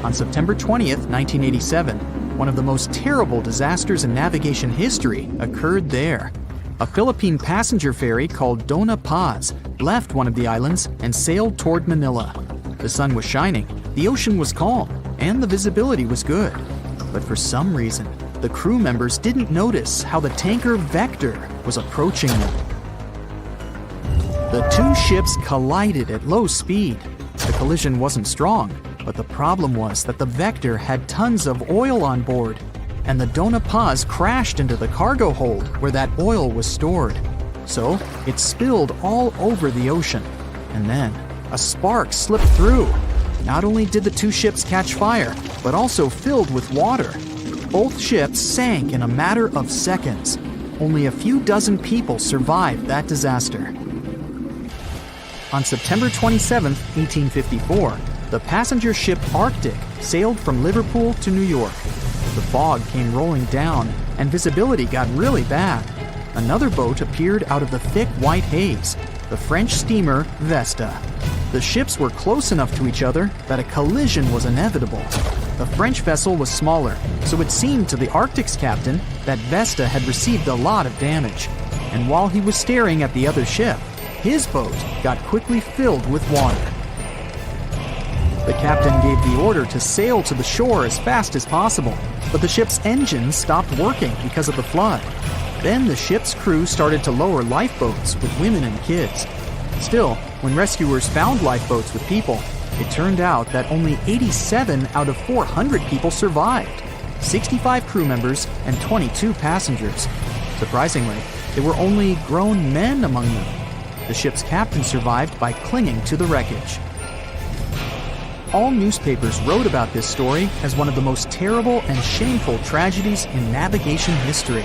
On September 20th, 1987, one of the most terrible disasters in navigation history occurred there. A Philippine passenger ferry called Dona Paz left one of the islands and sailed toward Manila. The sun was shining, the ocean was calm, and the visibility was good. But for some reason, the crew members didn't notice how the tanker Vector was approaching them. The two ships collided at low speed. The collision wasn't strong, but the problem was that the Vector had tons of oil on board, and the Dona Paz crashed into the cargo hold where that oil was stored. So it spilled all over the ocean, and then a spark slipped through. Not only did the two ships catch fire, but also filled with water. Both ships sank in a matter of seconds. Only a few dozen people survived that disaster. On September 27, 1854, the passenger ship Arctic sailed from Liverpool to New York. The fog came rolling down, and visibility got really bad. Another boat appeared out of the thick white haze, the French steamer Vesta. The ships were close enough to each other that a collision was inevitable. The French vessel was smaller, so it seemed to the Arctic's captain that Vesta had received a lot of damage. And while he was staring at the other ship, his boat got quickly filled with water. The captain gave the order to sail to the shore as fast as possible, but the ship's engines stopped working because of the flood. Then the ship's crew started to lower lifeboats with women and kids. Still, when rescuers found lifeboats with people, it turned out that only 87 out of 400 people survived, 65 crew members and 22 passengers. Surprisingly, there were only grown men among them. The ship's captain survived by clinging to the wreckage. All newspapers wrote about this story as one of the most terrible and shameful tragedies in navigation history.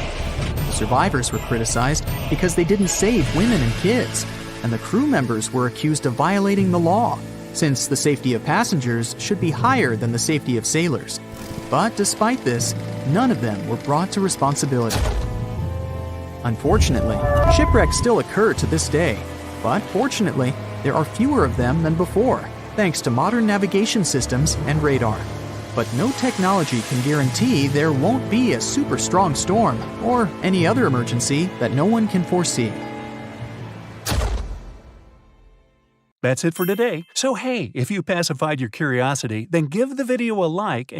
The survivors were criticized because they didn't save women and kids, and the crew members were accused of violating the law, since the safety of passengers should be higher than the safety of sailors. But despite this, none of them were brought to responsibility. Unfortunately, shipwrecks still occur to this day, but fortunately, there are fewer of them than before, thanks to modern navigation systems and radar. But no technology can guarantee there won't be a super strong storm or any other emergency that no one can foresee. That's it for today. So hey, if you pacified your curiosity, then give the video a like and